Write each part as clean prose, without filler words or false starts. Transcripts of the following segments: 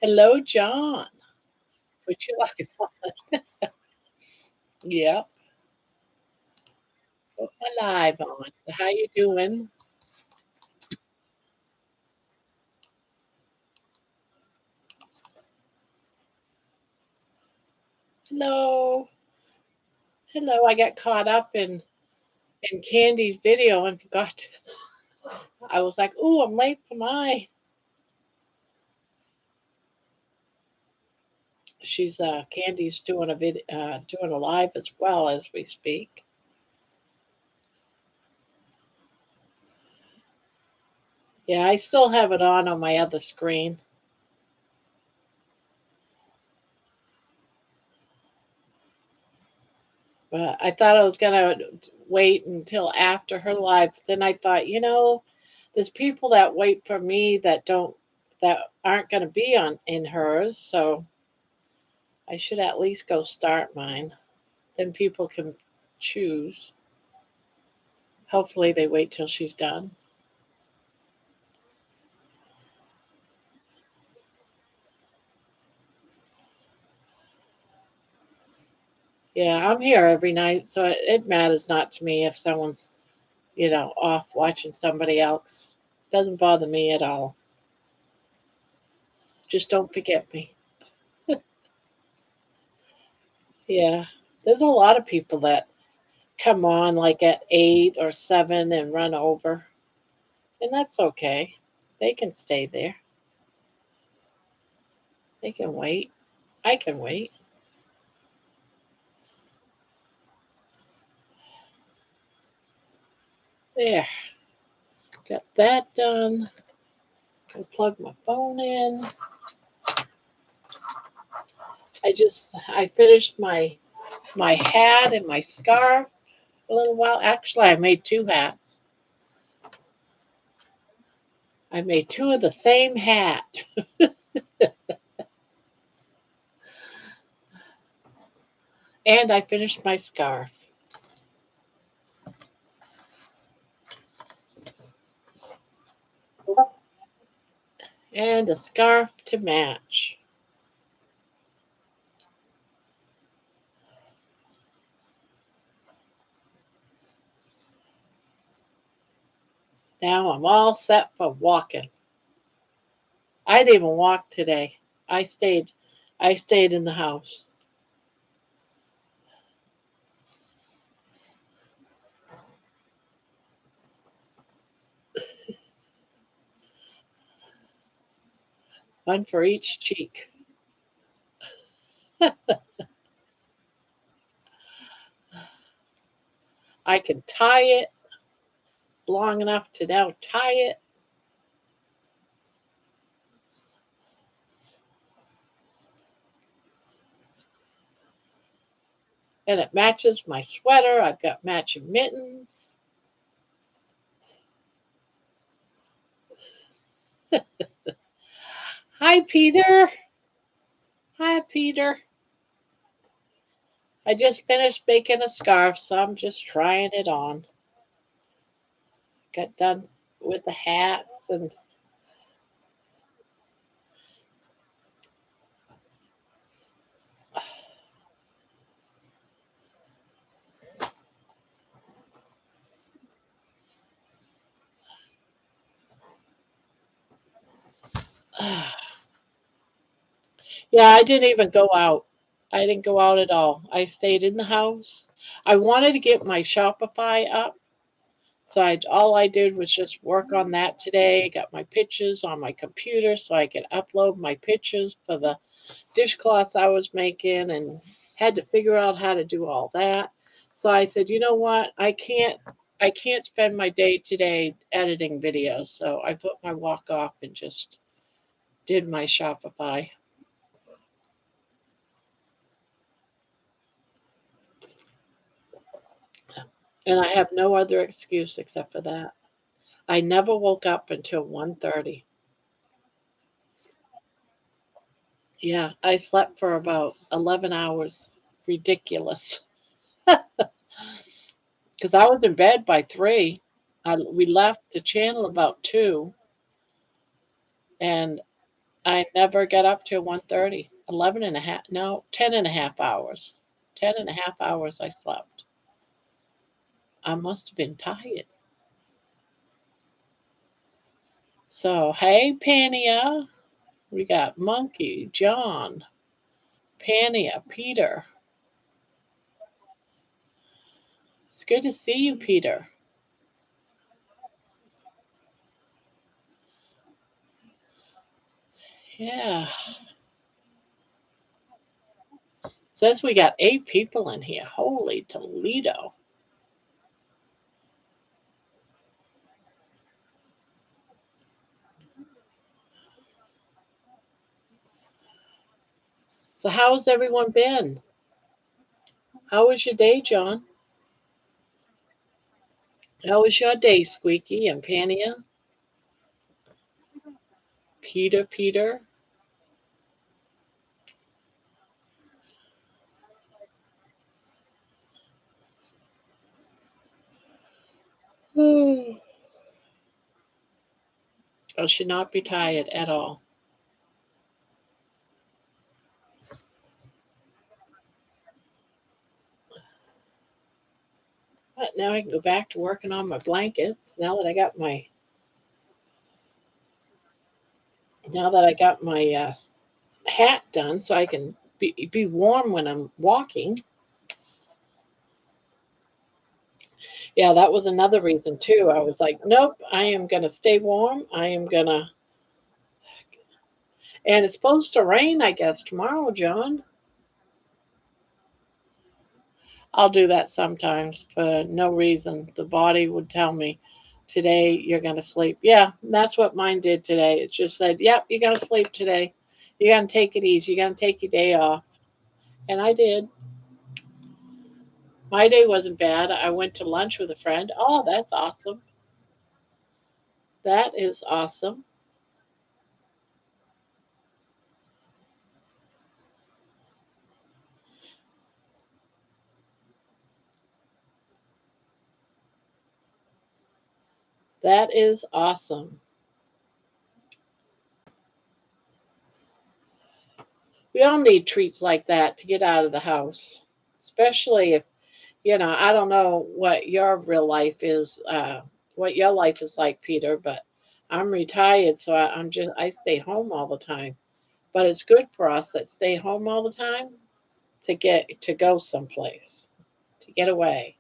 Hello, John. Put your life on. Yep, put my live on. So how you doing? Hello, hello. I got caught up in Candy's video and forgot. I was like, "Ooh, I'm late for mine." She's Candy's doing doing a live as well as we speak. Yeah, I still have it on my other screen, but I thought I was gonna wait until after her live. But then I thought, there's people that wait for me that aren't gonna be on in hers, so I should at least go start mine. Then people can choose. Hopefully, they wait till she's done. Yeah, I'm here every night, so it matters not to me if someone's, off watching somebody else. Doesn't bother me at all. Just don't forget me. Yeah, there's a lot of people that come on like at 8 or 7 and run over, and that's okay. They can stay there. They can wait. I can wait. There, got that done. I plug my phone in. I finished my hat and my scarf a little while. Actually, I made two hats. I made two of the same hat, and I finished my scarf and a scarf to match. Now I'm all set for walking. I didn't even walk today. I stayed I stayed in the house. One for each cheek. I can tie it long enough to now tie it, and it matches my sweater. I've got matching mittens. Hi, Peter. Hi, Peter. I just finished making a scarf, so I'm just trying it on. Got done with the hats and yeah, I didn't even go out. I didn't go out at all. I stayed in the house. I wanted to get my Shopify up, so all I did was just work on that today. Got my pictures on my computer so I could upload my pictures for the dishcloths I was making, and had to figure out how to do all that. So I said, you know what? I can't spend my day today editing videos. So I put my walk off and just did my Shopify. And I have no other excuse except for that. I never woke up until 1:30. Yeah, I slept for about 11 hours. Ridiculous. Because I was in bed by 3. We left the channel about 2, and I never got up till 1:30. 11 and a half, no, 10 and a half hours. 10 and a half hours I slept. I must have been tired. So, hey, Pania. We got Monkey, John, Pania, Peter. It's good to see you, Peter. Yeah. Says we got 8 people in here. Holy Toledo. So, how's everyone been? How was your day, John? How was your day, Squeaky and Pania? Peter, Peter. I should not be tired at all. But now I can go back to working on my blankets. Now that I got my hat done, so I can be warm when I'm walking. Yeah, that was another reason too. I was like, nope, I am gonna stay warm. I am gonna, and it's supposed to rain, I guess, tomorrow, John. I'll do that sometimes for no reason. The body would tell me, today you're going to sleep. Yeah, that's what mine did today. It just said, yep, you're going to sleep today. You're going to take it easy. You're going to take your day off. And I did. My day wasn't bad. I went to lunch with a friend. Oh, that's awesome. That is awesome. That is awesome. We all need treats like that to get out of the house, especially if I don't know what your real life is, what your life is like, Peter, but I'm retired, so I stay home all the time. But it's good for us that stay home all the time to go someplace, to get away.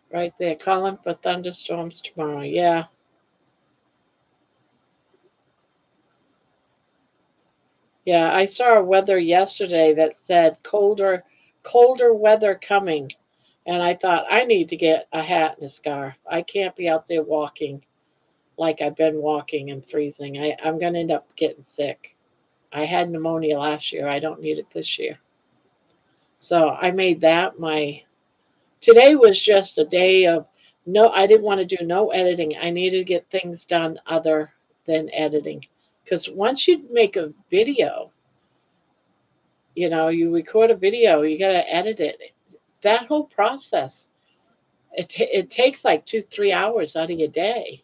Right there, calling for thunderstorms tomorrow. Yeah, yeah. I saw a weather yesterday that said colder weather coming, and I thought I need to get a hat and a scarf. I can't be out there walking like I've been walking and freezing. I'm going to end up getting sick. I had pneumonia last year. I don't need it this year. So I made that my. Today was just a day of no, I didn't want to do no editing. I needed to get things done other than editing. Because once you make a video, you record a video, you got to edit it. That whole process, it takes like 2, 3 hours out of your day.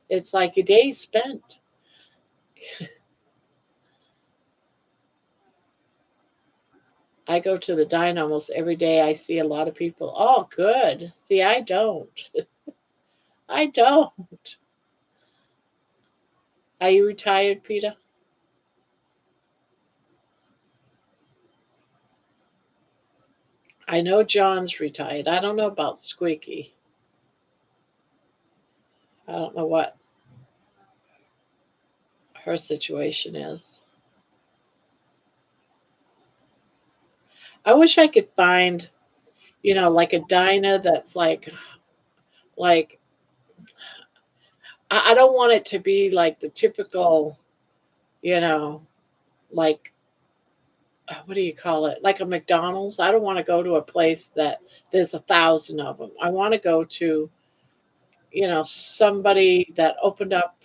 It's like a day spent. I go to the diner almost every day. I see a lot of people. Oh, good. See, I don't. I don't. Are you retired, Peter? I know John's retired. I don't know about Squeaky. I don't know what her situation is. I wish I could find, like a diner that's like I don't want it to be like the typical, you know, like what do you call it? Like a McDonald's. I don't want to go to a place that there's 1,000 of them. I want to go to, somebody that opened up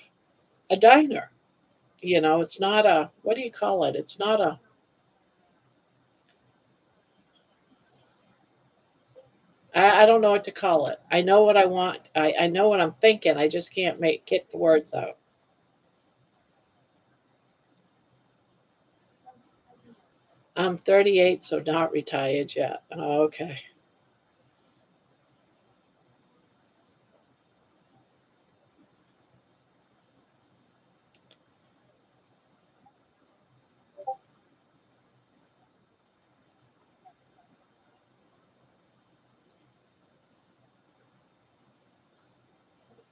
a diner. It's not a, what do you call it? It's not a, I don't know what to call it. I know what I want. I know what I'm thinking. I just can't get the words out. I'm 38, so not retired yet. Oh, okay.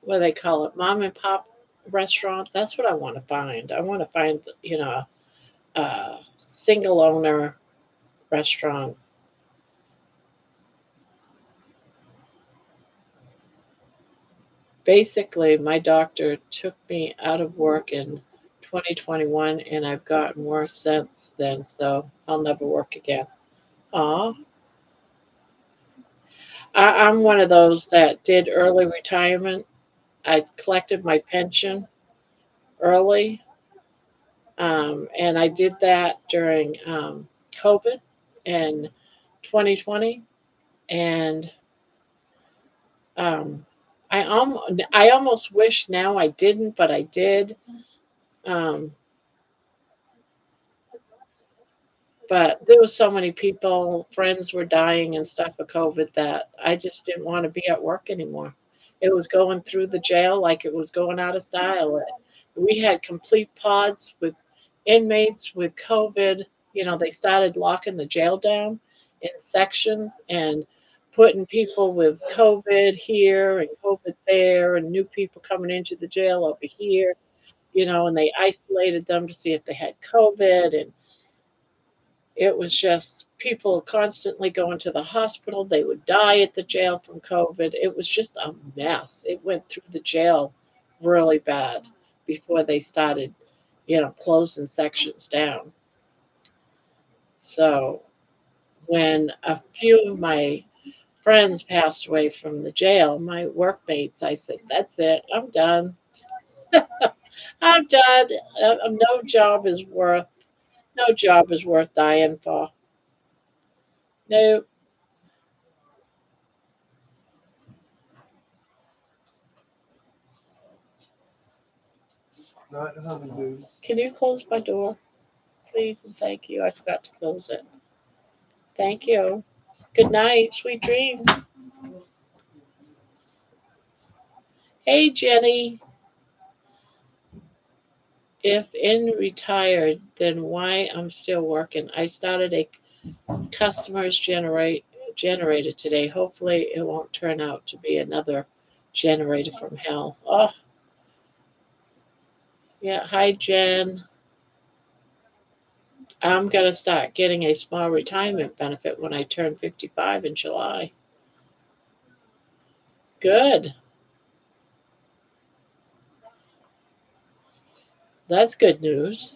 What do they call it? Mom and pop restaurant. That's what I want to find. I want to find, a single owner restaurant. Basically, my doctor took me out of work in 2021, and I've gotten worse since then, so I'll never work again. Aw, I'm one of those that did early retirement. I collected my pension early, and I did that during COVID in 2020, and um, I almost wish now I didn't, but I did. Um, But there was so many people, friends were dying and stuff of COVID that I just didn't want to be at work anymore. It was going through the jail like it was going out of style. We had complete pods with inmates with COVID. They started locking the jail down in sections and putting people with COVID here and COVID there and new people coming into the jail over here, and they isolated them to see if they had COVID, and it was just people constantly going to the hospital. They would die at the jail from COVID. It was just a mess. It went through the jail really bad before they started, closing sections down. So when a few of my friends passed away from the jail, my workmates, I said, "That's it. I'm done. I'm done. No job is worth dying for. No." Can you close my door, please? And thank you. I forgot to close it. Thank you. Good night. Sweet dreams. Hey, Jenny. If in retired, then why I'm still working? I started a customers generator today. Hopefully, it won't turn out to be another generator from hell. Oh, yeah. Hi, Jen. I'm gonna start getting a small retirement benefit when I turn 55 in July. Good. That's good news.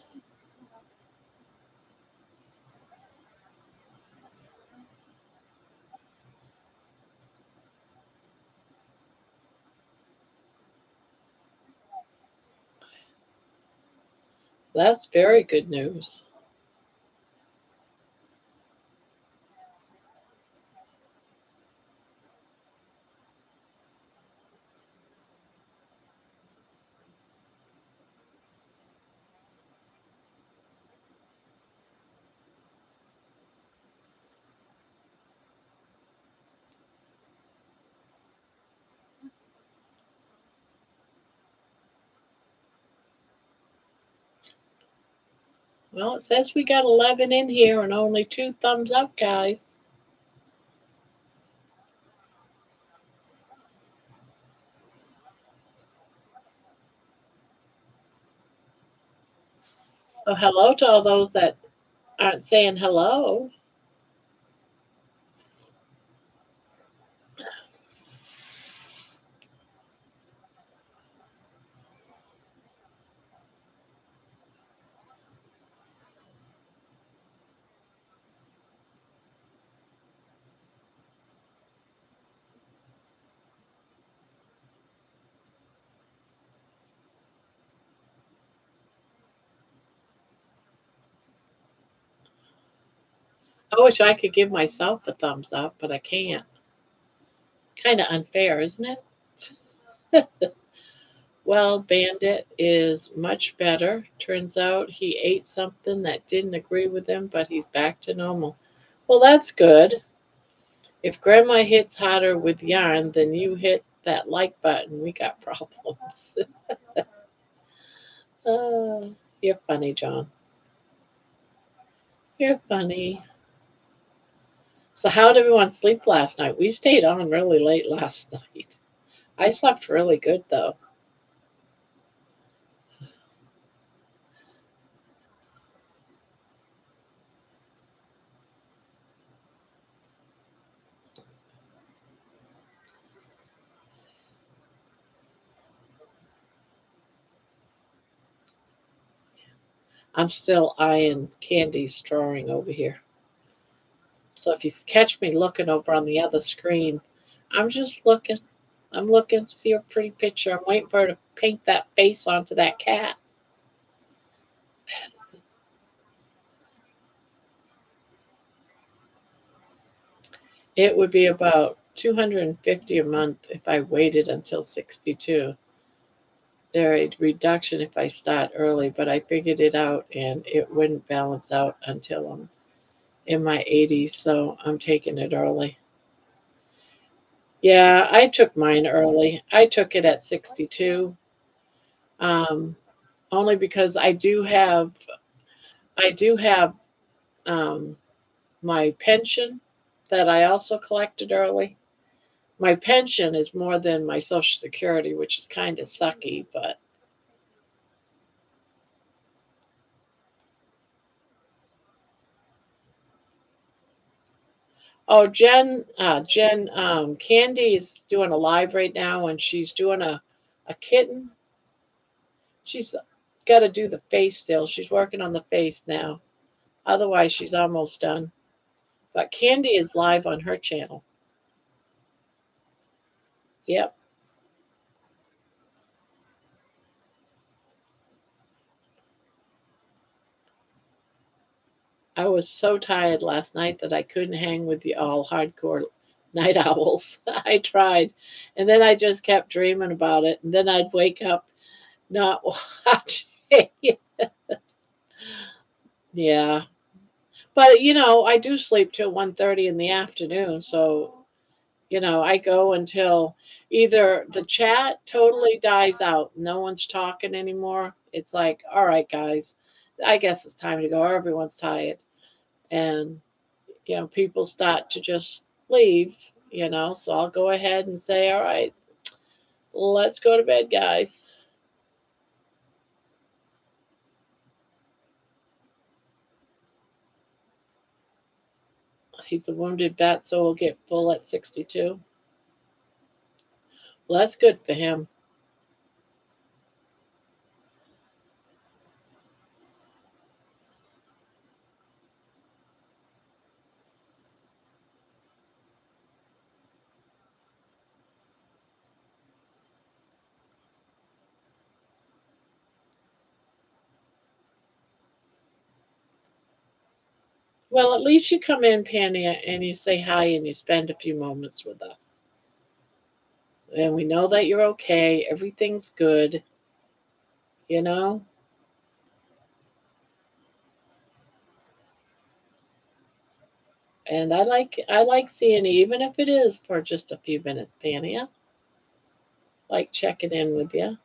That's very good news. Well, it says we got 11 in here and only two thumbs up, guys. So, hello to all those that aren't saying hello. I wish I could give myself a thumbs up, but I can't. Kind of unfair, isn't it? Well, Bandit is much better. Turns out he ate something that didn't agree with him, but he's back to normal. Well, that's good. If Grandma hits harder with yarn than you hit that like button, we got problems. You're funny, John. You're funny. So, how did everyone sleep last night? We stayed on really late last night. I slept really good, though. I'm still eyeing Candy's drawing over here. So, if you catch me looking over on the other screen, I'm just looking. I'm looking to see a pretty picture. I'm waiting for her to paint that face onto that cat. It would be about 250 a month if I waited until 62. There's a reduction if I start early, but I figured it out and it wouldn't balance out until I'm in my 80s, so I'm taking it early. Yeah, I took mine early. I took it at 62, um, only because I do have um, my pension that I also collected early. My pension is more than my Social Security, which is kind of sucky, but oh, Jen, Candy is doing a live right now, and she's doing a kitten. She's got to do the face still. She's working on the face now. Otherwise, she's almost done. But Candy is live on her channel. Yep. I was so tired last night that I couldn't hang with the all hardcore night owls. I tried. And then I just kept dreaming about it. And then I'd wake up not watching. Yeah. But I do sleep till 1:30 in the afternoon, so I go until either the chat totally dies out, no one's talking anymore. It's like, all right, guys, I guess it's time to go. Everyone's tired, and people start to just leave. So I'll go ahead and say, all right, let's go to bed, guys. He's a wounded vet, so we'll get full at 62. Well, that's good for him. Well, at least you come in, Penny, and you say hi and you spend a few moments with us. And we know that you're okay. Everything's good, you know? And I like seeing you, even if it is for just a few minutes, Penny. I like checking in with you,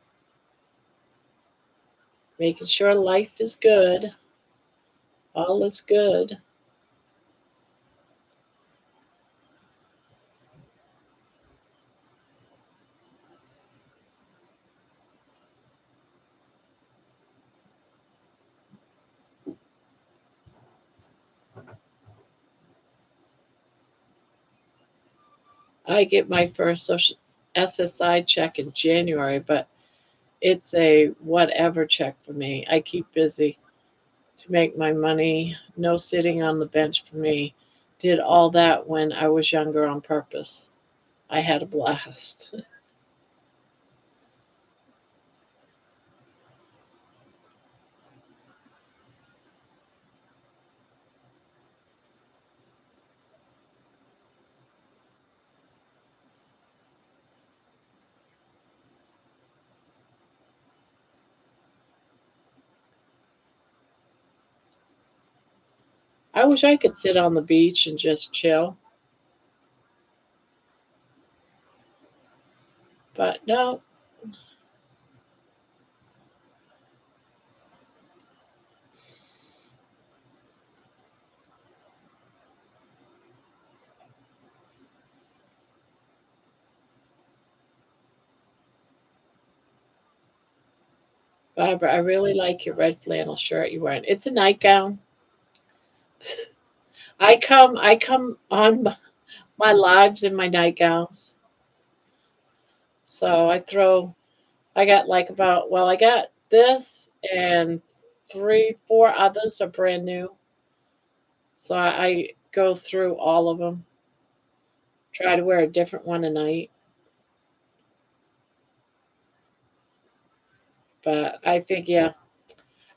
making sure life is good. All is good. I get my first social SSI check in January, but it's a whatever check for me. I keep busy to make my money. No sitting on the bench for me. Did all that when I was younger on purpose. I had a blast. I wish I could sit on the beach and just chill, but no. Barbara, I really like your red flannel shirt you're wearing. It's a nightgown. I come on my lives in my nightgowns. So I got like about, well, I got this and three, four others are brand new. So I go through all of them, try to wear a different one a night. But I think, yeah,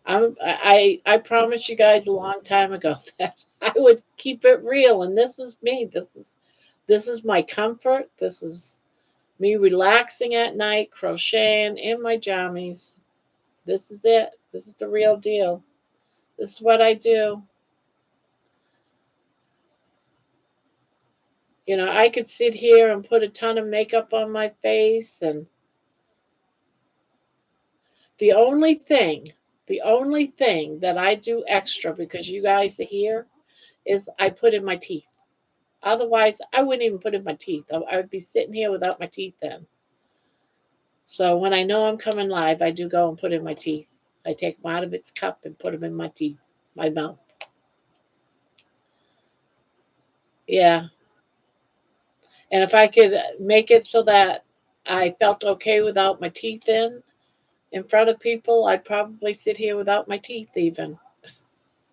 I promised you guys a long time ago that I would keep it real, and this is me. This is my comfort. This is me relaxing at night, crocheting in my jammies. This is it. This is the real deal. This is what I do. I could sit here and put a ton of makeup on my face, and the only thing, the only thing that I do extra because you guys are here is I put in my teeth. Otherwise, I wouldn't even put in my teeth. I would be sitting here without my teeth then. So when I know I'm coming live, I do go and put in my teeth. I take them out of its cup and put them in my teeth, my mouth. Yeah. And if I could make it so that I felt okay without my teeth in front of people, I'd probably sit here without my teeth even.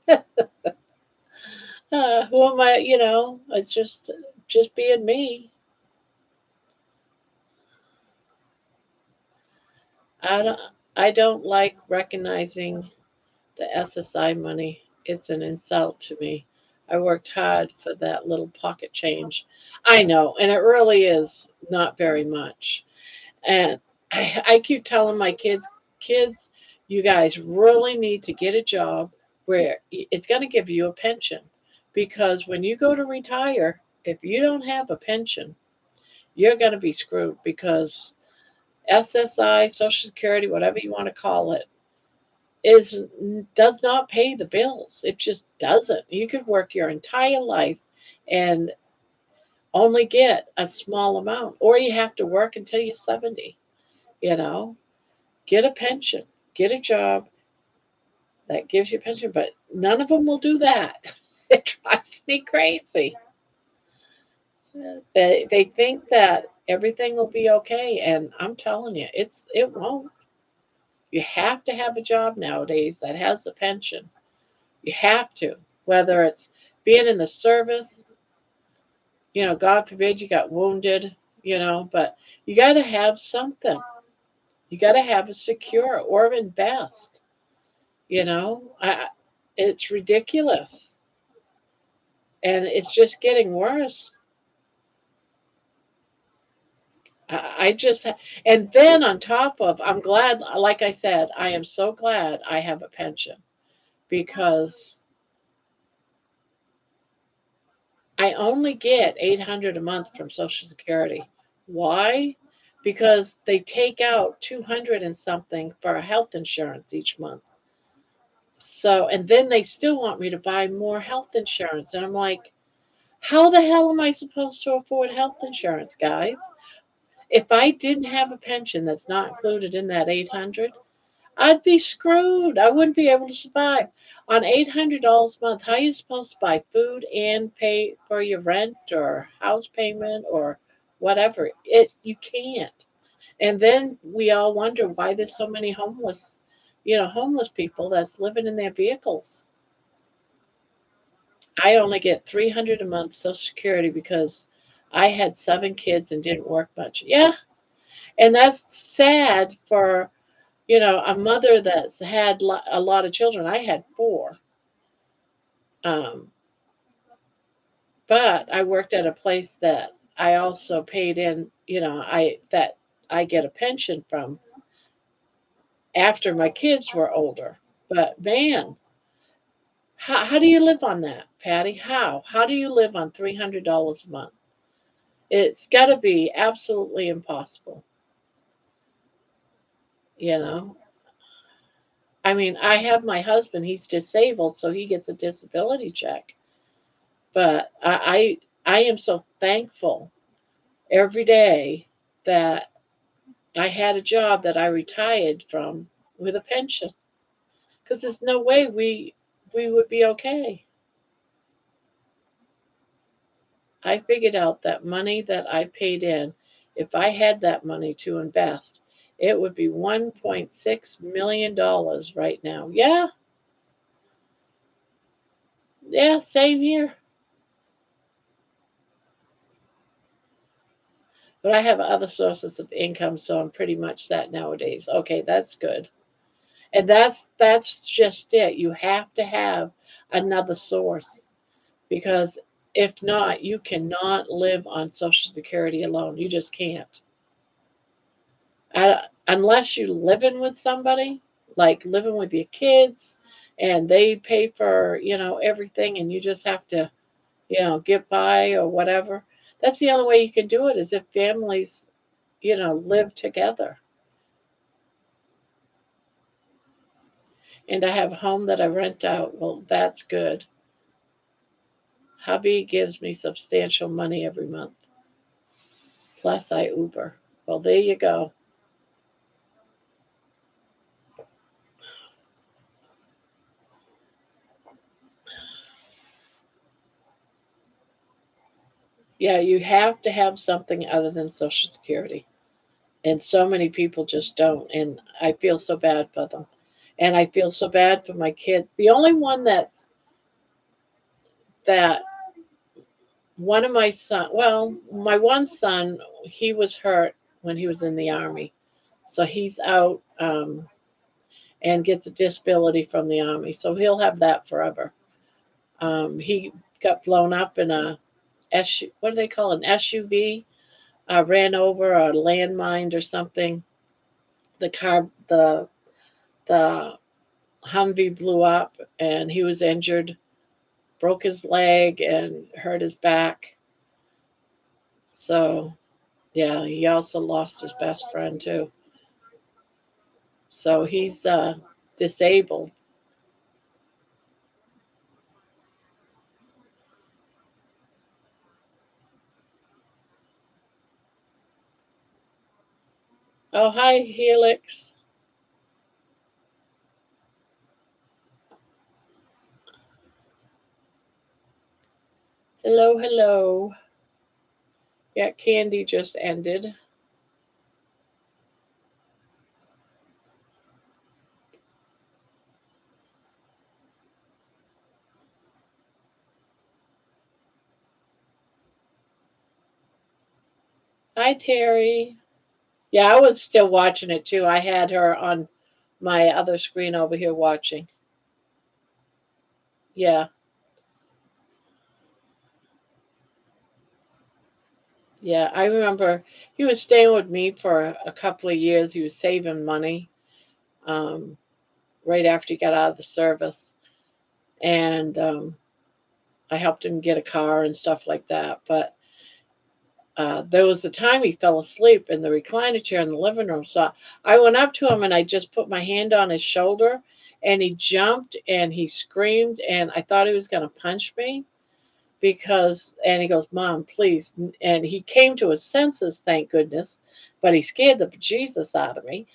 Who am I? It's just being me. I don't I don't like recognizing the SSI money. It's an insult to me. I worked hard for that little pocket change. I know, and it really is not very much. And I keep telling my kids, you guys really need to get a job where it's going to give you a pension. Because when you go to retire, if you don't have a pension, you're going to be screwed because SSI, Social Security, whatever you want to call it, is does not pay the bills. It just doesn't. You could work your entire life and only get a small amount, or you have to work until you're 70. You know, get a pension, get a job that gives you a pension, but none of them will do that. It drives me crazy. They think that everything will be okay, and I'm telling you, it won't. You have to have a job nowadays that has a pension. You have to, whether it's being in the service, God forbid you got wounded, but you got to have something. You got to have a secure or invest. It's ridiculous, and it's just getting worse. I just, and then on top of, I'm glad, like I said, I am so glad I have a pension because I only get 800 a month from Social Security. Why? Because they take out 200 and something for health insurance each month. So, and then they still want me to buy more health insurance. And I'm like, how the hell am I supposed to afford health insurance, guys? If I didn't have a pension that's not included in that 800, I'd be screwed. I wouldn't be able to survive. On $800 a month, how are you supposed to buy food and pay for your rent or house payment or whatever? You can't. And then we all wonder why there's so many homeless people that's living in their vehicles. I only get 300 a month Social Security because I had 7 kids and didn't work much. Yeah, and that's sad for a mother that's had a lot of children. I had 4, um, but I worked at a place that I also paid in. I get a pension from after my kids were older. But man, How do you live on that, Patty? How do you live on $300 a month? It's got to be absolutely impossible. You know, I mean, I have my husband. He's disabled, so he gets a disability check. But I am so thankful every day that I had a job that I retired from with a pension, because there's no way we would be okay. I figured out that money that I paid in, if I had that money to invest, it would be $1.6 million right now. Yeah, yeah, same here. But I have other sources of income, so I'm pretty much set nowadays. Okay, that's good. And that's just it. You have to have another source, because if not, you cannot live on Social Security alone. You just can't. Unless you're living with somebody, like living with your kids, and they pay for, everything, and you just have to, get by or whatever. That's the only way you can do it, is if families, live together. And I have a home that I rent out. Well, that's good. Hubby gives me substantial money every month. Plus, I Uber. Well, there you go. Yeah, you have to have something other than Social Security. And so many people just don't. And I feel so bad for them. And I feel so bad for my kids. The only one that one of my son, well, my one son, he was hurt when he was in the army. So he's out and gets a disability from the army. So he'll have that forever. He got blown up in what do they call it, an SUV? Ran over a landmine or something. The Humvee blew up, and he was injured, broke his leg and hurt his back. So yeah, he also lost his best friend too. So he's disabled. Oh, hi, Helix. Hello, hello. Yeah, Candy just ended. Hi, Terry. Yeah, I was still watching it too. I had her on my other screen over here watching. Yeah, yeah. I remember he was staying with me for a couple of years. He was saving money um, right after he got out of the service. And I helped him get a car and stuff like that. But there was a time he fell asleep in the recliner chair in the living room. So I went up to him and I just put my hand on his shoulder, and he jumped and he screamed, and I thought he was going to punch me, and he goes, Mom, please. And he came to his senses, thank goodness, but he scared the Jesus out of me.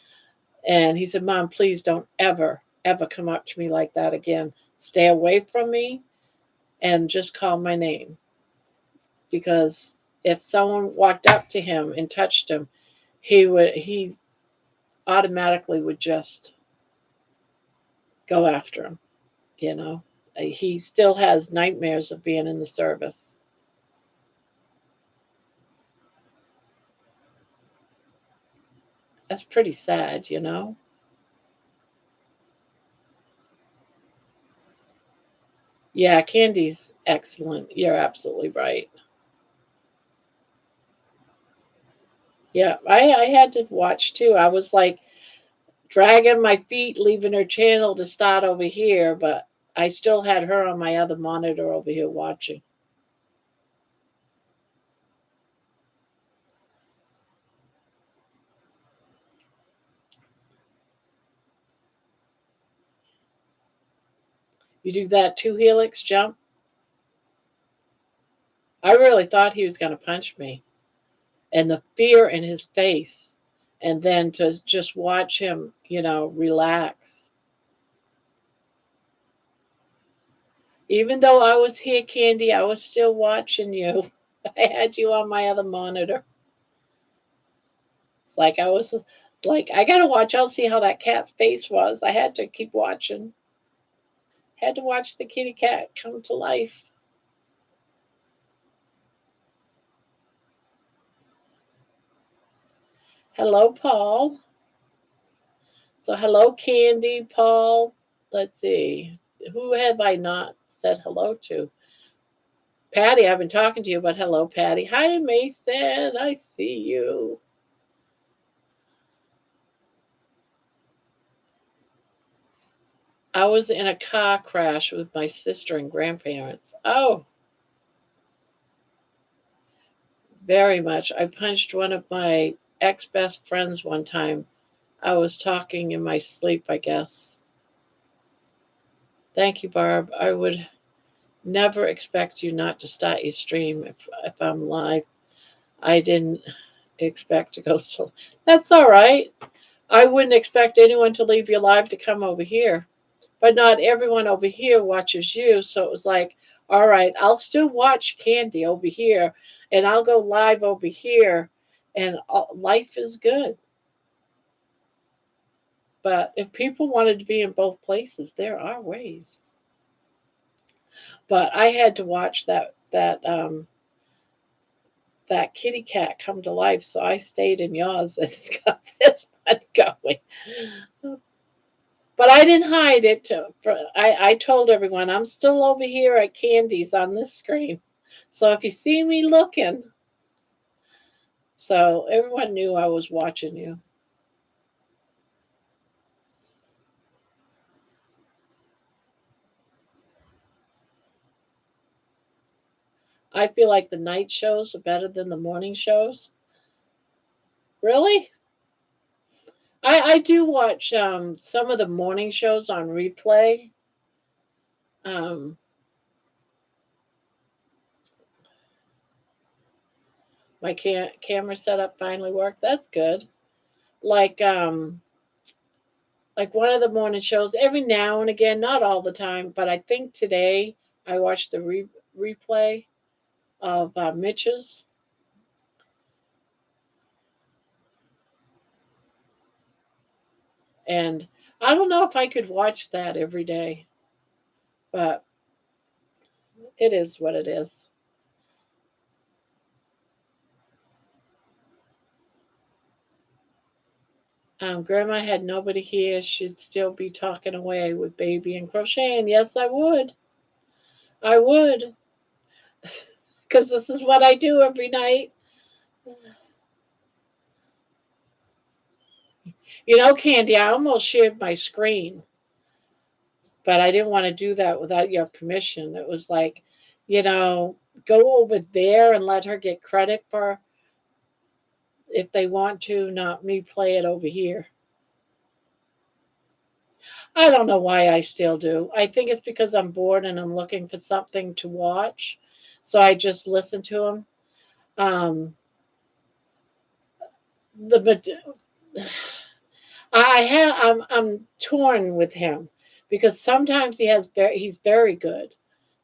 And he said, Mom, please don't ever, ever come up to me like that again. Stay away from me and just call my name. Because if someone walked up to him and touched him, he automatically would just go after him, you know. He still has nightmares of being in the service. That's pretty sad, you know. Yeah, Candy's excellent. You're absolutely right. Yeah, I had to watch too. I was like dragging my feet, leaving her channel to start over here, but I still had her on my other monitor over here watching. You do that two helix jump? I really thought he was going to punch me. And the fear in his face. And then to just watch him, relax. Even though I was here, Candy, I was still watching you. I had you on my other monitor. It's like I gotta watch out, see how that cat's face was. I had to keep watching. Had to watch the kitty cat come to life. Hello, Paul. So hello, Candy, Paul. Let's see. Who have I not said hello to? Patty, I've been talking to you, but hello, Patty. Hi, Mason. I see you. I was in a car crash with my sister and grandparents. Oh, very much. I punched one of my ex best friends one time. I was talking in my sleep, I guess. Thank you, Barb. I would never expect you not to start your stream if I'm live. I didn't expect to go so. That's all right. I wouldn't expect anyone to leave your live to come over here. But not everyone over here watches you. So it was like, all right, I'll still watch Candy over here and I'll go live over here and life is good. But if people wanted to be in both places, there are ways. But I had to watch that kitty cat come to life, so I stayed in yours and got this one going. But I didn't hide it. I told everyone I'm still over here at Candy's on this screen. So if you see me looking, so everyone knew I was watching you. I feel like the night shows are better than the morning shows. Really? I do watch some of the morning shows on replay. Um, my camera setup finally worked. That's good. Like um, like one of the morning shows every now and again, not all the time, but I think today I watched the replay of Mitch's, and I don't know if I could watch that every day, but it is what it is. Grandma had nobody here. She'd still be talking away with baby and crocheting. Yes, I would. I would, because this is what I do every night. Candy, I almost shared my screen, but I didn't want to do that without your permission. It was like, you know, go over there and let her get credit for if they want to, not me play it over here. I don't know why I still do. I think it's because I'm bored and I'm looking for something to watch. So I just listen to them. Um, the I have I'm torn with him because sometimes he's very good.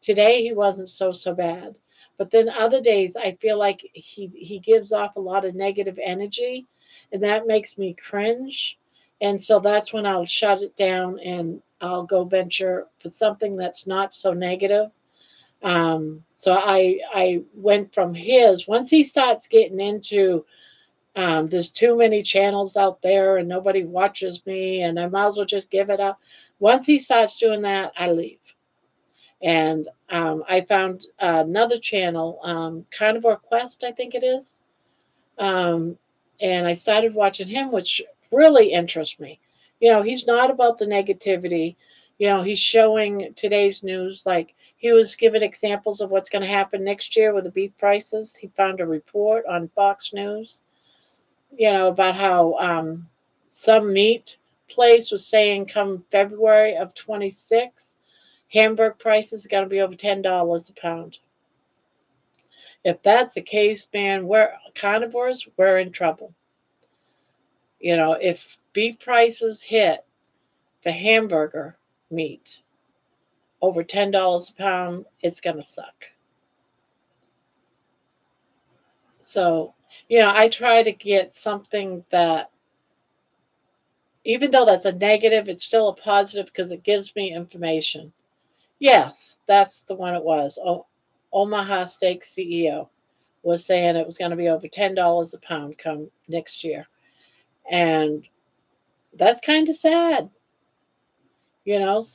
Today he wasn't so bad. But then other days I feel like he gives off a lot of negative energy and that makes me cringe. And so that's when I'll shut it down and I'll go venture for something that's not so negative. So I went from his once he starts getting into there's too many channels out there and nobody watches me and I might as well just give it up. Once he starts doing that, I leave. And I found another channel, Carnivore Quest, I think it is. Um, and I started watching him, which really interests me. He's not about the negativity. He's showing today's news, like he was giving examples of what's going to happen next year with the beef prices. He found a report on Fox News, about how some meat place was saying come February of 26, hamburg prices are going to be over $10 a pound. If that's the case, man, we're carnivores, we're in trouble. If beef prices hit for hamburger meat over $10 a pound, it's going to suck. So, I try to get something that, even though that's a negative, it's still a positive because it gives me information. Yes, that's the one it was. Omaha Steak CEO was saying it was going to be over $10 a pound come next year. And that's kind of sad, you know.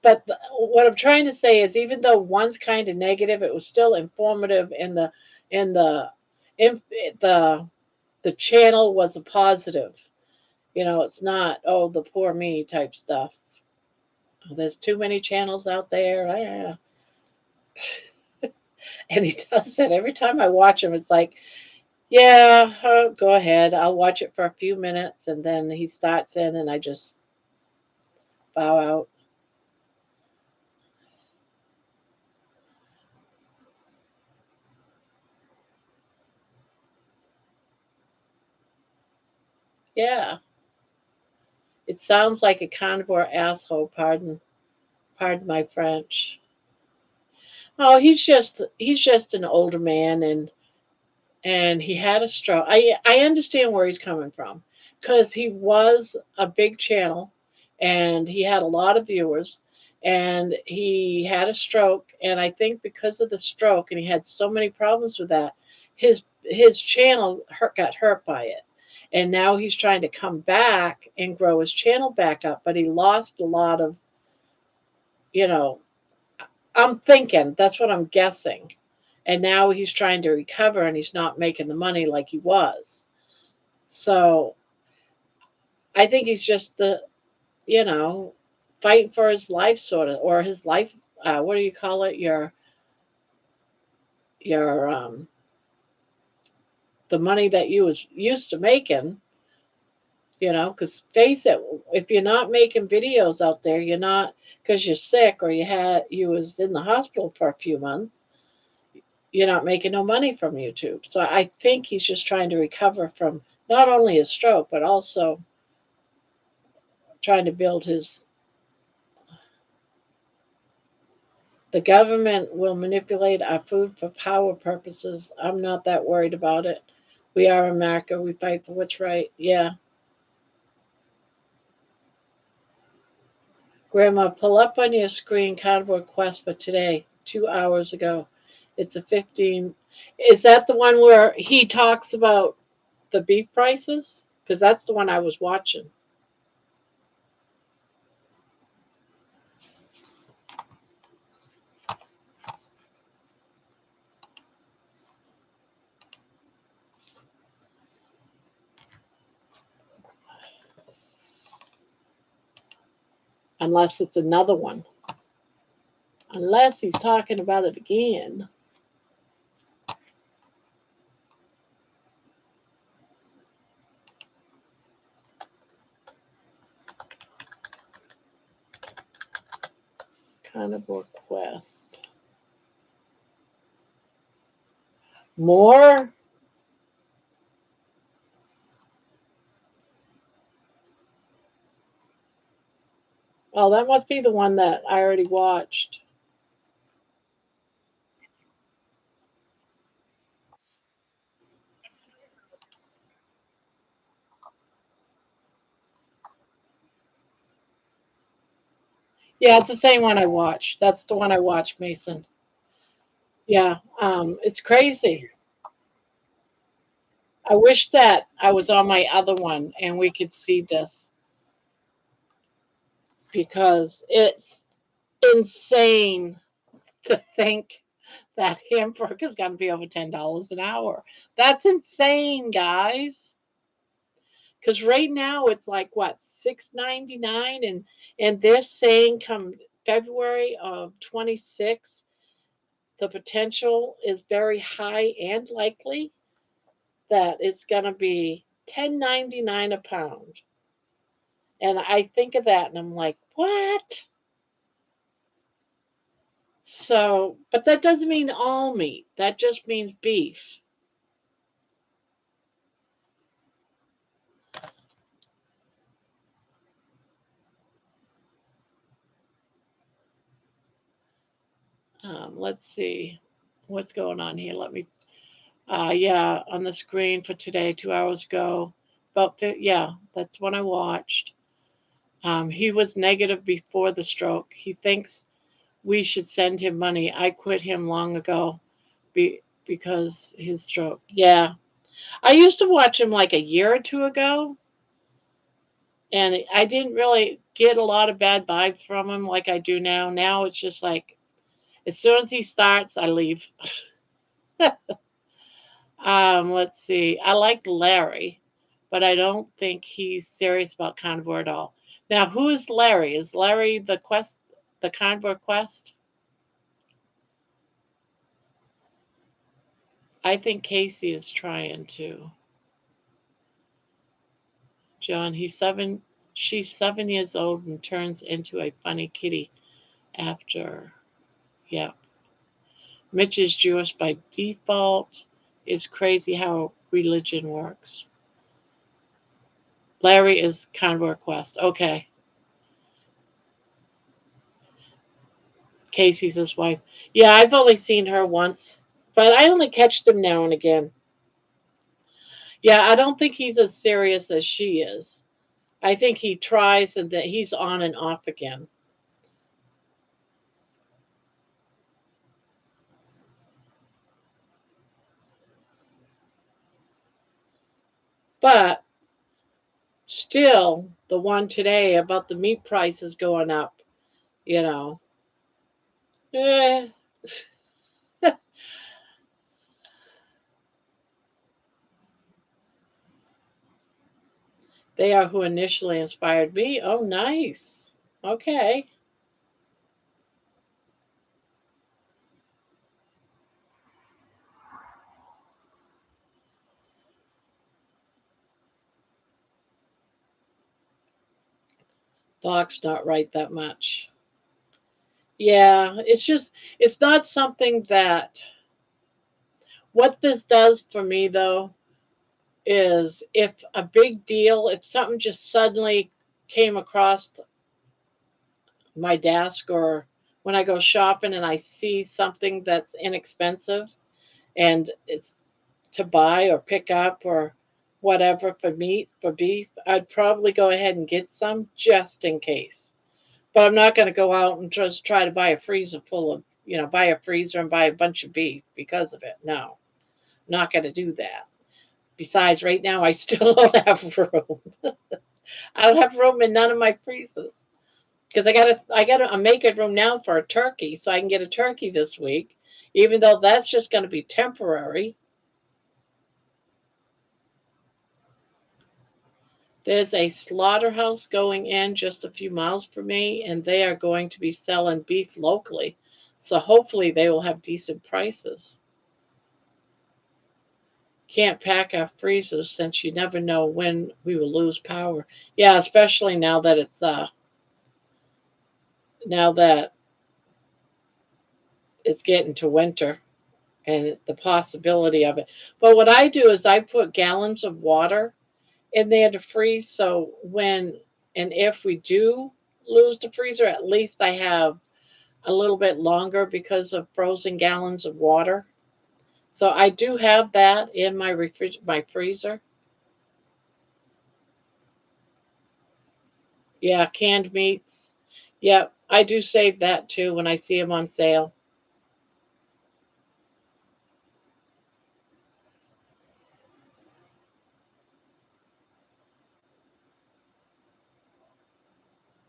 But what I'm trying to say is, even though one's kind of negative, it was still informative, in in the channel was a positive. It's not, oh, the poor me type stuff. Oh, there's too many channels out there. And he does it every time I watch him. It's like, yeah, go ahead. I'll watch it for a few minutes, and then he starts in, and I just bow out. Yeah, it sounds like a carnivore asshole. Pardon my French. Oh, he's just an older man, and he had a stroke. I understand where he's coming from, because he was a big channel, and he had a lot of viewers, and he had a stroke, and I think because of the stroke, and he had so many problems with that, his channel got hurt by it. And now he's trying to come back and grow his channel back up, but he lost a lot of, you know, I'm thinking, that's what I'm guessing. And now he's trying to recover, and he's not making the money like he was. So I think he's just you know, fighting for his life, sort of, or his life. What do you call it? Your the money that you was used to making. Because face it, if you're not making videos out there, you're not, because you're sick, or you was in the hospital for a few months. You're not making no money from YouTube. So I think he's just trying to recover from not only his stroke, but also trying to build his. The government will manipulate our food for power purposes. I'm not that worried about it. We are America. We fight for what's right. Yeah. Grandma, pull up on your screen Carnivore Quest for today, 2 hours ago. It's a 15. Is that the one where he talks about the beef prices? Because that's the one I was watching. Unless it's another one. Unless he's talking about it again. Carnivore Quest. More? Oh, that must be the one that I already watched. Yeah, it's the same one I watched. That's the one I watched, Mason. Yeah, it's crazy. I wish that I was on my other one and we could see this, because it's insane to think that hamburger is going to be over $10 an hour. That's insane, guys. Because right now it's like what, $6.99, and they're saying come February of 26, the potential is very high and likely that it's going to be $10.99 a pound. And I think of that and I'm like, what? So, but that doesn't mean all meat. That just means beef. Let's see what's going on here. Let me, yeah, on the screen for today, 2 hours ago. Yeah, that's when I watched. He was negative before the stroke. He thinks we should send him money. I quit him long ago because his stroke. Yeah. I used to watch him like a year or two ago, and I didn't really get a lot of bad vibes from him like I do now. Now it's just like, as soon as he starts, I leave. Let's see. I like Larry, but I don't think he's serious about Carnivore at all. Now, who is Larry? Is Larry the Carnivore Quest? I think Casey is trying to. John, she's 7 years old and turns into a funny kitty after. Yeah. Mitch is Jewish by default. It's crazy how religion works. Larry is Carnivore Quest. Okay. Casey's his wife. Yeah, I've only seen her once, but I only catch them now and again. Yeah, I don't think he's as serious as she is. I think he tries and that he's on and off again. But still, the one today about the meat prices going up, you know. Eh, they are who initially inspired me. Oh, nice. Okay. Bach's not right that much. Yeah, it's not something that, what this does for me though, is if a big deal, if something just suddenly came across my desk, or when I go shopping and I see something that's inexpensive and it's to buy or pick up or whatever for meat, for beef, I'd probably go ahead and get some just in case. But I'm not going to go out and just try to buy a freezer full of, buy a freezer and buy a bunch of beef because of it. No, not going to do that. Besides, right now I still don't have room. I don't have room in none of my freezers because I gotta make a room now for a turkey, so I can get a turkey this week, even though that's just going to be temporary. There's a slaughterhouse going in just a few miles from me, and they are going to be selling beef locally. So hopefully they will have decent prices. Can't pack our freezers since you never know when we will lose power. Yeah, especially now that it's getting to winter and the possibility of it. But what I do is I put gallons of water in there to freeze, so when and if we do lose the freezer, at least I have a little bit longer because of frozen gallons of water. So I do have that in my freezer. Yeah, canned meats. Yeah, I do save that too when I see them on sale.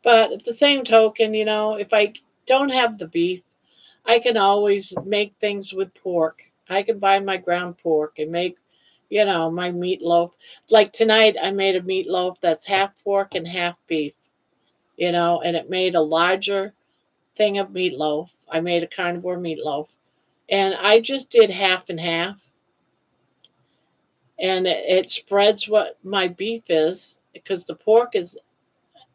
But at the same token, if I don't have the beef, I can always make things with pork. I can buy my ground pork and make, My meatloaf. Like tonight, I made a meatloaf that's half pork and half beef, and it made a larger thing of meatloaf. I made a carnivore meatloaf. And I just did half and half. And it spreads what my beef is because the pork is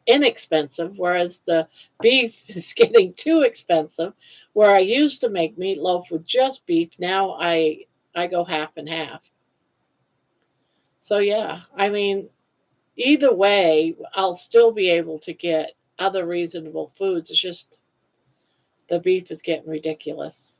inexpensive, whereas the beef is getting too expensive. Where I used to make meatloaf with just beef, now I go half and half. So yeah, I mean, either way, I'll still be able to get other reasonable foods. It's just the beef is getting ridiculous.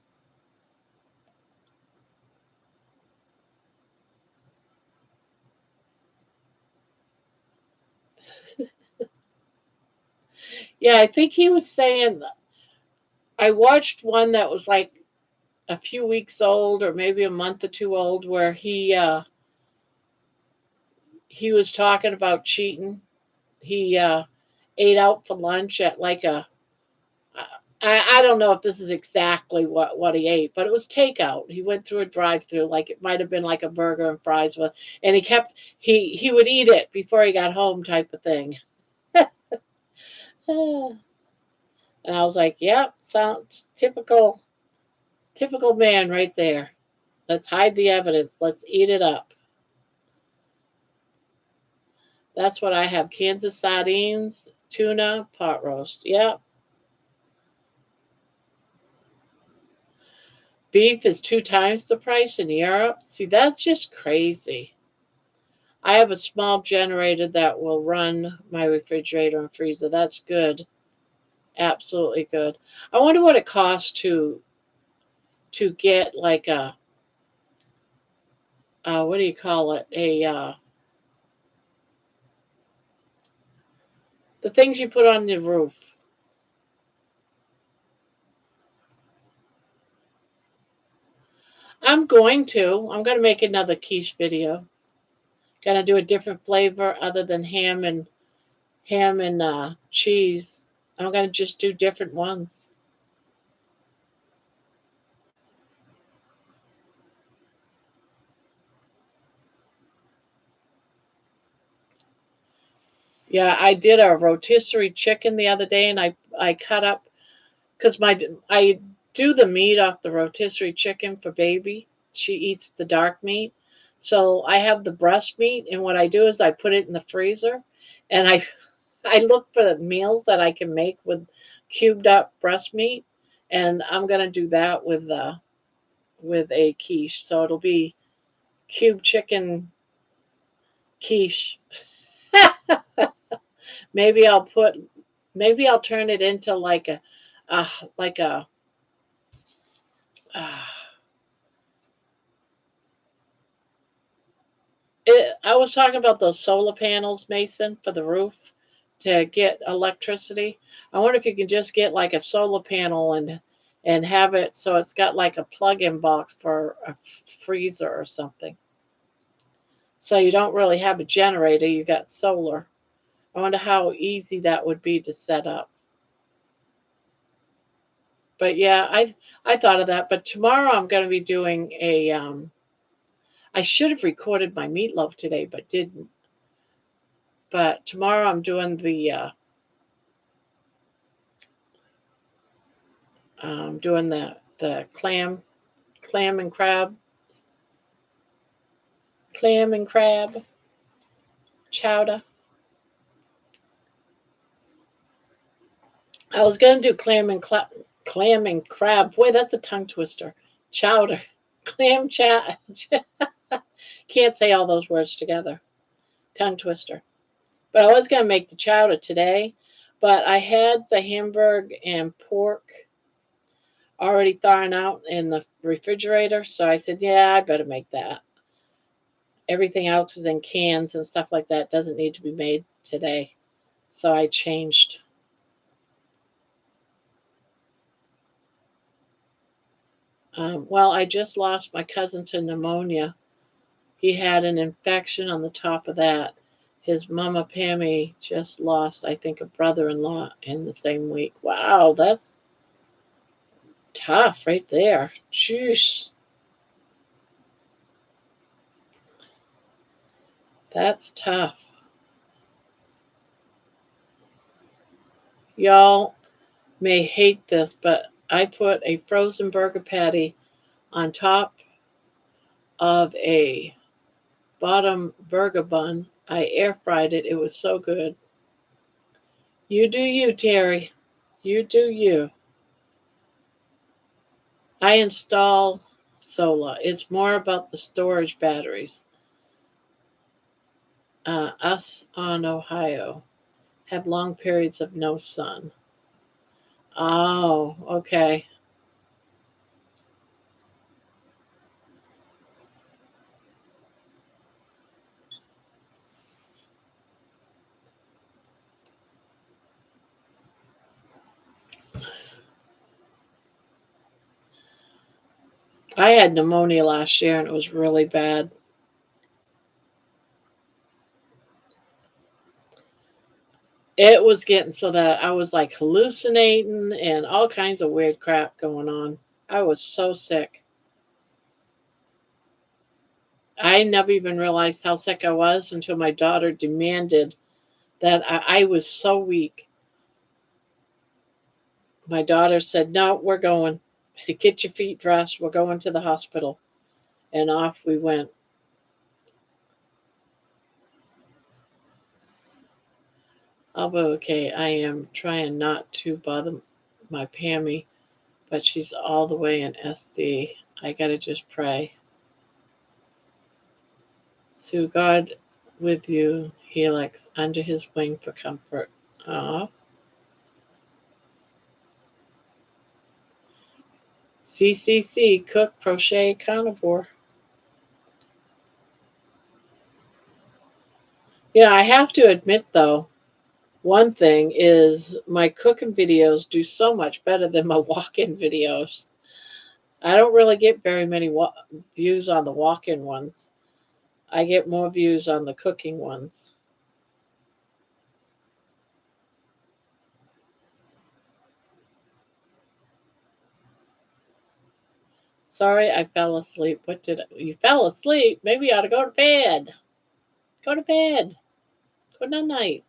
Yeah, I think he was saying I watched one that was like a few weeks old or maybe a month or two old where he was talking about cheating. He ate out for lunch at like I don't know if this is exactly what he ate, but it was takeout. He went through a drive-through, like it might have been like a burger and fries, and he would eat it before he got home, type of thing. And I was like, "Yep, sounds typical man right there. Let's hide the evidence. Let's eat it up." That's what I have: Kansas sardines, tuna, pot roast. Yep. Beef is 2 times the price in Europe. See, that's just crazy. I have a small generator that will run my refrigerator and freezer. That's good. Absolutely good. I wonder what it costs to get like a what do you call it? The things you put on the roof. I'm going to make another quiche video. Gonna do a different flavor other than ham and cheese. I'm gonna just do different ones. Yeah, I did a rotisserie chicken the other day, and I cut up because my I do the meat off the rotisserie chicken for baby. She eats the dark meat, so I have the breast meat, and what I do is I put it in the freezer, and I look for the meals that I can make with cubed up breast meat, and I'm gonna do that with a quiche. So it'll be cube chicken quiche. maybe I'll put maybe I'll turn it into uh like a uh, I was talking about those solar panels, Mason, for the roof to get electricity. I wonder if you can just get like a solar panel and have it so it's got like a plug-in box for a freezer or something. So you don't really have a generator, you got solar. I wonder how easy that would be to set up. But yeah, I thought of that. But tomorrow I'm going to be doing a. I should have recorded my meatloaf today, but didn't. But tomorrow I'm doing the clam and crab clam and crab chowder. I was going to do clam and crab. Boy, that's a tongue twister. Chowder, clam chow. Can't say all those words together. Tongue twister. But I was going to make the chowder today, but I had the hamburg and pork already thawing out in the refrigerator, so I said, yeah, I better make that. Everything else is in cans and stuff like that. Doesn't need to be made today. So I changed. Well, I just lost my cousin to pneumonia. He had an infection on the top of that. His mama Pammy just lost, I think, a brother-in-law in the same week. Wow, that's tough right there. Jeez. That's tough. Y'all may hate this, but I put a frozen burger patty on top of a bottom burger bun. I air fried it. It was so good. You do you, Terry. You do you. I install solar. It's more about the storage batteries. Us on Ohio have long periods of no sun. Oh, okay. I had pneumonia last year and it was really bad. It was getting so that I was like hallucinating and all kinds of weird crap going on. I was so sick. I never even realized how sick I was until my daughter demanded that I was so weak. My daughter said, "No, we're going. Get your feet dressed. We're going to the hospital." And off we went. I'll be okay. I am trying not to bother my Pammy, but she's all the way in SD. I gotta just pray. Sue God with you, Helix, under his wing for comfort. Ah, CCC, cook, crochet, carnivore. Yeah, I have to admit though, one thing is my cooking videos do so much better than my walk-in videos. I don't really get very many views on the walk-in ones. I get more views on the cooking ones. Sorry, I fell asleep. What did you fell asleep? Maybe you ought to go to bed. Go to bed. Good night.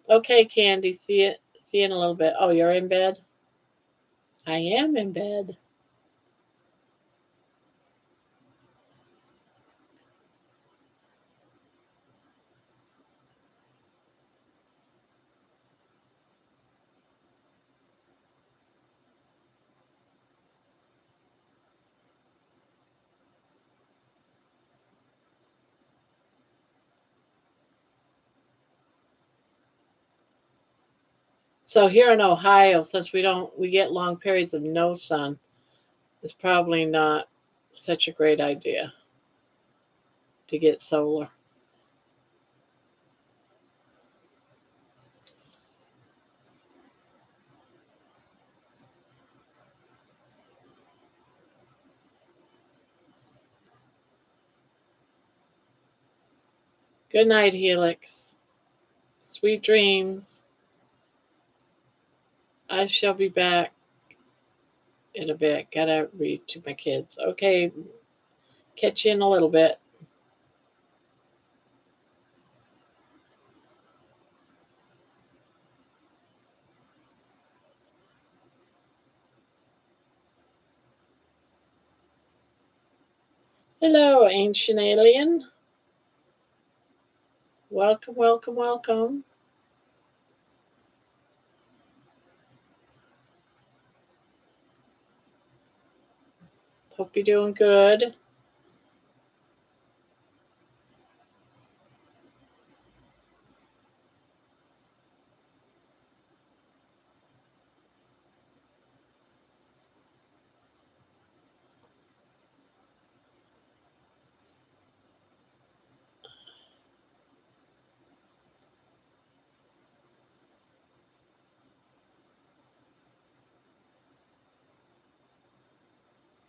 Okay, Candy. See it. See you in a little bit. Oh, you're in bed. I am in bed. So here in Ohio, since we get long periods of no sun, it's probably not such a great idea to get solar. Good night, Helix. Sweet dreams. I shall be back in a bit. Gotta read to my kids. Okay, catch you in a little bit. Hello, ancient alien. Welcome, welcome, welcome. Hope you're doing good.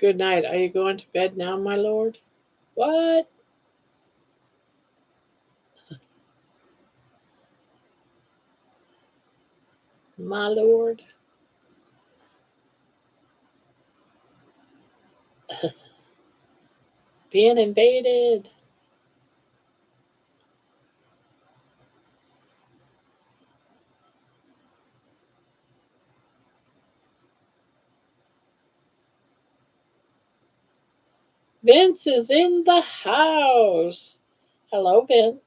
Good night. Are you going to bed now, my lord? What? my lord. Being invaded. Vince is in the house. Hello, Vince.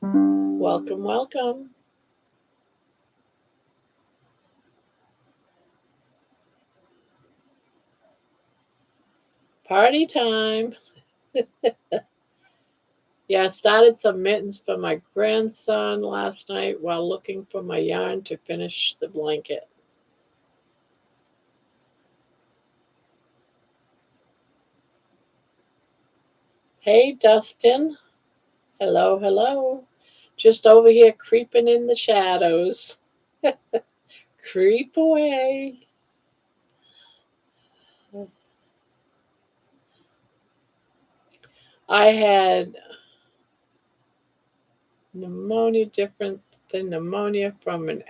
Welcome, welcome. Party time. Yeah, I started some mittens for my grandson last night while looking for my yarn to finish the blanket. Hey, Dustin. Hello, hello. Just over here creeping in the shadows. Creep away. I had pneumonia different than pneumonia from an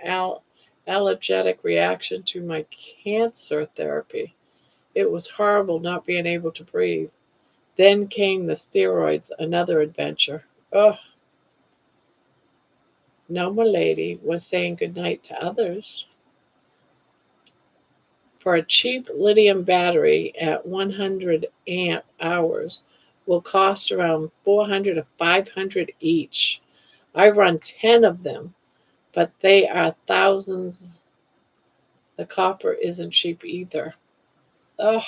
allergic reaction to my cancer therapy. It was horrible not being able to breathe. Then came the steroids, another adventure. Oh, no, my lady was saying goodnight to others. For a cheap lithium battery at 100 amp hours will cost around 400 to 500 each. I run 10 of them, but they are thousands. The copper isn't cheap either. Ugh.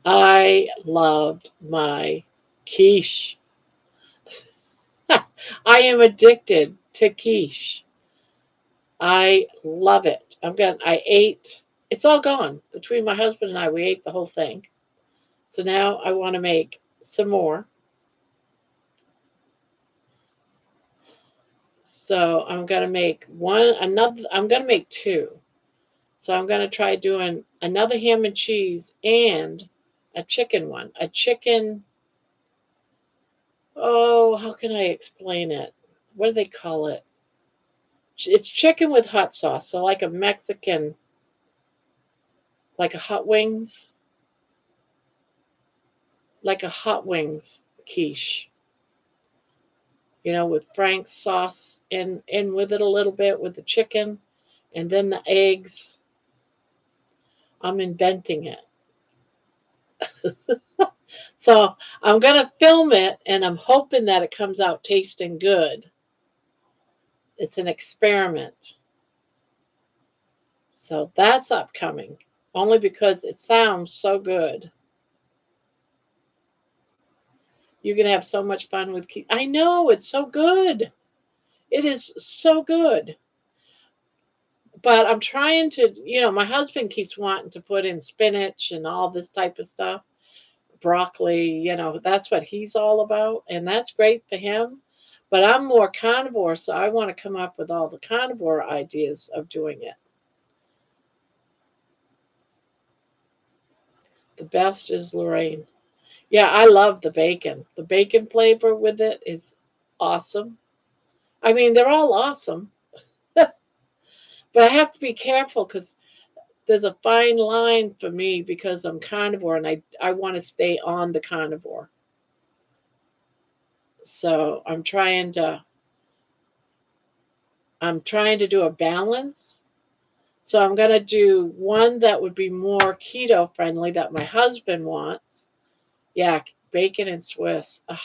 I loved my quiche. I am addicted to quiche. I love it. I ate it's all gone. Between my husband and I, we ate the whole thing. So now I want to make some more. So I'm gonna make I'm gonna make two. So I'm gonna try doing another ham and cheese and a chicken one. A chicken, oh, how can I explain it? What do they call it? It's chicken with hot sauce. So like a Mexican, like a hot wings, like a hot wings quiche. With Frank's sauce in with it a little bit with the chicken and then the eggs. I'm inventing it. So I'm going to film it and I'm hoping that it comes out tasting good. It's an experiment. So that's upcoming only because it sounds so good. You can have so much fun with kids. I know, it's so good. It is so good. But I'm trying to, my husband keeps wanting to put in spinach and all this type of stuff. Broccoli, that's what he's all about. And that's great for him. But I'm more carnivore, so I want to come up with all the carnivore ideas of doing it. The best is Lorraine. Yeah, I love the bacon. The bacon flavor with it is awesome. I mean, they're all awesome, but I have to be careful because there's a fine line for me because I'm carnivore and I want to stay on the carnivore. So I'm trying to do a balance. So I'm going to do one that would be more keto friendly that my husband wants. Yeah, bacon and Swiss. Ugh,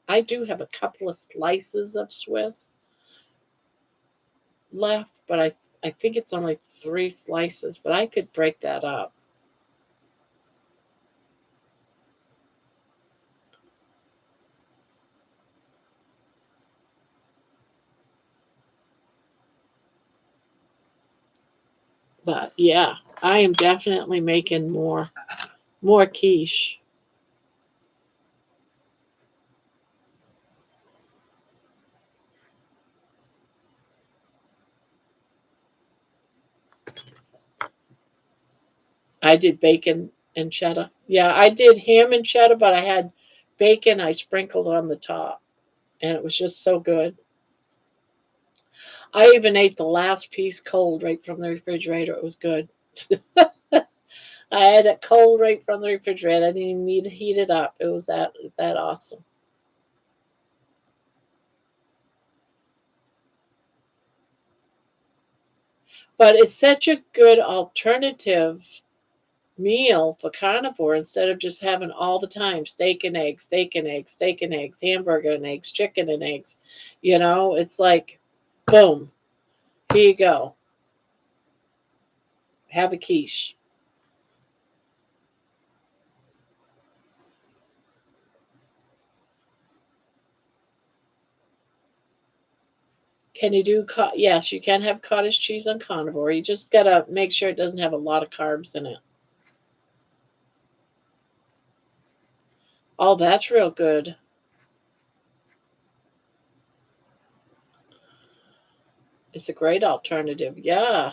I do have a couple of slices of Swiss left, but I think it's only 3 slices, but I could break that up. But yeah, I am definitely making more quiche. I did bacon and cheddar. Yeah, I did ham and cheddar, but I had bacon I sprinkled on the top, and it was just so good. I even ate the last piece cold right from the refrigerator. It was good. I had it cold right from the refrigerator. I didn't even need to heat it up. It was that awesome. But it's such a good alternative meal for carnivore instead of just having all the time steak and eggs, steak and eggs, steak and eggs, hamburger and eggs, chicken and eggs. It's like, boom, here you go. Have a quiche. Can you do, yes, you can have cottage cheese on carnivore. You just got to make sure it doesn't have a lot of carbs in it. Oh, that's real good. It's a great alternative. Yeah.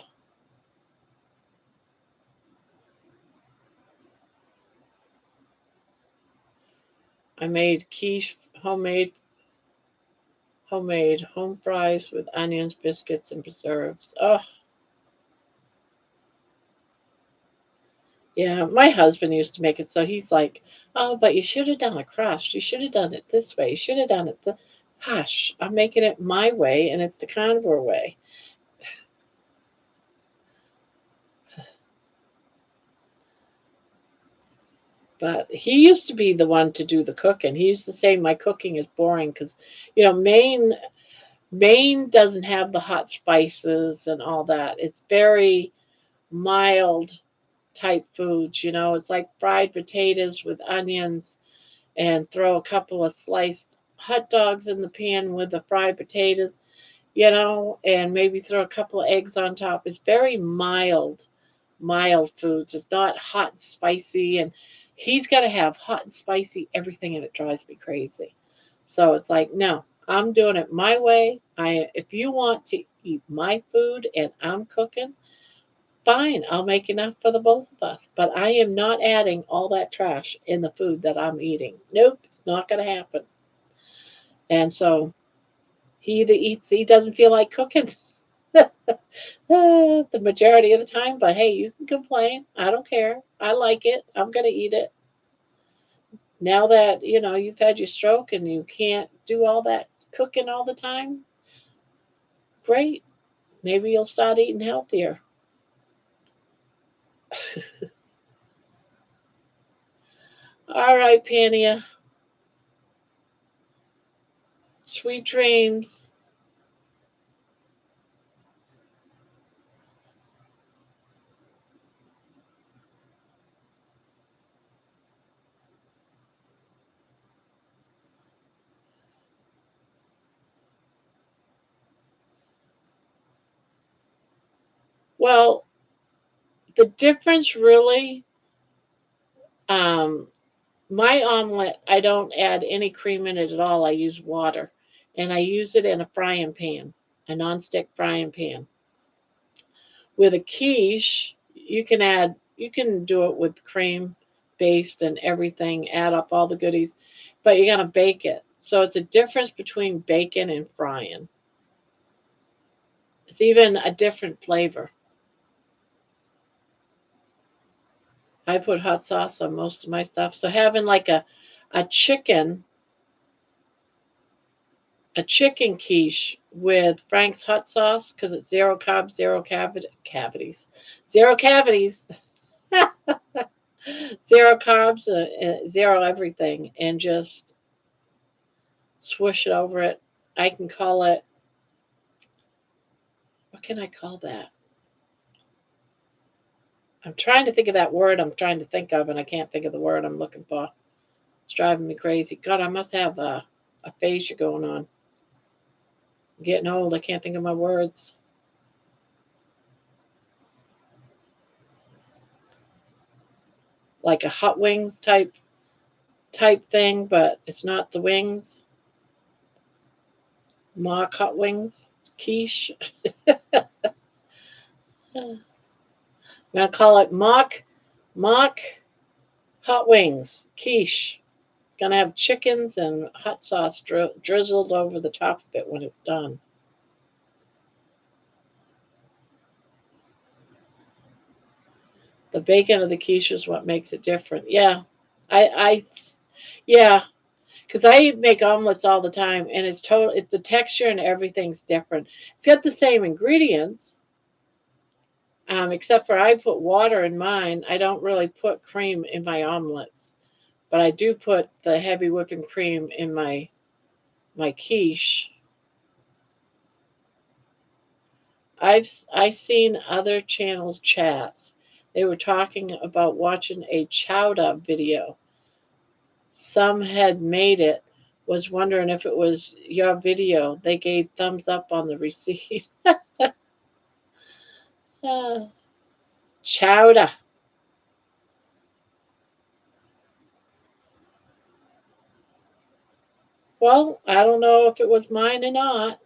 I made quiche, homemade home fries with onions, biscuits, and preserves. Oh, yeah. My husband used to make it, so he's like, "Oh, but you should have done a crust. You should have done it this way. You should have done it the." Hush! I'm making it my way, and it's the carnivore way. But he used to be the one to do the cooking. He used to say my cooking is boring because, Maine doesn't have the hot spices and all that. It's very mild type foods. It's like fried potatoes with onions and throw a couple of sliced hot dogs in the pan with the fried potatoes, and maybe throw a couple of eggs on top. It's very mild foods. It's not hot and spicy, and he's got to have hot and spicy everything, and it drives me crazy. So it's like, no, I'm doing it my way. If you want to eat my food and I'm cooking, fine, I'll make enough for the both of us. But I am not adding all that trash in the food that I'm eating. Nope, it's not going to happen. And so he either eats, he doesn't feel like cooking the majority of the time. But hey, you can complain. I don't care. I like it. I'm going to eat it. Now that, you've had your stroke and you can't do all that cooking all the time, great. Maybe you'll start eating healthier. All right, Pania. Sweet dreams. Well, the difference really, um, my omelet, I don't add any cream in it at all. I use water, and I use it in a frying pan, a nonstick frying pan. With a quiche, you can do it with cream based and everything, add up all the goodies, but you got to bake it. So it's a difference between baking and frying. It's even a different flavor. I put hot sauce on most of my stuff. So having like a chicken a chicken quiche with Frank's hot sauce because it's zero carbs, cavities, zero cavities, zero carbs, zero everything, and just swish it over it. I can call it, what can I call that? I'm trying to think of that word I'm trying to think of, and I can't think of the word I'm looking for. It's driving me crazy. God, I must have aphasia going on. I'm getting old. I can't think of my words. Like a hot wings type thing, but it's not the wings. Mock hot wings, quiche. I'm gonna call it mock Hot wings, quiche. Gonna have chickens and hot sauce drizzled over the top of it when it's done. The bacon of the quiche is what makes it different. Yeah, I yeah, because I make omelets all the time, and it's total. It's the texture and everything's different. It's got the same ingredients, except for I put water in mine. I don't really put cream in my omelets, but I do put the heavy whipping cream in my quiche. I seen other channels chats. They were talking about watching a chowder video. Some had made it. Was wondering if it was your video. They gave thumbs up on the receipt. Ah, chowder. Well, I don't know if it was mine or not,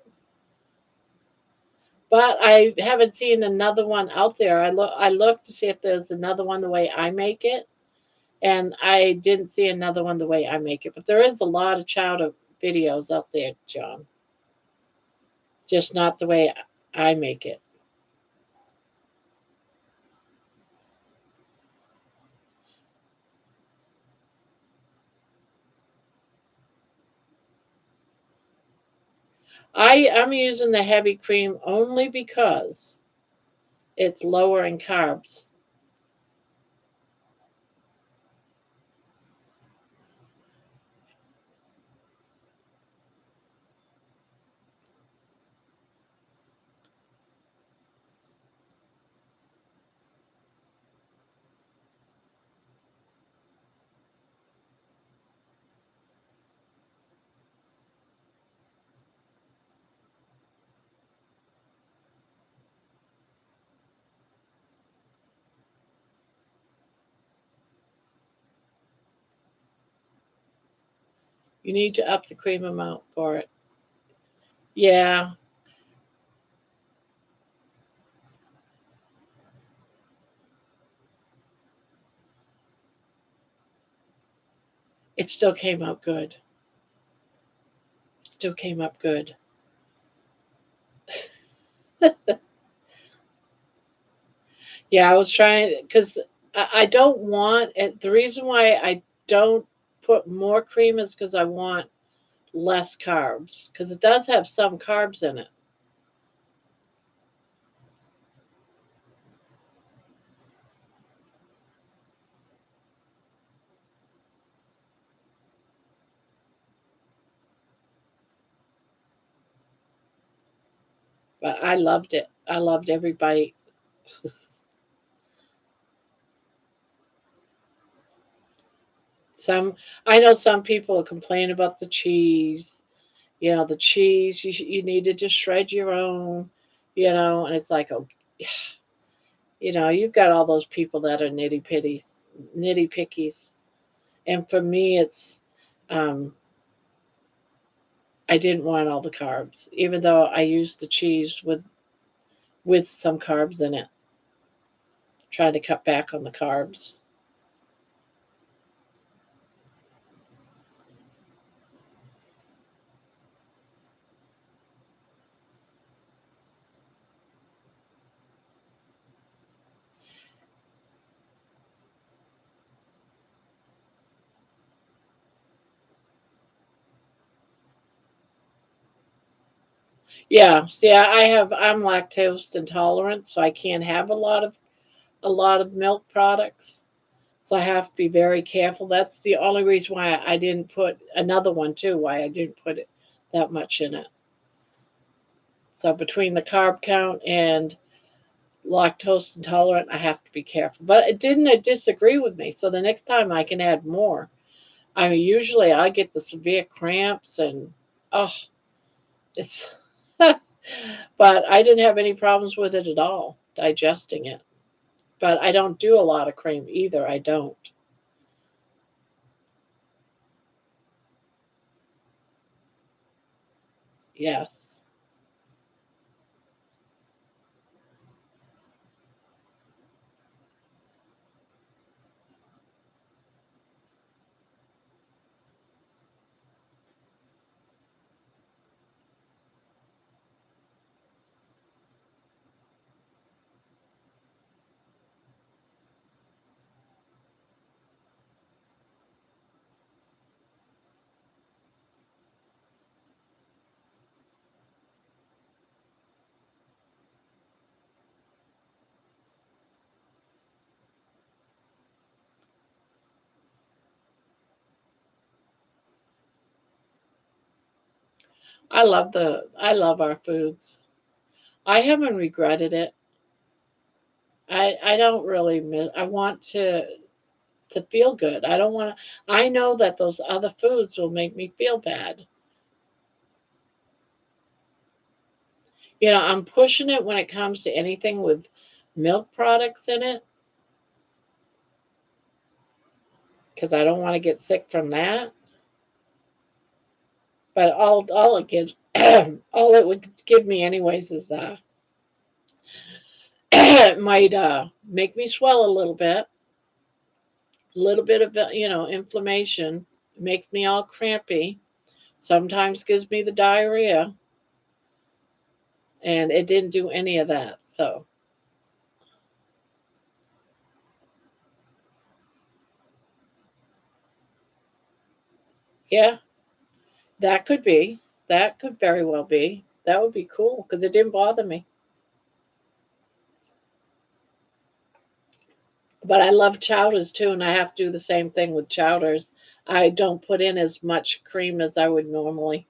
but I haven't seen another one out there. I looked to see if there's another one the way I make it, and I didn't see another one the way I make it. But there is a lot of chowder videos out there, John. Just not the way I make it. I'm using the heavy cream only because it's lower in carbs. You need to up the cream amount for it. Yeah, it still came out good. Still came up good. Yeah, I was trying because I don't want it. The reason why I don't put more cream is because I want less carbs because it does have some carbs in it. But I loved it. I loved every bite. Some I know some people complain about the cheese. You know, the cheese you needed to shred your own. You know, and it's like, oh, you know, you've got all those people that are nitty pickies, and for me, it's um, I didn't want all the carbs, even though I used the cheese with some carbs in it, trying to cut back on the carbs. Yeah, see, I'm lactose intolerant, so I can't have a lot of milk products. So I have to be very careful. That's the only reason why I didn't put another one too. Why I didn't put it that much in it. So between the carb count and lactose intolerant, I have to be careful. But it didn't disagree with me. So the next time I can add more. I mean, usually I get the severe cramps and oh, it's. But I didn't have any problems with it at all digesting it. But I don't do a lot of cream either. I don't. Yes. I love our foods. I haven't regretted it. I don't really miss. I want to feel good. I don't want to. I know that those other foods will make me feel bad. I'm pushing it when it comes to anything with milk products in it because I don't want to get sick from that. But all it gives, all it would give me anyways is it might make me swell a little bit of inflammation, makes me all crampy. Sometimes gives me the diarrhea, and it didn't do any of that. So yeah, that could be. That could very well be. That would be cool because it didn't bother me. But I love chowders too, and I have to do the same thing with chowders. I don't put in as much cream as I would normally.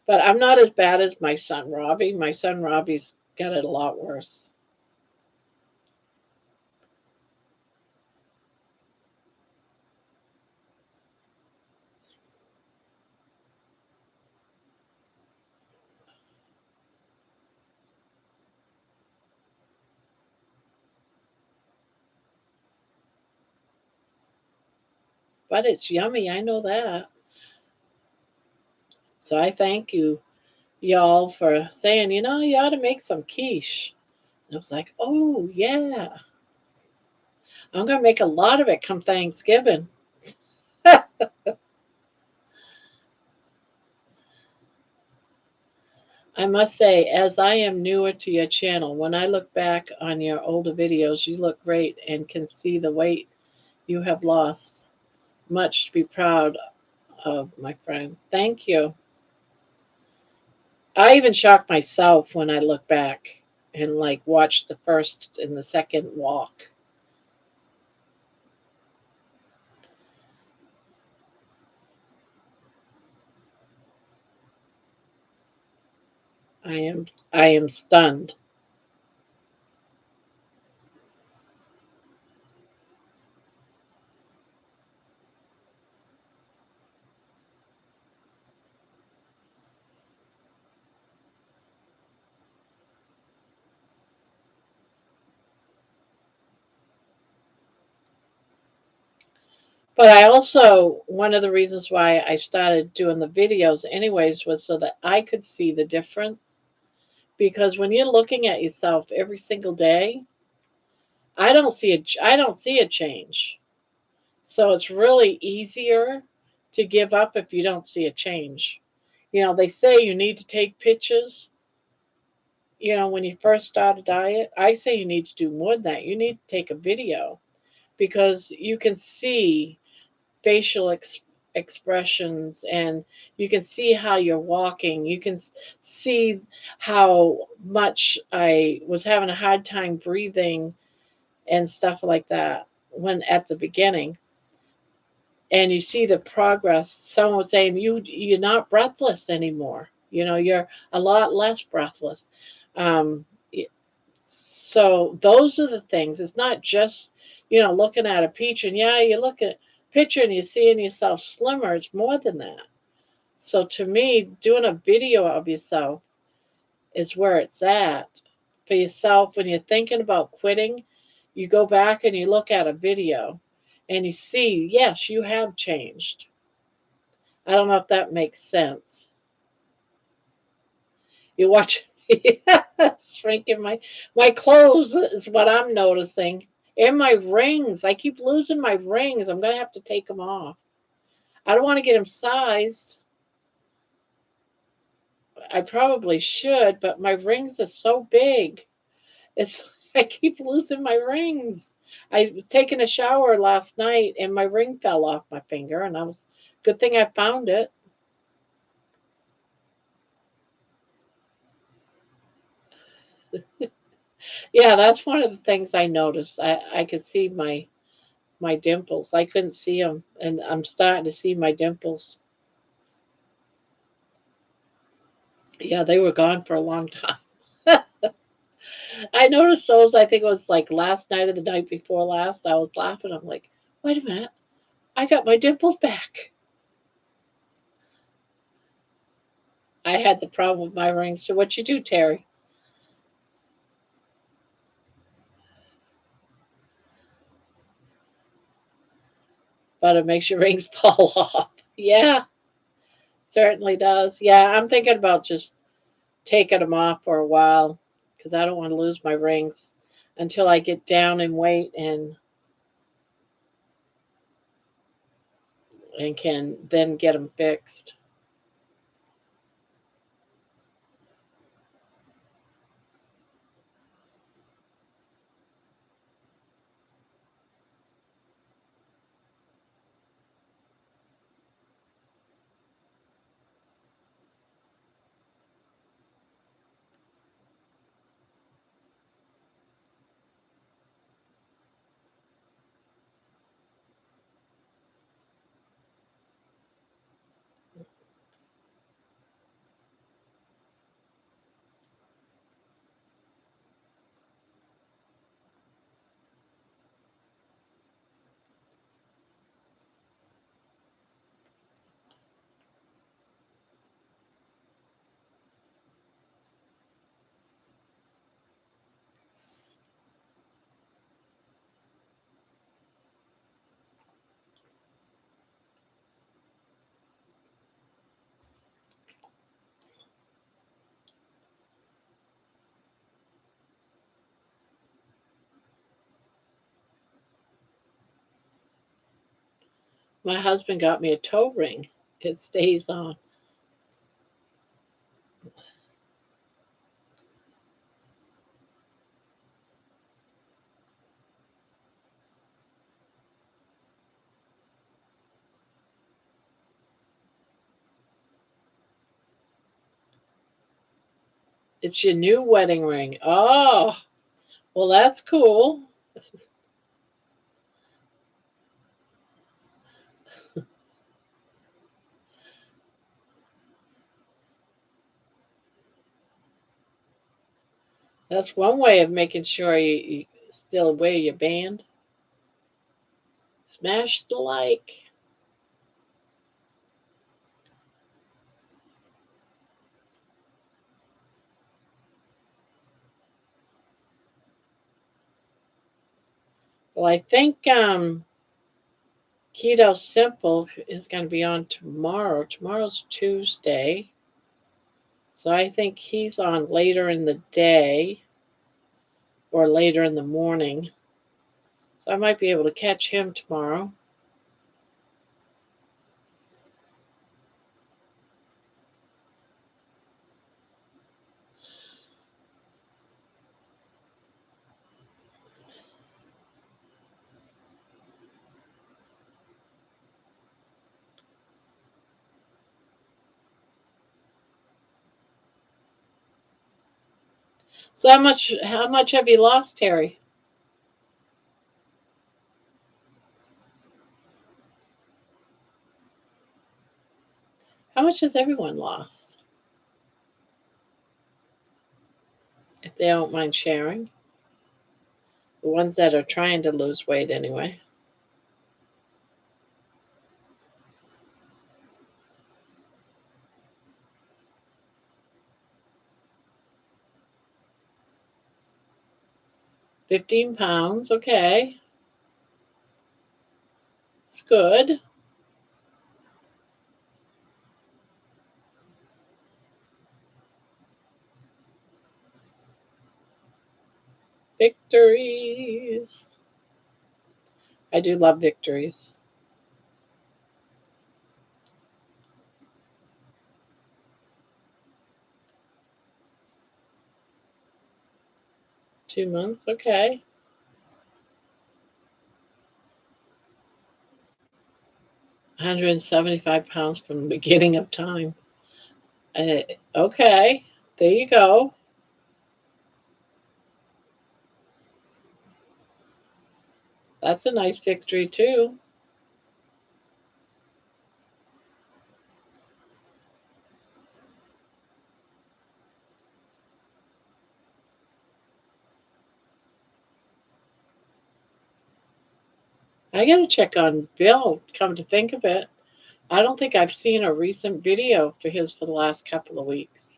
But I'm not as bad as my son Robbie. My son Robbie's got it a lot worse. But it's yummy, I know that. So I thank you, y'all, for saying, you ought to make some quiche. And I was like, oh, yeah, I'm going to make a lot of it come Thanksgiving. I must say, as I am newer to your channel, when I look back on your older videos, you look great and can see the weight you have lost. Much to be proud of, my friend. Thank you. I even shock myself when I look back and like watch the first and the second walk. I am stunned. But I also, one of the reasons why I started doing the videos anyways was so that I could see the difference. Because when you're looking at yourself every single day, I don't see a change. So it's really easier to give up if you don't see a change. They say you need to take pictures, when you first start a diet. I say you need to do more than that. You need to take a video because you can see facial expressions, and you can see how you're walking. You can see how much I was having a hard time breathing and stuff like that when at the beginning. And you see the progress. Someone was saying you're not breathless anymore. You're a lot less breathless. Um, so those are the things. It's not just looking at a picture, and yeah, you look at a picture and you're seeing yourself slimmer. It's more than that. So to me, doing a video of yourself is where it's at for yourself. When you're thinking about quitting, you go back and you look at a video and you see, yes, you have changed. I don't know if that makes sense. You watch me shrinking my clothes is what I'm noticing. And my rings. I keep losing my rings. I'm gonna have to take them off. I don't want to get them sized. I probably should, but my rings are so big. It's I keep losing my rings. I was taking a shower last night and my ring fell off my finger, and I was good thing I found it. Yeah, that's one of the things I noticed. I could see my dimples. I couldn't see them, and I'm starting to see my dimples. Yeah, they were gone for a long time. I noticed those. I think it was like last night or the night before last. I was laughing. I'm like, wait a minute, I got my dimples back. I had the problem with my rings. So what you do, Terry? But it makes your rings fall off. Yeah, certainly does. Yeah, I'm thinking about just taking them off for a while because I don't want to lose my rings until I get down in weight and can then get them fixed. My husband got me a toe ring. It stays on. It's your new wedding ring. Oh, well, that's cool. That's one way of making sure you still wear your band. Smash the like. Well, I think Keto Simple is going to be on tomorrow. Tomorrow's Tuesday. So I think he's on later in the day or later in the morning. So I might be able to catch him tomorrow. So how much have you lost, Terry? How much has everyone lost? If they don't mind sharing. The ones that are trying to lose weight anyway. 15 pounds, okay. It's good. Victories. I do love victories. 2 months, okay. 175 pounds from the beginning of time. Uh, okay, there you go. That's a nice victory too. I gotta check on Bill, come to think of it. I don't think I've seen a recent video for his for the last couple of weeks.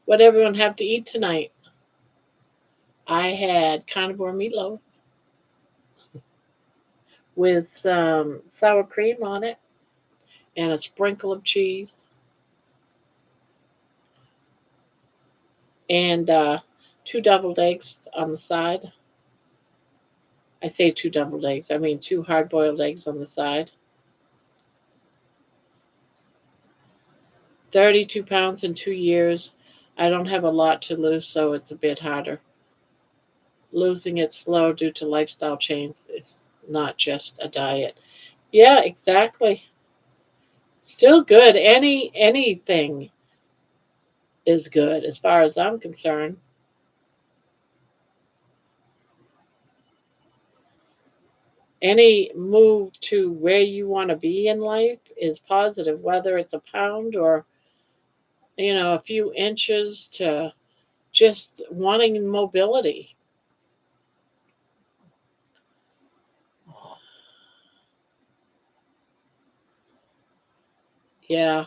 What everyone have to eat tonight? I had carnivore meatloaf with some sour cream on it and a sprinkle of cheese and two deviled eggs on the side. I say two deviled eggs, I mean two hard boiled eggs on the side. 32 pounds in 2 years. I don't have a lot to lose, so it's a bit harder. Losing it slow due to lifestyle change is not just a diet. Yeah, exactly. Still good. Anything is good as far as I'm concerned. Any move to where you want to be in life is positive, whether it's a pound or a few inches to just wanting mobility. Yeah,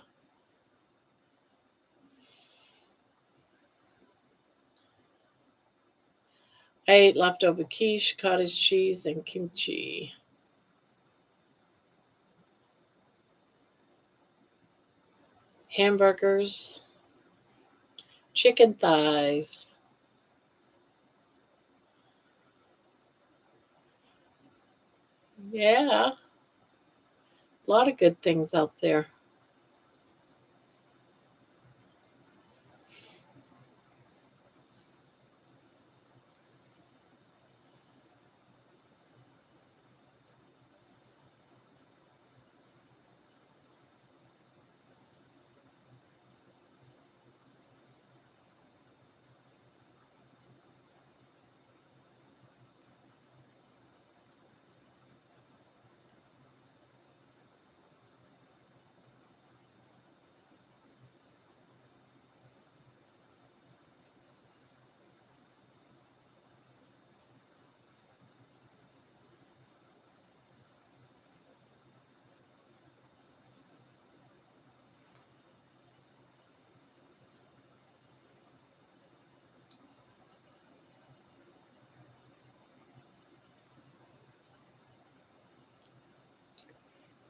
I ate leftover quiche, cottage cheese, and kimchi. Hamburgers, chicken thighs. Yeah, a lot of good things out there.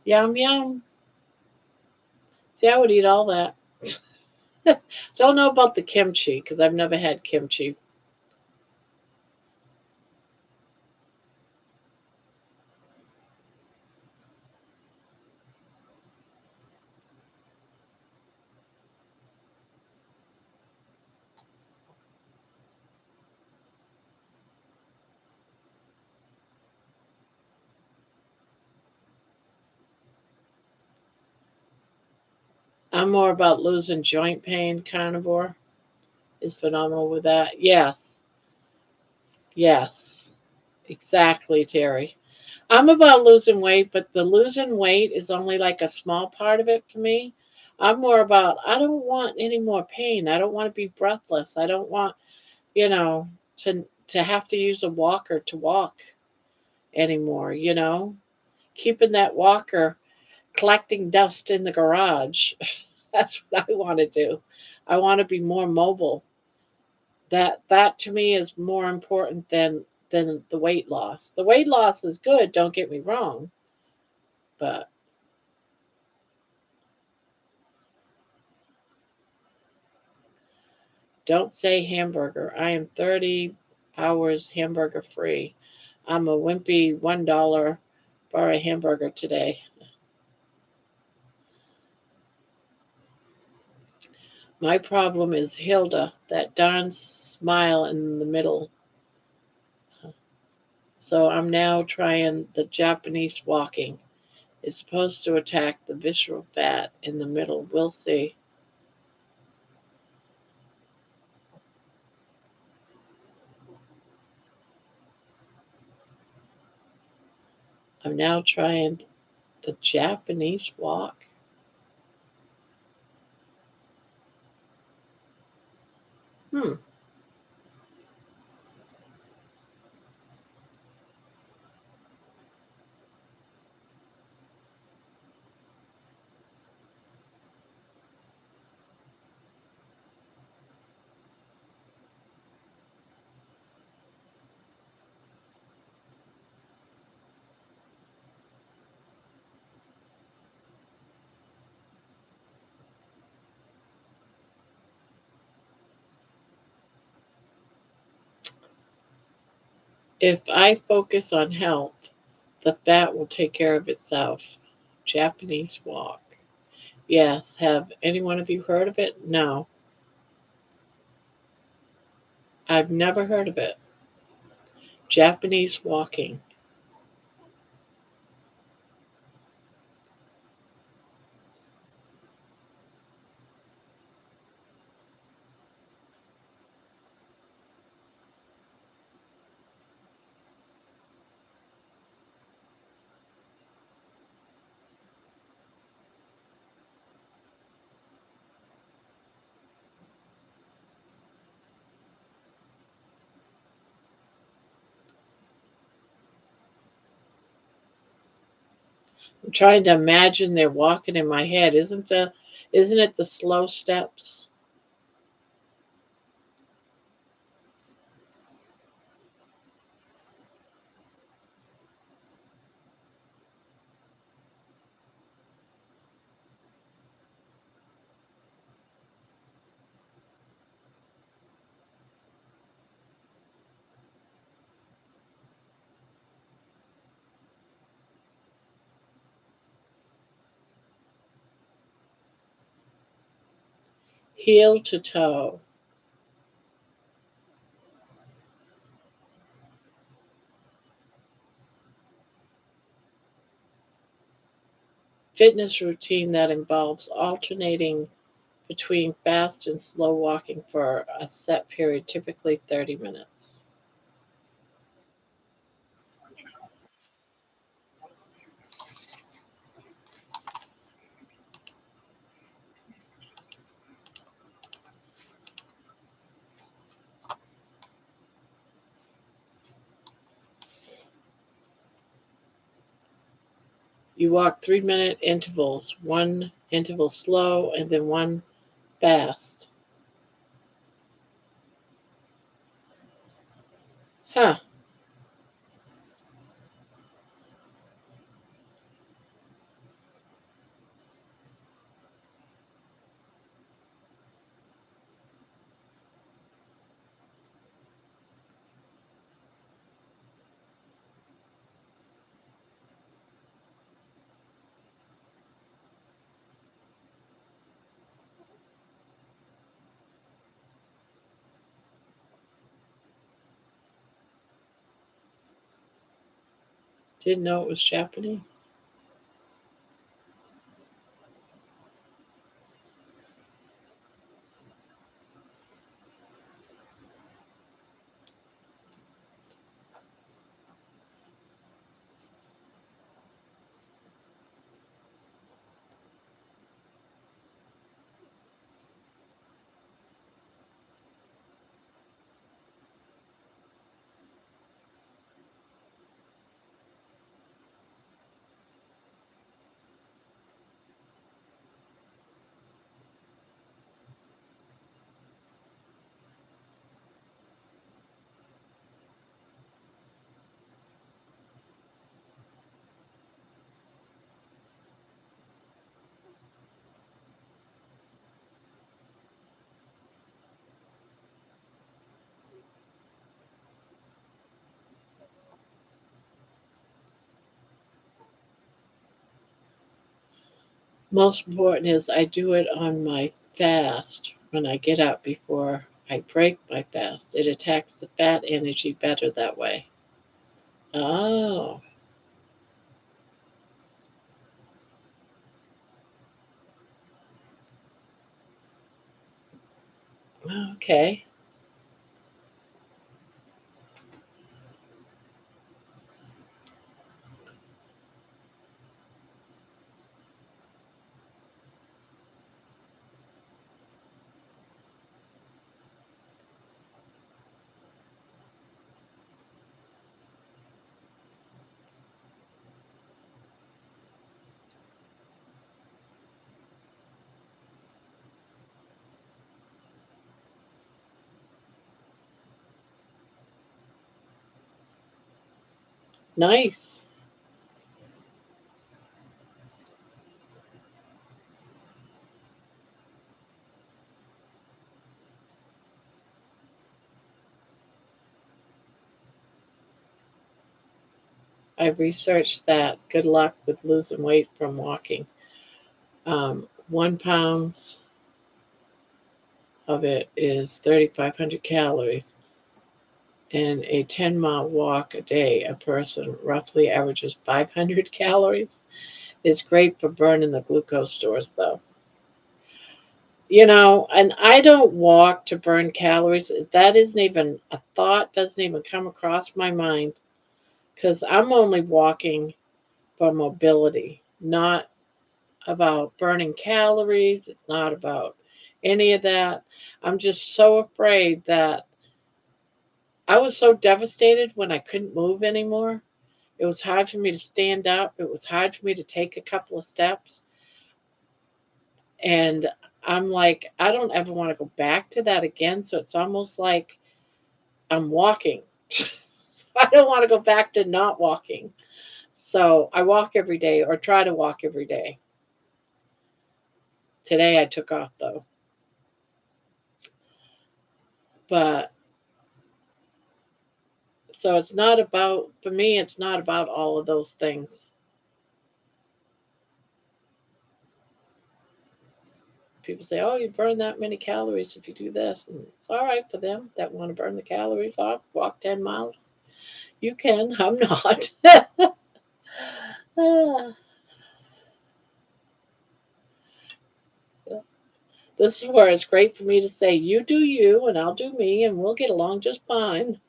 Yum, yum. See, I would eat all that. Don't know about the kimchi because I've never had kimchi. I'm more about losing joint pain. Carnivore is phenomenal with that. Yes, yes, exactly, Terry. I'm about losing weight, but the losing weight is only like a small part of it for me. I'm more about I don't want any more pain. I don't want to be breathless. I don't want, you know, to have to use a walker to walk anymore. Keeping that walker collecting dust in the garage. That's what I want to do. I want to be more mobile. That to me is more important than the weight loss. The weight loss is good, don't get me wrong, but don't say hamburger. I am 30 hours hamburger free. I'm a wimpy $1 for a hamburger today. My problem is Hilda, that darn smile in the middle. So I'm now trying the Japanese walking. It's supposed to attack the visceral fat in the middle. We'll see. I'm now trying the Japanese walk. Hmm. If I focus on health, the fat will take care of itself. Japanese walk. Yes. Have any one of you heard of it? No. I've never heard of it. Japanese walking. I'm trying to imagine they're walking in my head. Isn't it the slow steps? Heel to toe. Fitness routine that involves alternating between fast and slow walking for a set period, typically 30 minutes. You walk 3-minute intervals, one interval slow and then one fast. Huh. Didn't know it was Japanese. Most important is I do it on my fast. when I get up before I break my fast. It attacks the fat energy better that way. Oh, okay. Nice. I researched that. Good luck with losing weight from walking. 1 pound of it is 3,500 calories. And a 10-mile walk a day, a person roughly averages 500 calories. It's great for burning the glucose stores, though. And I don't walk to burn calories. That isn't even a thought, doesn't even come across my mind because I'm only walking for mobility, not about burning calories. It's not about any of that. I'm just so afraid that I was so devastated when I couldn't move anymore. It was hard for me to stand up. It was hard for me to take a couple of steps. And I'm like, I don't ever want to go back to that again. So it's almost like I'm walking. I don't want to go back to not walking. So I walk every day or try to walk every day. Today I took off though. But so it's not about, for me, it's not about all of those things. People say, oh, you burn that many calories if you do this. And it's all right for them that want to burn the calories off, walk 10 miles. You can, I'm not. This is where it's great for me to say, you do you, and I'll do me, and we'll get along just fine.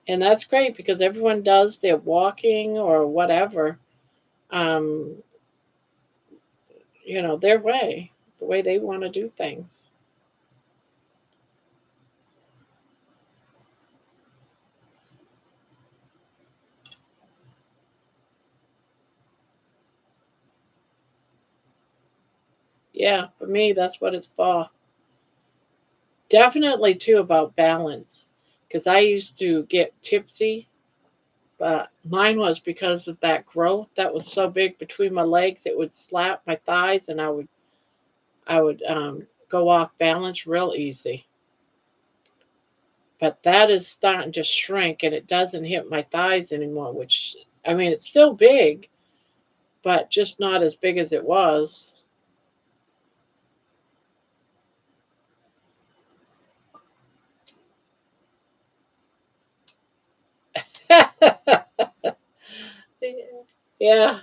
And that's great because everyone does their walking or whatever, um, their way, the way they want to do things. Yeah, for me, that's what it's for. Definitely, too, about balance because I used to get tipsy, but mine was because of that growth that was so big between my legs. It would slap my thighs, and I would go off balance real easy. But that is starting to shrink, and it doesn't hit my thighs anymore. Which I mean, it's still big, but just not as big as it was. Yeah,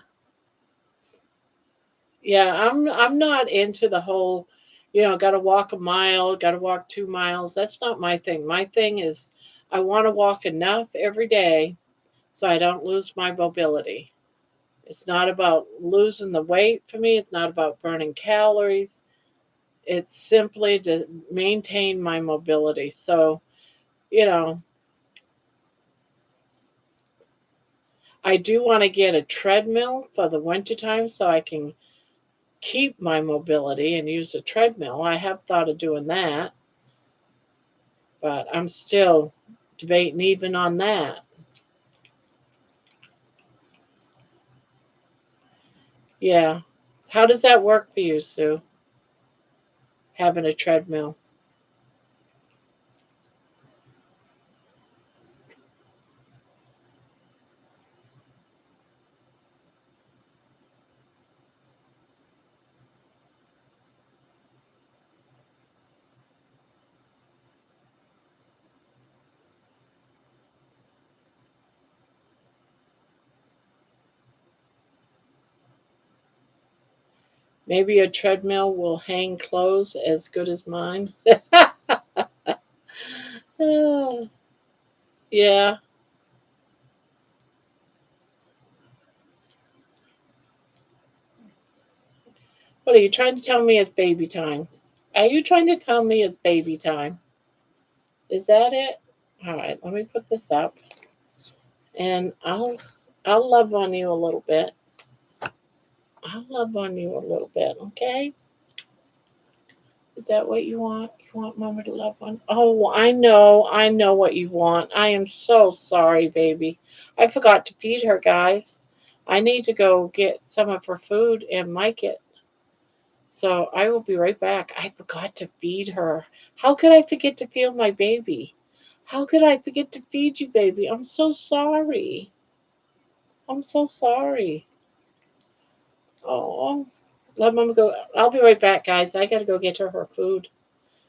yeah. I'm not into the whole, got to walk a mile, got to walk 2 miles. That's not my thing. My thing is, I want to walk enough every day so I don't lose my mobility. It's not about losing the weight for me. It's not about burning calories. It's simply to maintain my mobility. So, you know, I do want to get a treadmill for the wintertime so I can keep my mobility and use a treadmill. I have thought of doing that, but I'm still debating even on that. Yeah. How does that work for you, Sue? Having a treadmill? Maybe a treadmill will hang clothes as good as mine. Oh, yeah. What are you trying to tell me it's baby time? Are you trying to tell me it's baby time? Is that it? All right, let me put this up and I'll love on you a little bit. I'll love on you a little bit, okay? Is that what you want? You want Mama to love on? Oh, I know what you want. I am so sorry, baby. I forgot to feed her, guys. I need to go get some of her food and Mike it. So I will be right back. I forgot to feed her. How could I forget to feed my baby? How could I forget to feed you, baby? I'm so sorry. I'm so sorry. Oh, let Mama go. I'll be right back, guys. I gotta go get her food.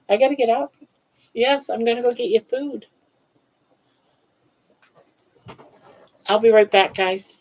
I gotta get out. Yes, I'm gonna go get you food. I'll be right back, guys.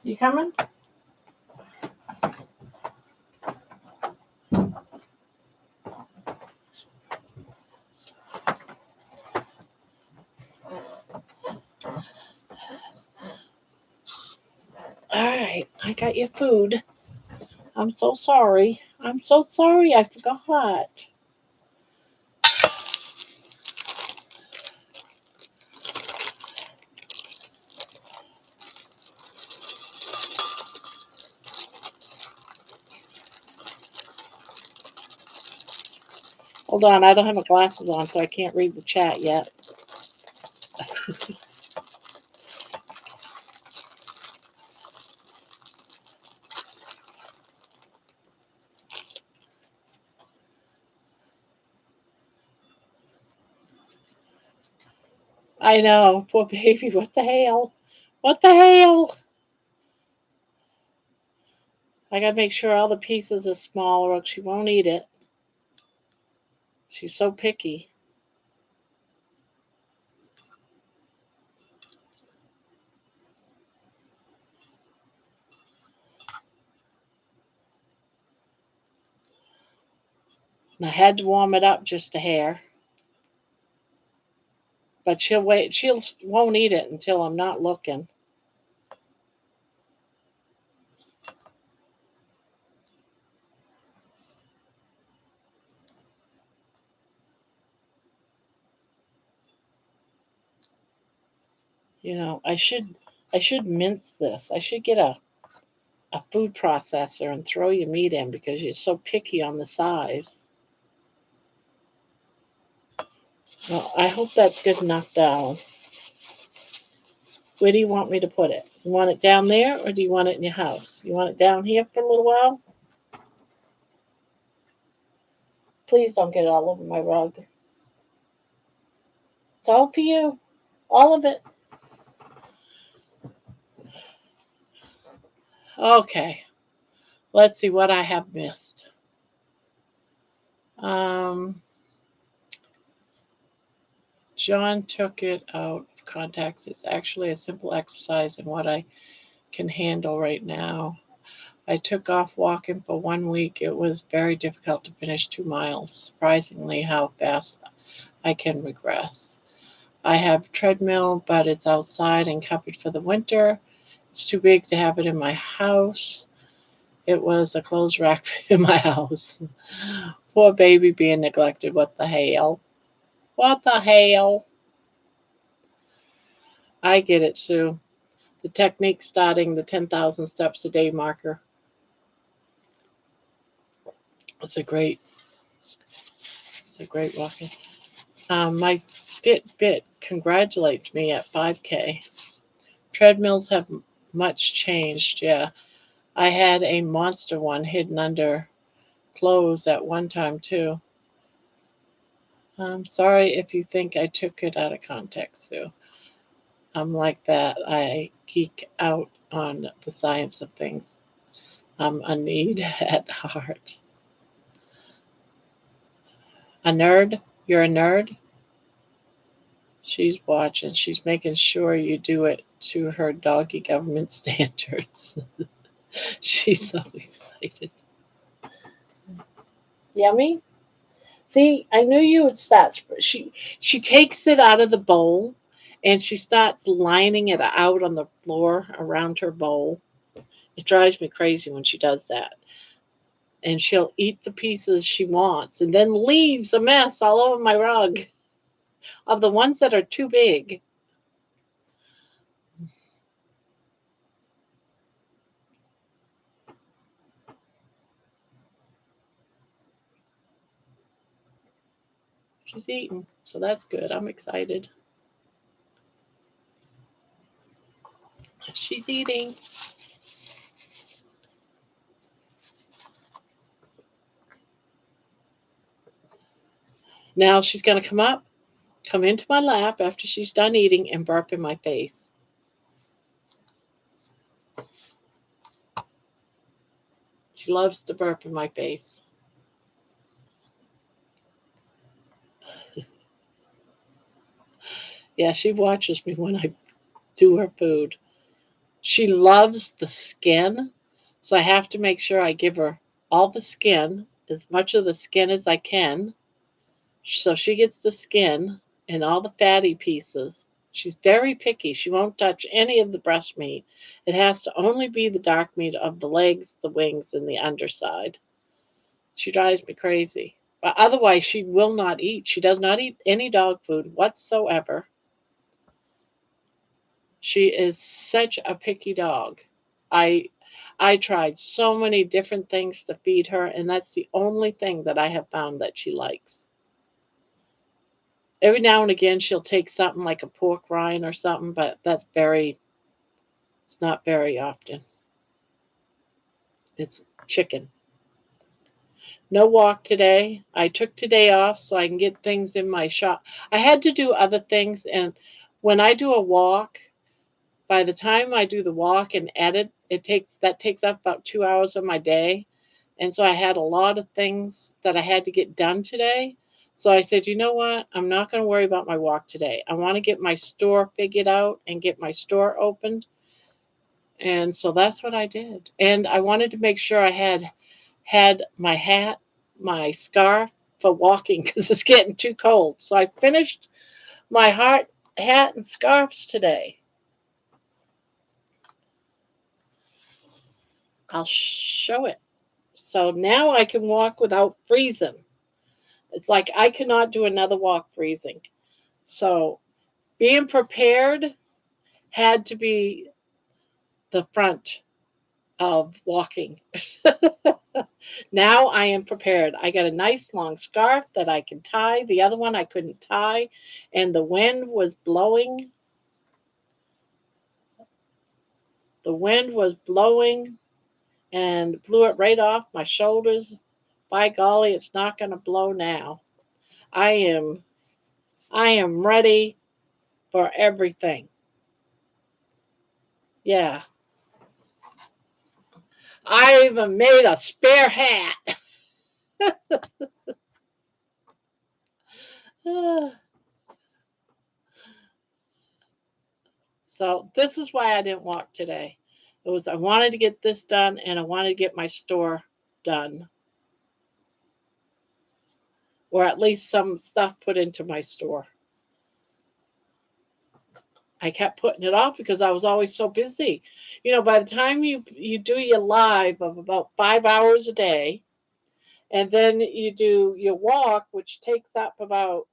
You coming? All right, I got your food. I'm so sorry. I'm so sorry. I forgot. Hold on, I don't have my glasses on, so I can't read the chat yet. I know, poor baby. What the hell? What the hell? I gotta make sure all the pieces are small or she won't eat it. She's so picky. And I had to warm it up just a hair. But she'll wait. She won't eat it until I'm not looking. I should mince this. I should get a food processor and throw your meat in because you're so picky on the size. Well, I hope that's good enough down. Where do you want me to put it? You want it down there or do you want it in your house? You want it down here for a little while? Please don't get it all over my rug. It's all for you. All of it. Okay. Let's see what I have missed. Um, John took it out of context. It's actually a simple exercise in what I can handle right now. I took off walking for 1 week. It was very difficult to finish 2 miles. Surprisingly, how fast I can regress. I have a treadmill, but it's outside and covered for the winter. It's too big to have it in my house. It was a clothes rack in my house. Poor baby being neglected. What the hell? What the hell? I get it, Sue. The technique starting the 10,000 steps a day marker. It's a great walking. My Fitbit congratulates me at 5K. Treadmills have much changed, yeah. I had a monster one hidden under clothes at one time, too. I'm sorry if you think I took it out of context, Sue. I'm like that. I geek out on the science of things. I'm a need at heart. A nerd? You're a nerd? She's watching. She's making sure you do it to her doggy government standards. She's so excited. Yummy? See, I knew you would start. She takes it out of the bowl and she starts lining it out on the floor around her bowl. It drives me crazy when she does that. And she'll eat the pieces she wants and then leaves a mess all over my rug of the ones that are too big. She's eating, so that's good. I'm excited. She's eating. Now she's going to come into my lap after she's done eating and burp in my face. She loves to burp in my face. Yeah, she watches me when I do her food. She loves the skin, so I have to make sure I give her all the skin, as much of the skin as I can. So she gets the skin and all the fatty pieces. She's very picky. She won't touch any of the breast meat. It has to only be the dark meat of the legs, the wings, and the underside. She drives me crazy. But otherwise, she will not eat. She does not eat any dog food whatsoever. She is such a picky dog. I I tried so many different things to feed her, and that's the only thing that I have found that she likes. Every now and again, she'll take something like a pork rind or something, but it's not very often. It's chicken. No walk today. I took today off so I can get things in my shop. I had to do other things, and when I do a walk, by the time I do the walk and edit, that takes up about 2 hours of my day. And so I had a lot of things that I had to get done today. So I said, you know what? I'm not going to worry about my walk today. I want to get my store figured out and get my store opened. And so that's what I did. And I wanted to make sure I had my hat, my scarf for walking because it's getting too cold. So I finished my hat and scarves today. I'll show it. So now I can walk without freezing. It's like I cannot do another walk freezing. So being prepared had to be the front of walking. Now I am prepared. I got a nice long scarf that I can tie. The other one I couldn't tie, and the wind was blowing. The wind was blowing and blew it right off my shoulders. By golly, it's not going to blow now. I am I am ready for everything. Yeah. I even made a spare hat. So this is why I didn't walk today. It was I wanted to get this done and I wanted to get my store done. Or at least some stuff put into my store. I kept putting it off because I was always so busy. By the time you do your live of about 5 hours a day, and then you do your walk, which takes up about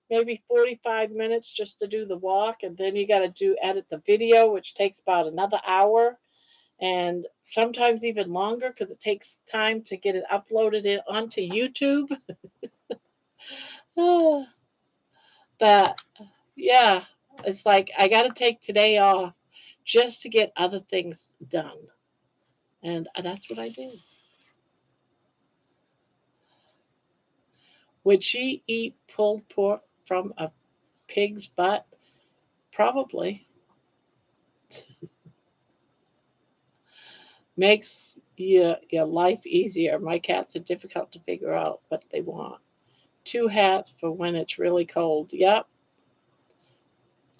maybe 45 minutes just to do the walk, and then you got to edit the video, which takes about another hour, and sometimes even longer because it takes time to get it uploaded onto YouTube. That Yeah, it's like I got to take today off just to get other things done. And that's what I did. Would she eat pulled pork from a pig's butt? Probably. Makes your life easier. My cats are difficult to figure out what they want. 2 hats for when it's really cold. Yep.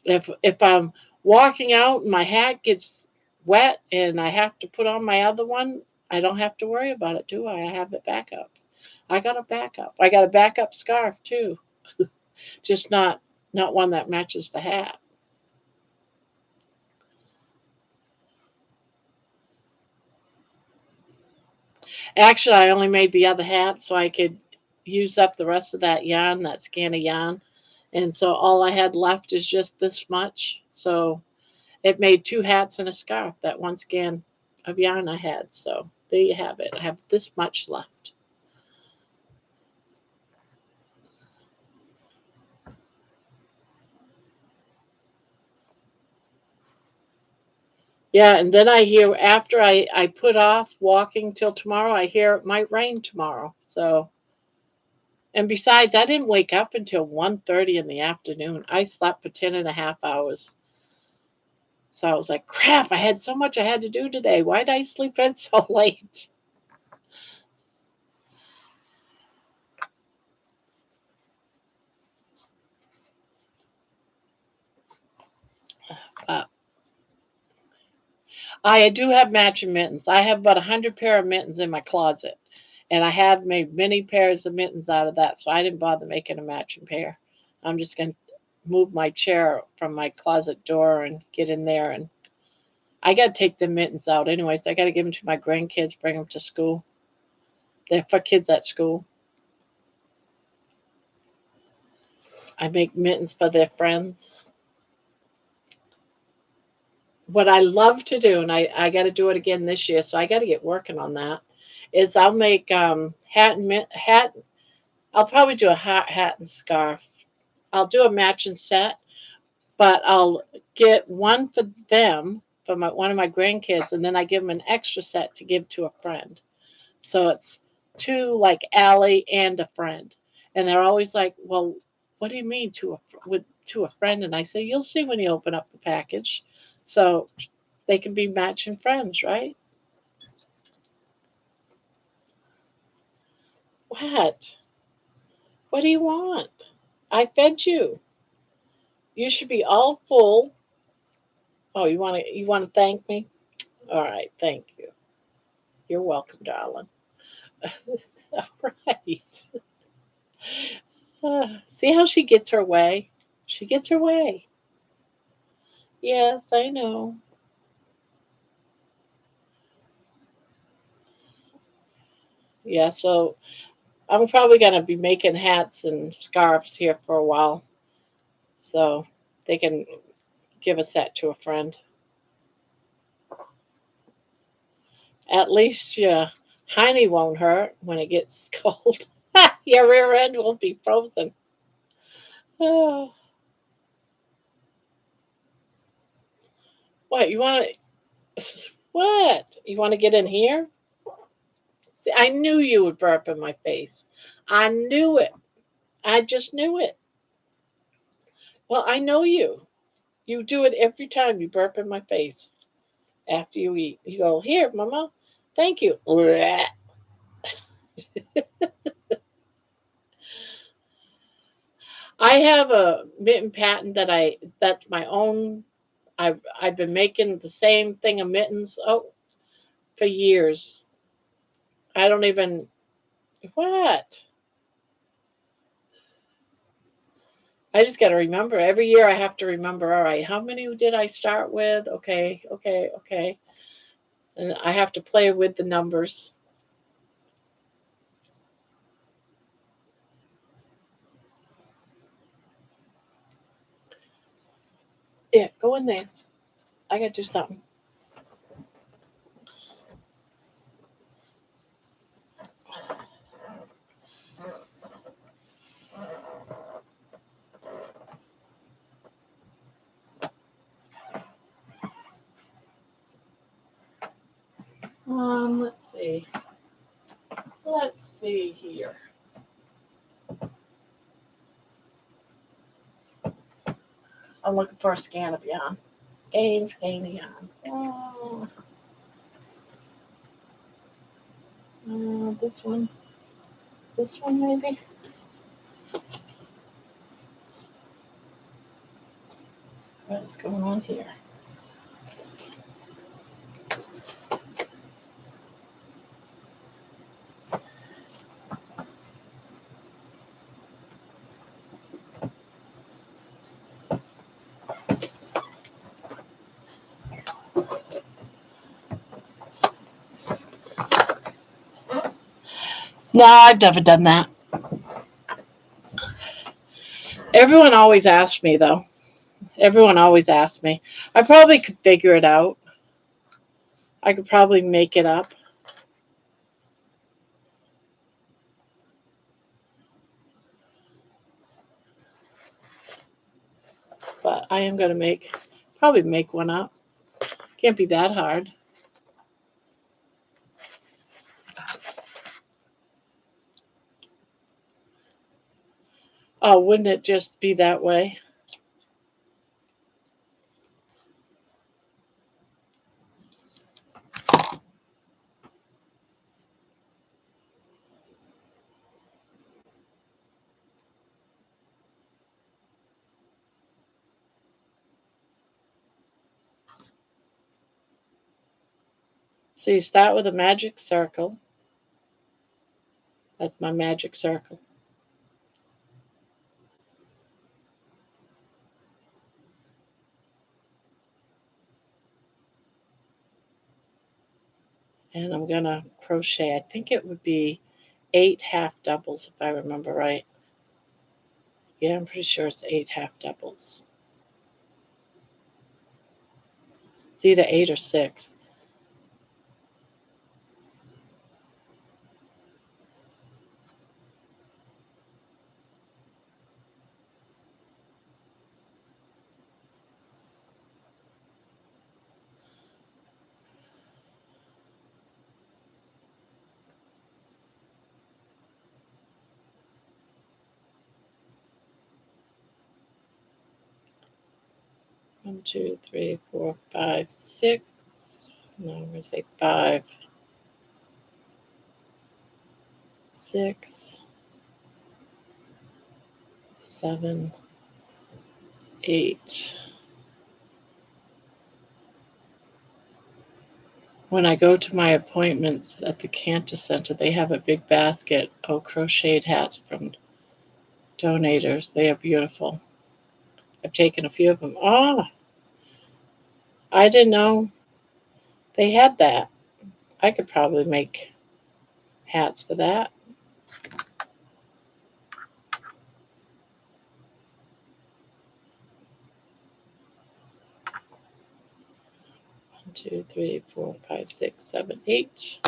If I'm walking out and my hat gets wet and I have to put on my other one, I don't have to worry about it, do I? I have it back up. I got a backup. I got a backup scarf too, just not one that matches the hat. Actually, I only made the other hat so I could use up the rest of that yarn, that skein of yarn, and so all I had left is just this much. So it made 2 hats and a scarf. That one skein of yarn I had. So there you have it. I have this much left. Yeah, and then I hear after I put off walking till tomorrow, I hear it might rain tomorrow. So, and besides, I didn't wake up until 1:30 in the afternoon. I slept for 10.5 hours. So I was like, crap, I had so much I had to do today. Why did I sleep in so late? Uh, I do have matching mittens. I have about 100 pair of mittens in my closet. And I have made many pairs of mittens out of that. So I didn't bother making a matching pair. I'm just going to move my chair from my closet door and get in there. And I got to take the mittens out anyways. I got to give them to my grandkids, bring them to school. They're for kids at school. I make mittens for their friends. What I love to do, and I got to do it again this year, so I got to get working on that, is I'll make hat. I'll probably do a hat and scarf. I'll do a matching set, but I'll get one for them, for one of my grandkids, and then I give them an extra set to give to a friend. So it's two, like Allie and a friend. And they're always like, well, what do you mean with to a friend, and I said, "You'll see when you open up the package." So they can be matching friends, right? What? What do you want? I fed you. You should be all full. Oh, you want to thank me? All right, thank you. You're welcome, darling. All right. See how she gets her way? She gets her way. Yes, I know. Yeah, so I'm probably going to be making hats and scarves here for a while so they can give a set to a friend. At least your hiney won't hurt when it gets cold. Your rear end won't be frozen. Oh, what, you want to, what? You want to get in here? See, I knew you would burp in my face. I knew it. I just knew it. Well, I know you. You do it every time you burp in my face after you eat. You go, here, mama. Thank you. I have a mitten patent that's my own. I've been making the same thing of mittens for years. I don't even what. I just got to remember every year. I have to remember. All right, how many did I start with? Okay, okay, okay, and I have to play with the numbers. Yeah, go in there. I got to do something. Let's see. Let's see here. I'm looking for a scan of yarn. Scan yarn. This one. This one maybe. What is going on here? No, I've never done that. Everyone always asks me though. Everyone always asks me. I probably could figure it out. I could probably make it up. But I am gonna probably make one up. Can't be that hard. Oh, wouldn't it just be that way? So you start with a magic circle. That's my magic circle. And I'm gonna crochet. I think it would be 8 half doubles if I remember right. Yeah, I'm pretty sure it's 8 half doubles. It's either 8 or 6. 1, 2, 3, 4, 5, 6. No, I'm going to say 5, 6, 7, 8. When I go to my appointments at the Cantor Center, they have a big basket of crocheted hats from donators. They are beautiful. I've taken a few of them. Oh, I didn't know they had that. I could probably make hats for that. One, 2, 3, 4, 5, 6, 7, 8.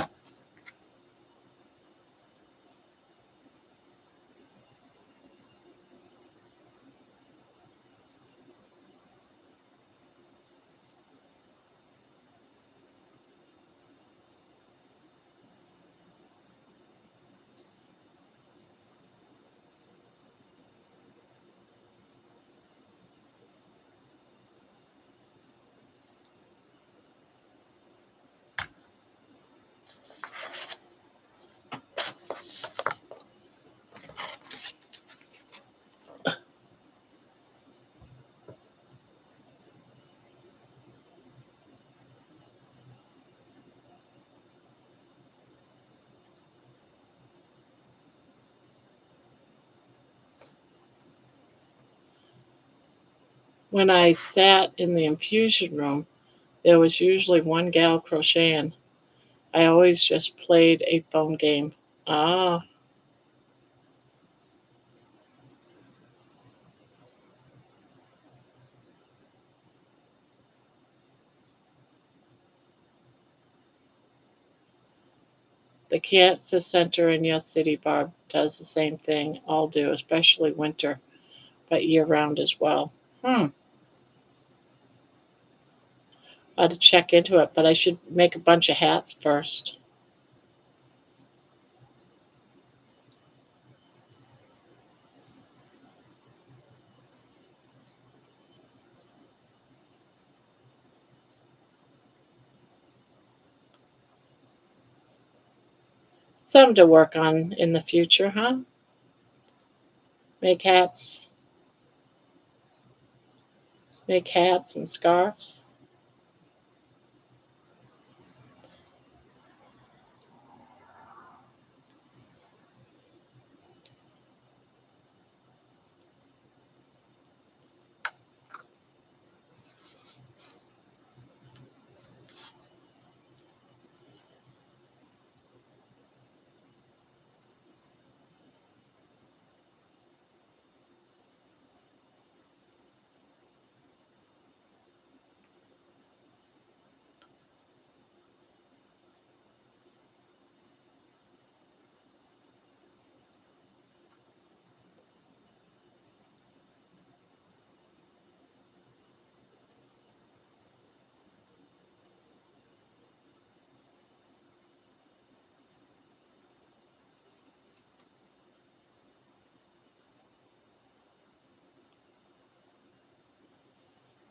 When I sat in the infusion room, there was usually one gal crocheting. I always just played a phone game. Ah, the Cancer Center in your city, Barb, does the same thing. All do, especially winter, but year round as well. Hmm. I ought to check into it, but I should make a bunch of hats first. Some to work on in the future, huh? Make hats, make hats and scarves.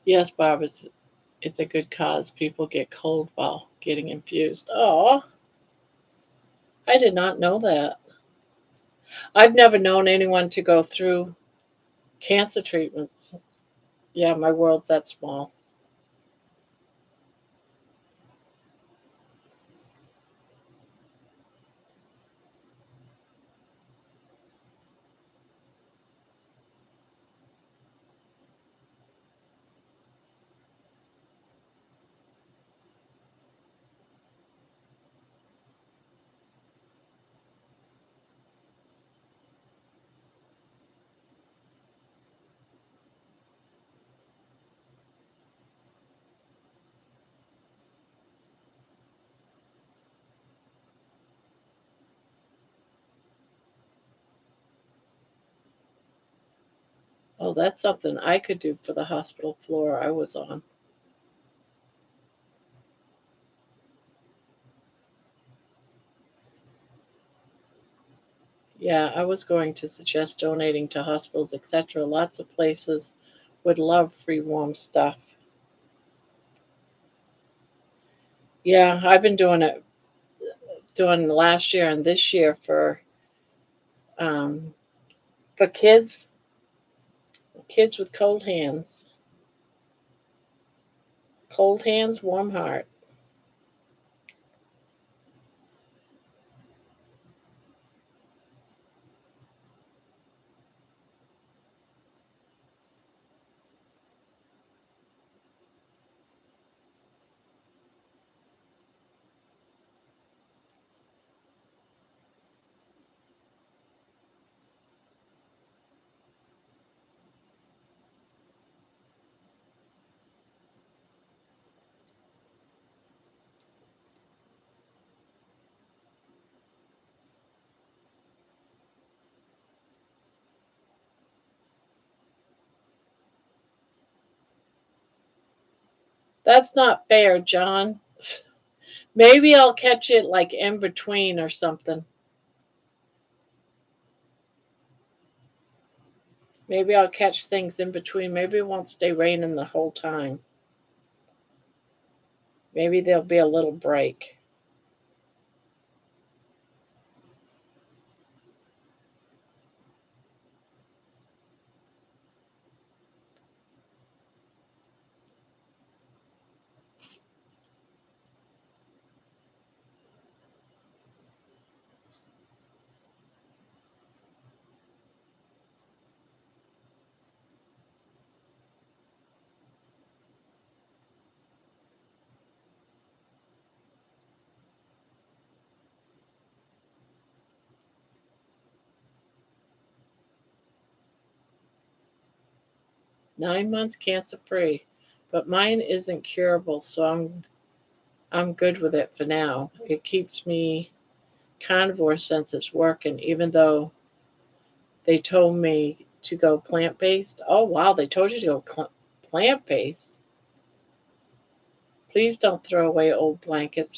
Yes, Barb, it's a good cause. People get cold while getting infused. Oh, I did not know that. I've never known anyone to go through cancer treatments. Yeah, my world's that small. Oh, that's something I could do for the hospital floor I was on. Yeah, I was going to suggest donating to hospitals, etc. Lots of places would love free warm stuff. Yeah, I've been doing last year and this year um, for kids with cold hands, warm heart. That's not fair, John. Maybe I'll catch it like in between or something. Maybe I'll catch things in between. Maybe it won't stay raining the whole time. Maybe there'll be a little break. 9 months cancer free, but mine isn't curable, so I'm good with it for now. It keeps me carnivore since it's working, even though they told me to go plant based. Oh wow, they told you to go plant based. Please don't throw away old blankets,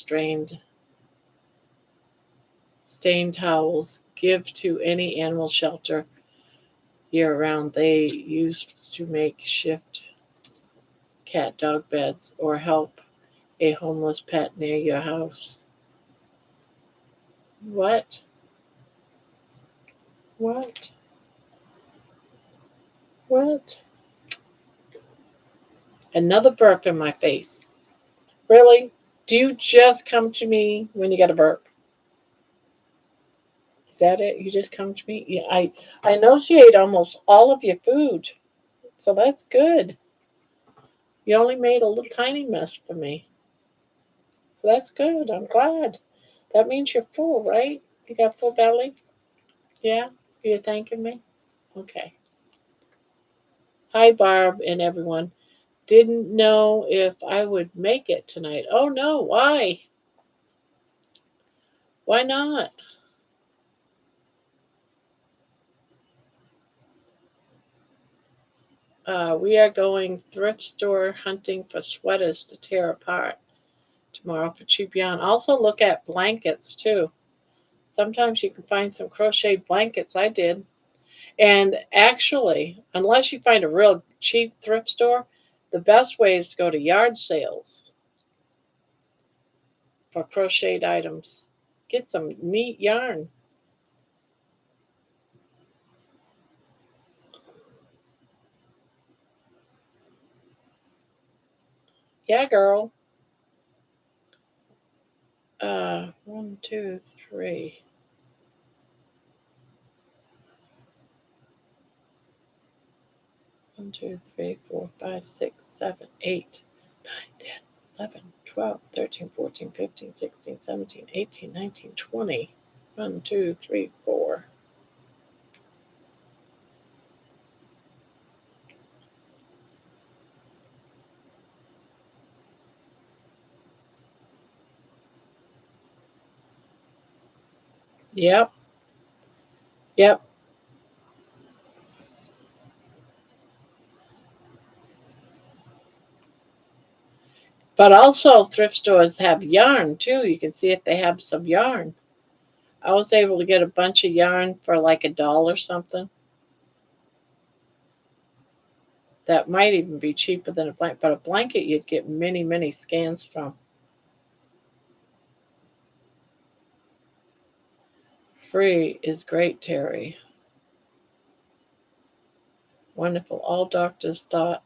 stained towels. Give to any animal shelter year round. They used to make shift cat dog beds or help a homeless pet near your house. What? What? What? Another burp in my face. Really? Do you just come to me when you got a burp? Is that it? You just come to me? Yeah, I know she ate almost all of your food, so that's good. You only made a little tiny mess for me, so that's good. I'm glad. That means you're full, right? You got full belly? Yeah? You're thanking me? Okay. Hi, Barb and everyone. Didn't know if I would make it tonight. Oh no, why? Why not? We are going thrift store hunting for sweaters to tear apart tomorrow for cheap yarn. Also, look at blankets too. Sometimes you can find some crochet blankets. I did. And actually, unless you find a real cheap thrift store, the best way is to go to yard sales for crocheted items. Get some neat yarn. Yeah, girl. One, two, three. 1, 2, 3, 4, 5, 6, 7, 8, 9, 10, 11, 12, 13, 14, 15, 16, 17, 18, 19, 20. 1, 2, 3, 4. Yep, yep. But also, thrift stores have yarn too. You can see if they have some yarn. I was able to get a bunch of yarn for like $1 or something. That might even be cheaper than a blanket, but a blanket you'd get many, many scans from. Free is great, Terry. Wonderful. All doctors thought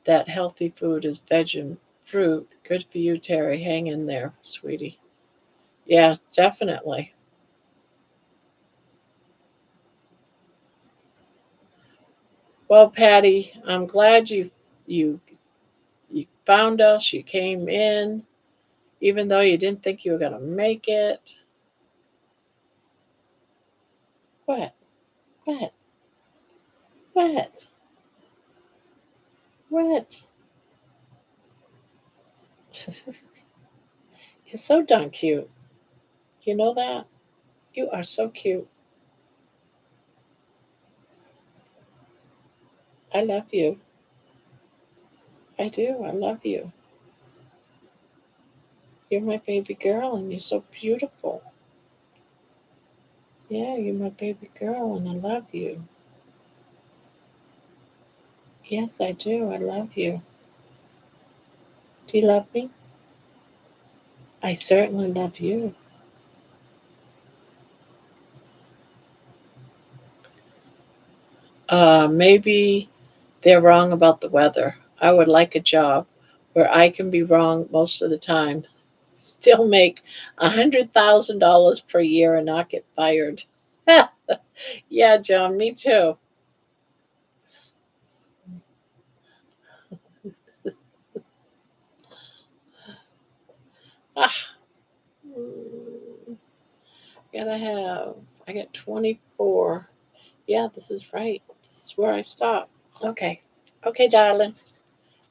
that healthy food is veg and fruit. Good for you, Terry. Hang in there, sweetie. Yeah, definitely. Well, Patty, I'm glad you you found us. You came in, even though you didn't think you were gonna make it. What? What? What? What? You're so darn cute. You know that? You are so cute. I love you. I do. I love you. You're my baby girl and you're so beautiful. Yeah, you're my baby girl and I love you. Yes, I do. I love you. Do you love me? I certainly love you. Maybe they're wrong about the weather. I would like a job where I can be wrong most of the time, still make $100,000 per year and not get fired. Yeah, John, me too. Ah, mm, gotta have. I got 24. Yeah, this is right. This is where I stop. Okay. Okay, darling.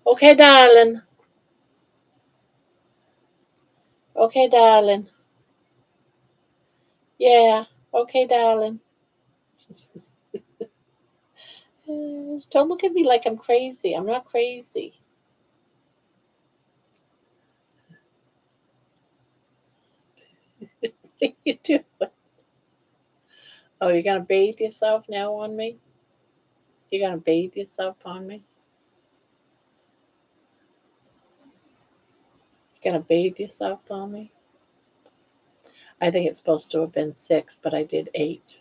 Okay, darling. Okay, darling. Yeah. Okay, darling. Don't look at me like I'm crazy. I'm not crazy. What are you doing? Oh, you're gonna bathe yourself now on me? You're gonna bathe yourself on me? You're gonna bathe yourself on me? I think it's supposed to have been 6, but I did 8.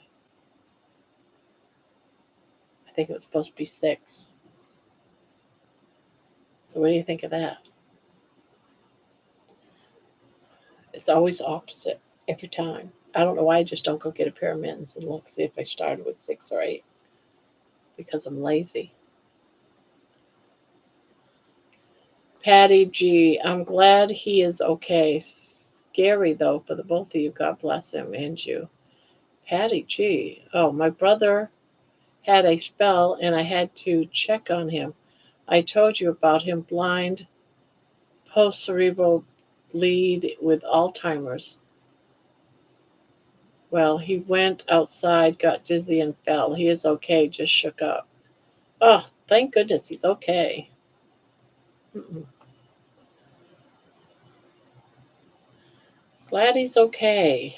I think it was supposed to be 6. So what do you think of that? It's always opposite every time. I don't know why I just don't go get a pair of mittens and look, see if I started with 6 or 8 because I'm lazy. Patty G, I'm glad he is okay. Scary though for the both of you. God bless him and you. Patty G. Oh, my brother had a spell and I had to check on him. I told you about him blind, post cerebral bleed with Alzheimer's. Well, he went outside, got dizzy, and fell. He is okay, just shook up. Oh, thank goodness he's okay. Mm-mm. Glad he's okay.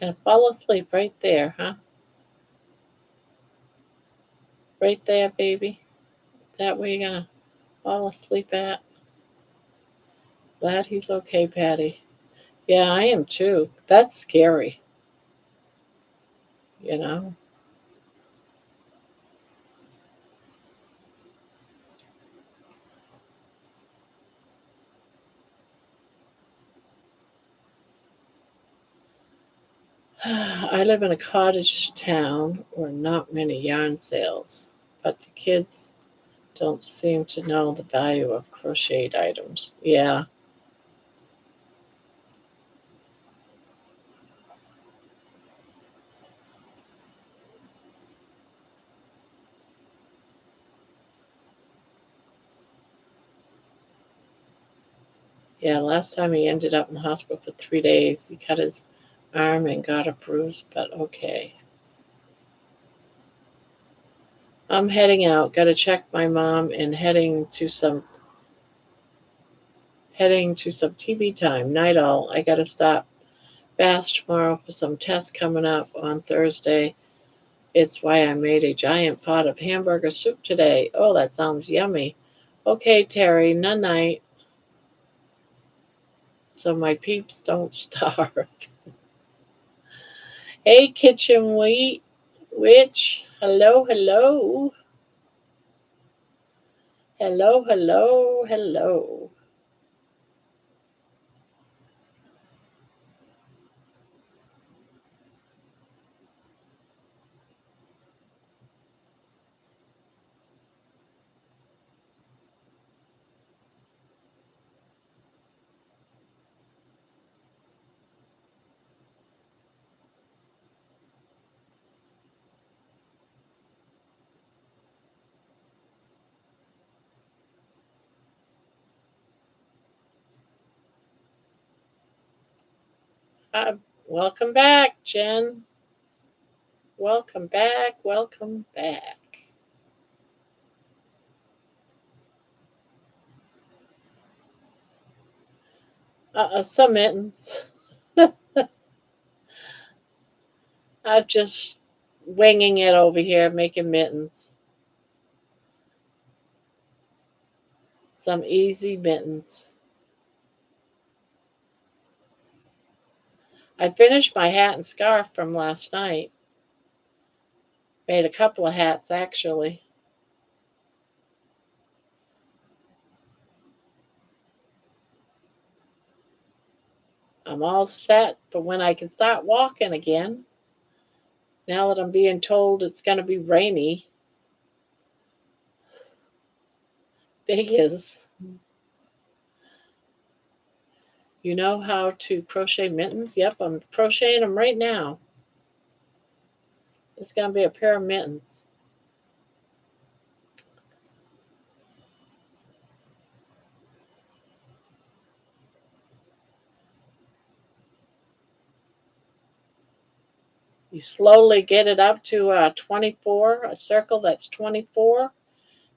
Gonna fall asleep right there, huh? Right there, baby. Is that where you're gonna fall asleep at? Glad he's okay, Patty. Yeah, I am too. That's scary, you know. I live in a cottage town where not many yarn sales. but the kids don't seem to know the value of crocheted items. Yeah. Yeah, last time he ended up in the hospital for 3 days. He cut his arm and got a bruise, but okay. I'm heading out. Got to check my mom and heading to some TV time. Night all. I got to stop fast tomorrow for some tests coming up on Thursday. It's why I made a giant pot of hamburger soup today. Oh, that sounds yummy. Okay, Terry, night night. So my peeps don't starve. Hey, kitchen witch. Hello, hello. Hello, hello, hello. Uh, Welcome back, Jen. Welcome back. Welcome back. Some mittens. I'm just winging it over here, making mittens. Some easy mittens. I finished my hat and scarf from last night. Made a couple of hats, actually. I'm all set for when I can start walking again. Now that I'm being told it's going to be rainy. Big is. You know how to crochet mittens? Yep, I'm crocheting them right now. It's going to be a pair of mittens. You slowly get it up to 24, a circle that's 24,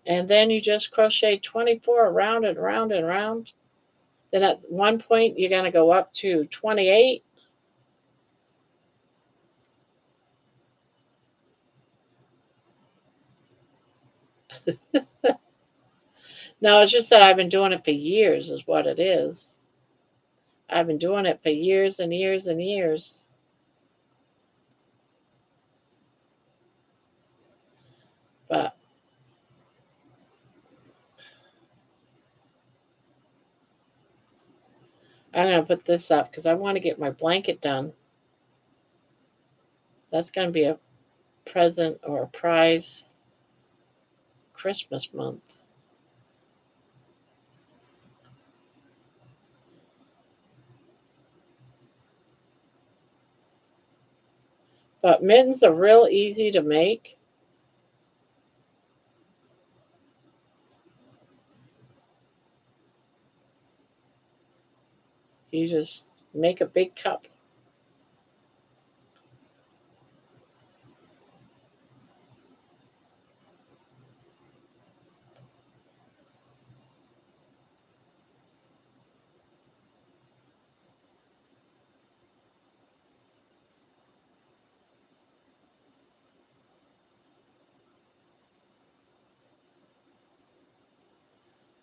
and then you just crochet 24 around and around and around. Then at one point, you're going to go up to 28. No, it's just that I've been doing it for years, is what it is. I've been doing it for years and years and years. But I'm going to put this up because I want to get my blanket done. That's going to be a present or a prize Christmas month. But mittens are real easy to make. You just make a big cup.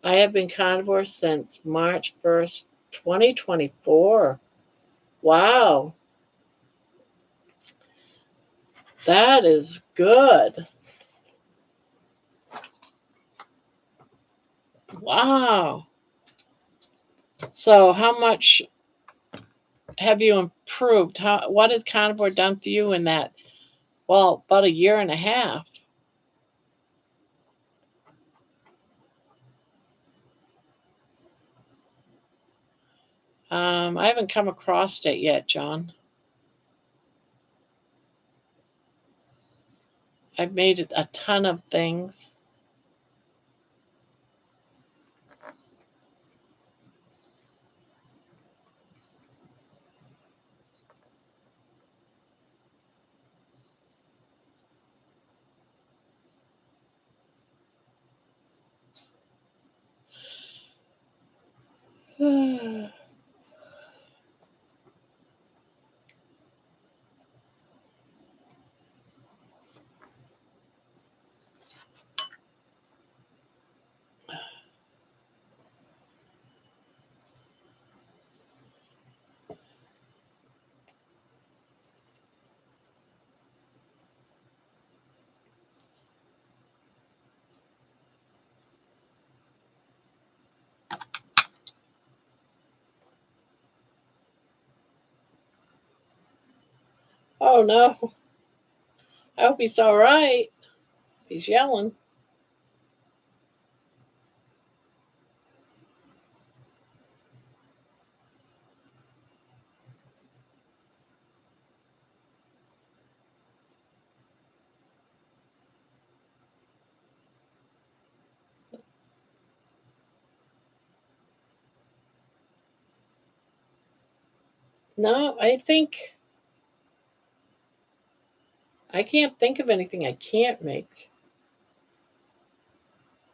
I have been carnivore since March 1st, 2024. Wow, that is good. Wow. So, how much have you improved? What has carnivore done for you in that, well, about a year and a half? I haven't come across it yet, John. I've made a ton of things. Oh no, I hope he's all right. He's yelling. No, I can't think of anything I can't make.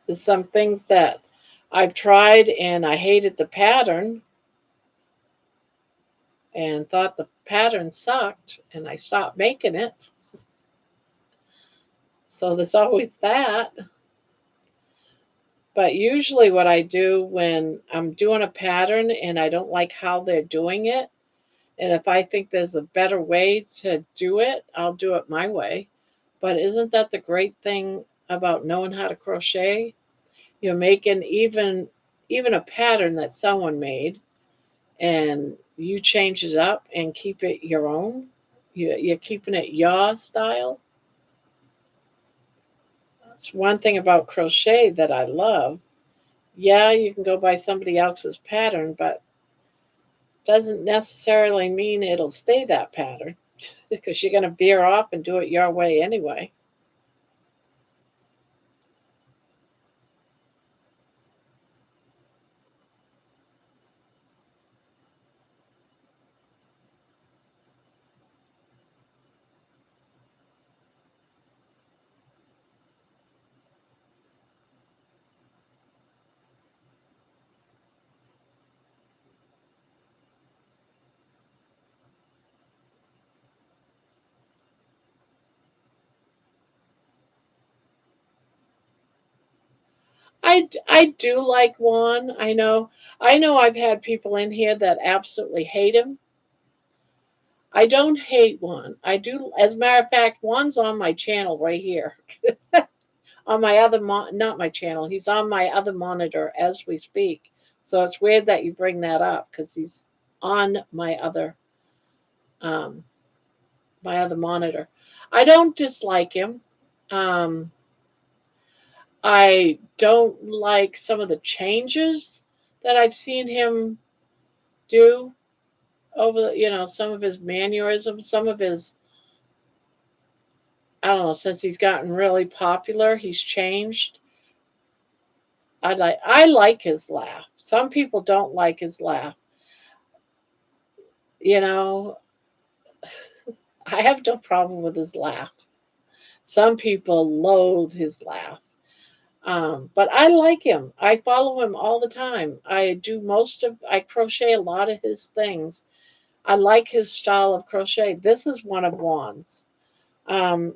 There's some things that I've tried and I hated the pattern and thought the pattern sucked and I stopped making it. So there's always that. But usually, what I do when I'm doing a pattern and I don't like how they're doing it, and if I think there's a better way to do it, I'll do it my way. But isn't that the great thing about knowing how to crochet? You're making even a pattern that someone made, and you change it up and keep it your own. You're keeping it your style. That's one thing about crochet that I love. Yeah, you can go by somebody else's pattern, but doesn't necessarily mean it'll stay that pattern because you're going to veer off and do it your way anyway. I do like Juan. I know I've had people in here that absolutely hate him. I don't hate Juan. I do, as a matter of fact, Juan's on my channel right here. On my other not my channel. He's on my other monitor as we speak. So it's weird that you bring that up because he's on um, my other monitor. I don't dislike him. Um, I don't like some of the changes that I've seen him do over, some of his mannerisms, some of his, I don't know, since he's gotten really popular, he's changed. I like his laugh. Some people don't like his laugh. You know, I have no problem with his laugh. Some people loathe his laugh. But I like him. I follow him all the time. I crochet a lot of his things. I like his style of crochet. This is one of Juan's. Um,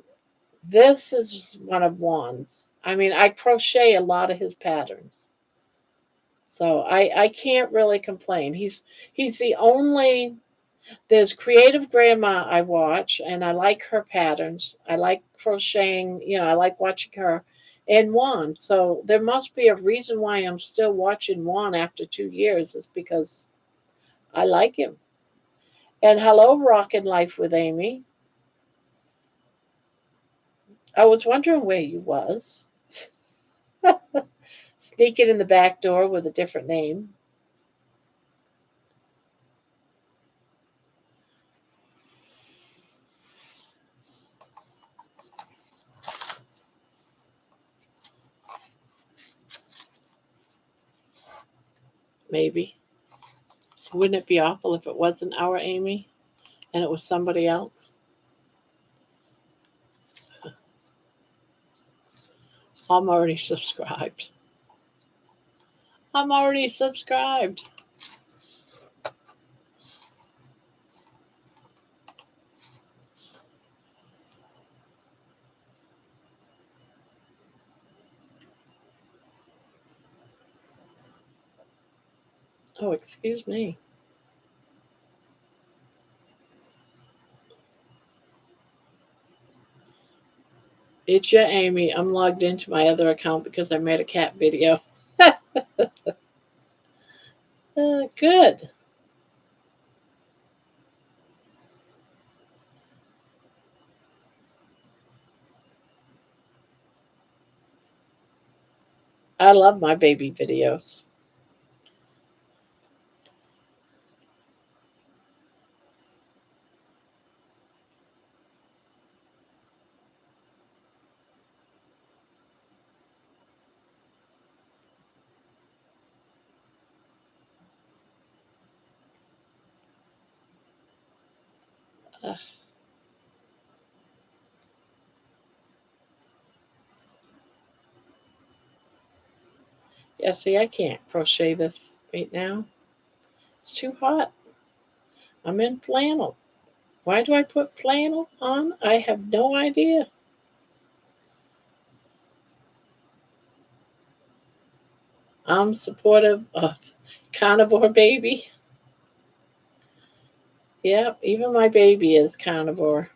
this is one of Juan's. I mean, I crochet a lot of his patterns. So I can't really complain. He's the only there's Creative Grandma I watch, and I like her patterns. I like crocheting, I like watching her and Juan. So there must be a reason why I'm still watching Juan after 2 years. It's because I like him. And hello, Rockin' Life with Amy. I was wondering where you was. Sneaking in the back door with a different name. maybe. Wouldn't it be awful if it wasn't our Amy and it was somebody else? I'm already subscribed. I'm already subscribed. Oh, excuse me. It's your Amy. I'm logged into my other account because I made a cat video. Good. I love my baby videos. Uh, yeah, see, I can't crochet this right now. It's too hot. I'm in flannel. Why do I put flannel on? I have no idea. I'm supportive of Carnivore baby. Yep, even my baby is carnivore.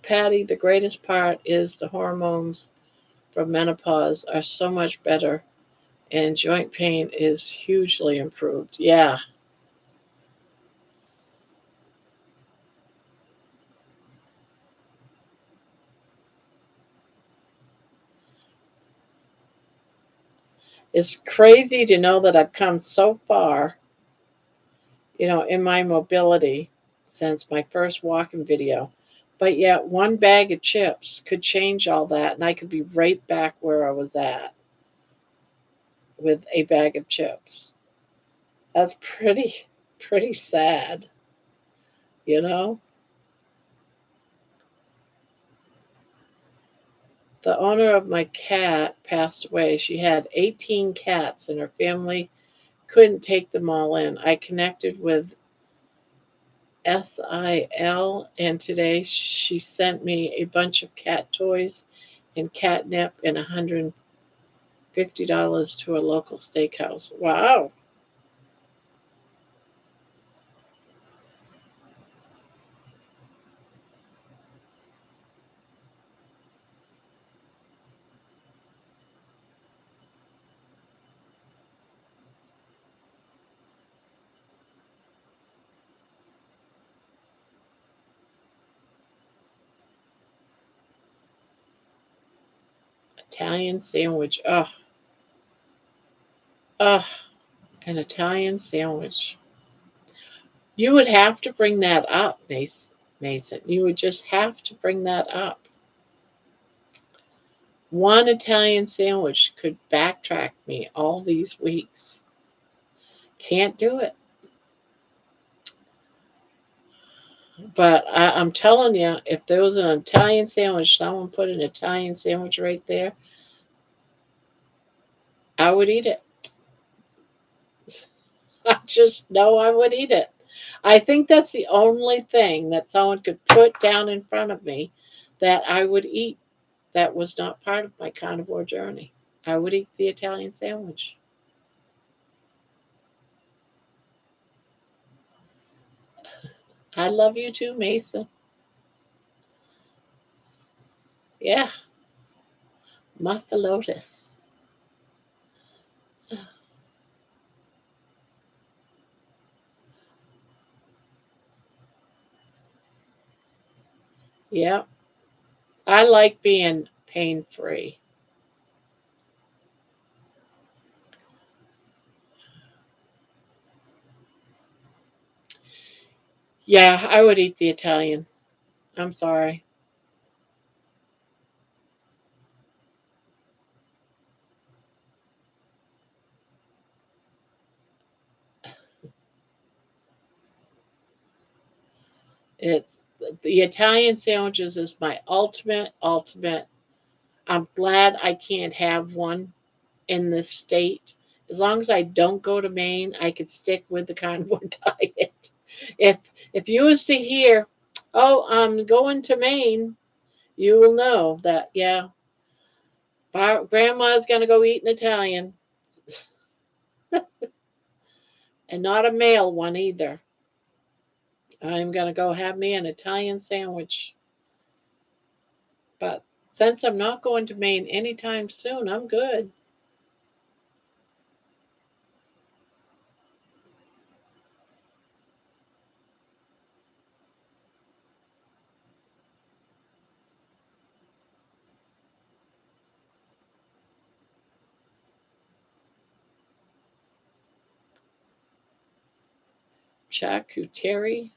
Patty, the greatest part is the hormones from menopause are so much better and joint pain is hugely improved. Yeah, it's crazy to know that I've come so far, in my mobility since my first walking video. But yet, one bag of chips could change all that, and I could be right back where I was at with a bag of chips. That's pretty sad, you know? The owner of my cat passed away. She had 18 cats, and her family couldn't take them all in. I connected with SIL, and today she sent me a bunch of cat toys and catnip and $150 to a local steakhouse. Wow. Italian sandwich. Oh, oh, an Italian sandwich. You would have to bring that up, Mason. You would just have to bring that up. One Italian sandwich could backtrack me all these weeks. Can't do it. But I'm telling you, if there was an Italian sandwich, someone put an Italian sandwich right there, I would eat it. I just know I would eat it. I think that's the only thing that someone could put down in front of me that I would eat that was not part of my carnivore journey. I would eat the Italian sandwich. I love you too, Mason. Yeah, Muffalotus. Yeah, I like being pain free. Yeah, I would eat the Italian. I'm sorry. It's the Italian sandwiches is my ultimate. I'm glad I can't have one in this state. As long as I don't go to Maine, I could stick with the carnivore diet. If if you was to hear, oh, I'm going to Maine, you will know that yeah, grandma's gonna go eat an Italian, and not a male one either. I'm gonna go have me an Italian sandwich. But since I'm not going to Maine anytime soon, I'm good. Charcuterie,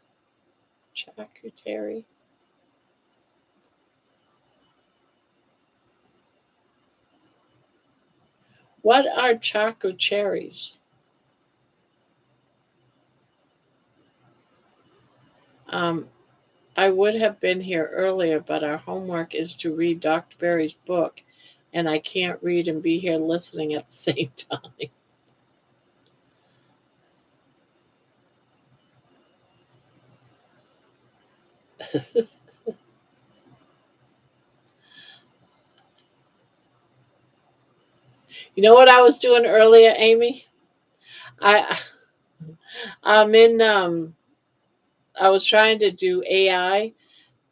charcuterie. What are charcuteries? Um, I would have been here earlier, but our homework is to read Dr. Berry's book, and I can't read and be here listening at the same time. You know what I was doing earlier, Amy? I I'm in I was trying to do AI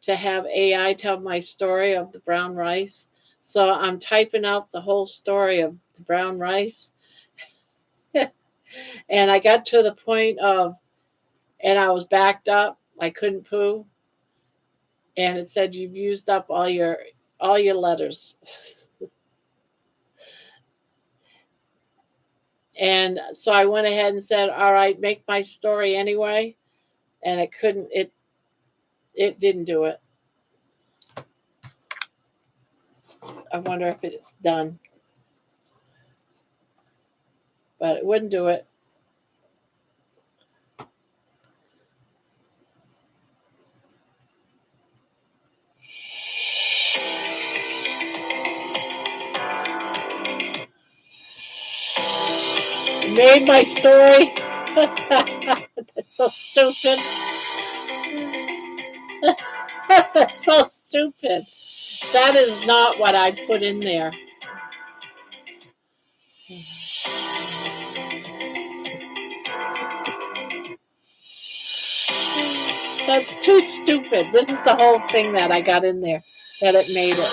to have AI tell my story of the brown rice. So I'm typing out the whole story of the brown rice. And I got to the point of, and I was backed up. I couldn't poo. And it said, you've used up all your letters. And so I went ahead and said, all right, make my story anyway. And it couldn't, it didn't do it. I wonder if it's done, but it wouldn't do it. Made my story. That's so stupid. That's so stupid. That is not what I put in there. That's too stupid. This is the whole thing that I got in there that it made it.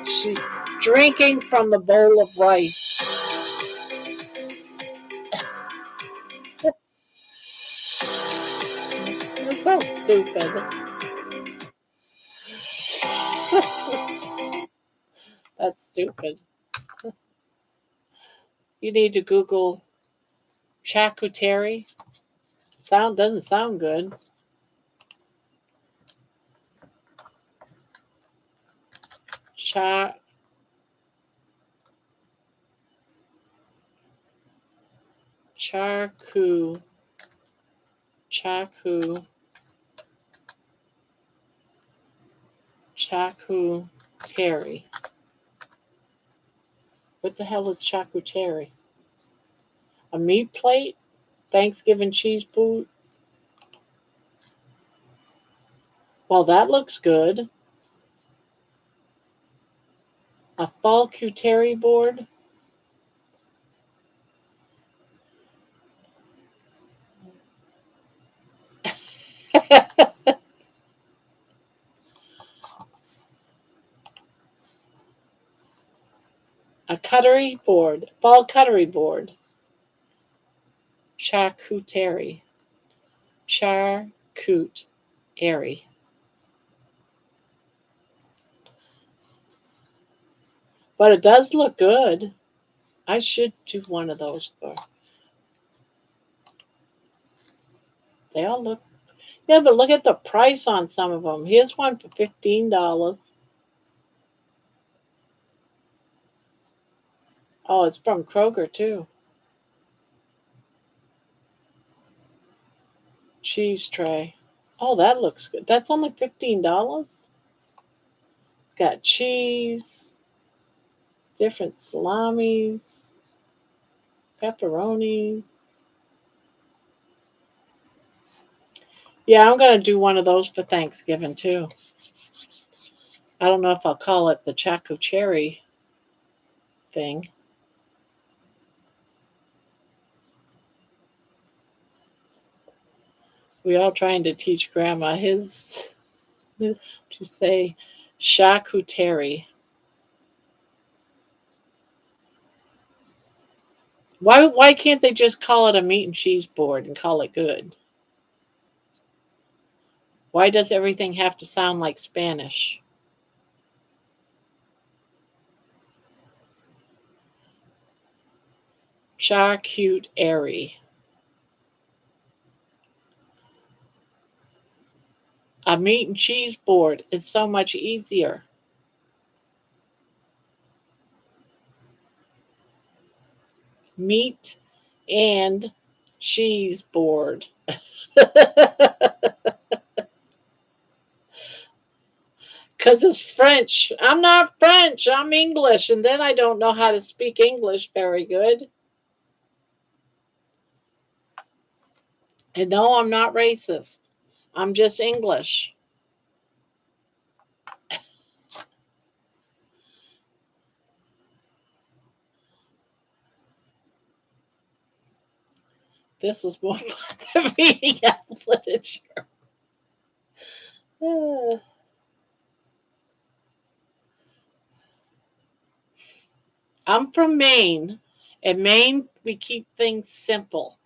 She drinking from the bowl of rice. It's so stupid. That's stupid. You need to Google charcuterie. Sound doesn't sound good. Char charcu charcu charcuterie. What the hell is charcuterie? A meat plate? Thanksgiving cheese food? Well, that looks good. A falcuterie board? A cutlery board. Fall cutlery board. Charcuterie. Charcuterie. But it does look good. I should do one of those for. They all look. Yeah, but look at the price on some of them. Here's one for $15. Oh, it's from Kroger too. Cheese tray. Oh, that looks good. That's only $15. It's got cheese, different salamis, pepperonis. Yeah, I'm gonna do one of those for Thanksgiving too. I don't know if I'll call it the charcuterie thing. We all trying to teach Grandma his to say charcuterie. Why can't they just call it a meat and cheese board and call it good? Why does everything have to sound like Spanish? Charcuterie. A meat and cheese board is so much easier. Meat and cheese board. Because it's French. I'm not French. I'm English. And then I don't know how to speak English very good. And no, I'm not racist. I'm just English. This was more fun than reading out literature. I'm from Maine. In Maine, we keep things simple.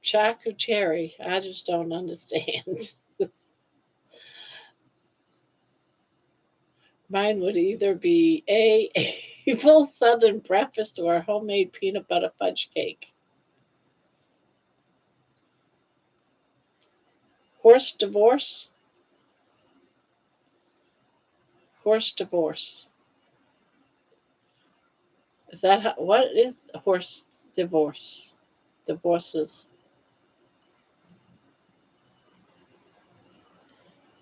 Charcuterie. I just don't understand. Mine would either be a full Southern breakfast or a homemade peanut butter fudge cake. Horse divorce. Horse divorce. Is that how, what is horse divorce? Divorces.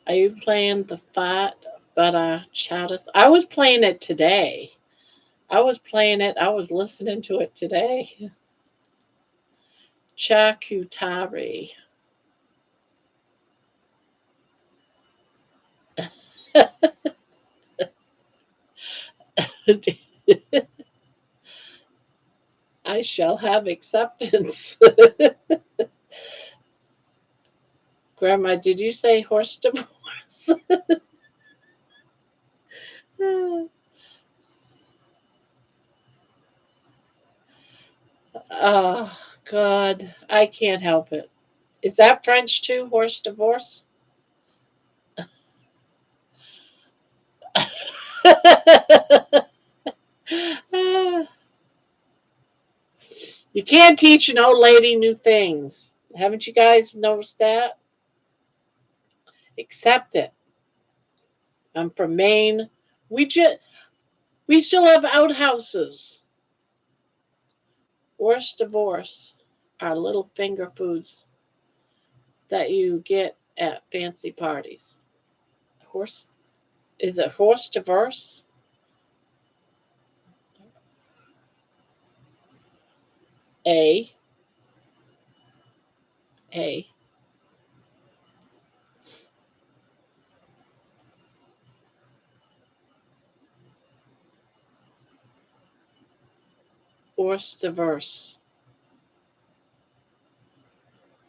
Are you playing the fat butter chowder? I was playing it today. I was playing it. I was listening to it today. Charcuterie. I shall have acceptance. Grandma, did you say horse divorce? Oh, God. I can't help it. Is that French too? Horse divorce? You can't teach an old lady new things. Haven't you guys noticed that? Accept it. I'm from Maine. We still have outhouses. Horse divorce are little finger foods that you get at fancy parties. Horse is it horse divorce? A A horse divorce.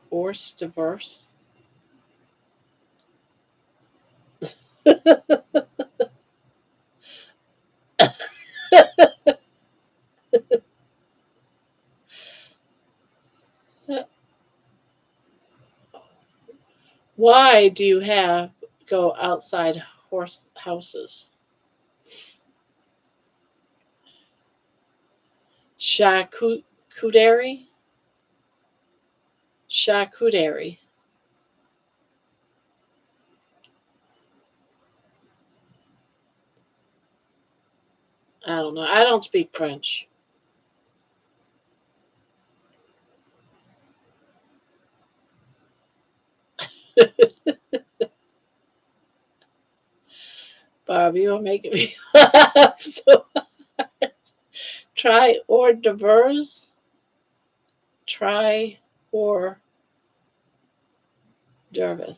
Horse divorce. Why do you have go outside horse houses? Charcuterie? Charcuterie. I don't know. I don't speak French. Bob, you are making me laugh. So try hors d'oeuvres. Try hors d'oeuvres.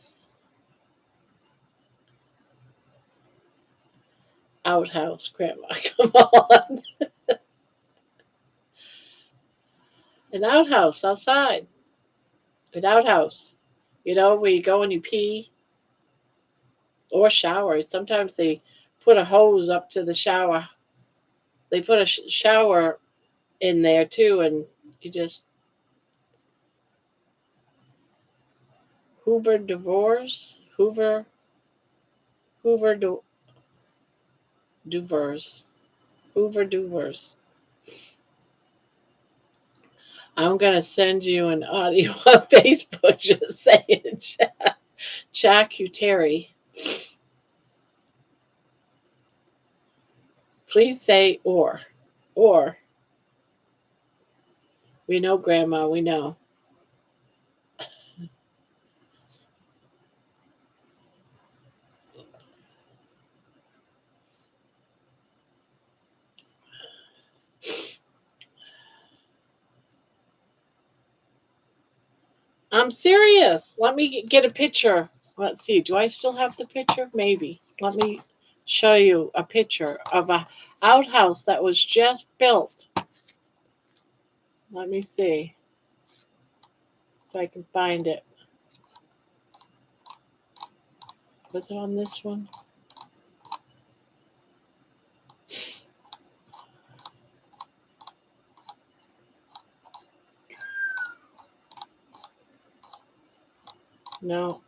Outhouse, Grandma. Come on. An outhouse outside. An outhouse. You know, where you go and you pee or shower. Sometimes they put a hose up to the shower. They put a shower in there too, and you just Hoover divorce, Hoover Duvers, Hoover Duvers. I'm gonna send you an audio on Facebook just saying charcuterie. Please say or. We know, Grandma. We know. I'm serious. Let me get a picture. Let's see. Do I still have the picture? Maybe. Let me show you a picture of a outhouse that was just built. Let me see if I can find it. Was it on this one? No.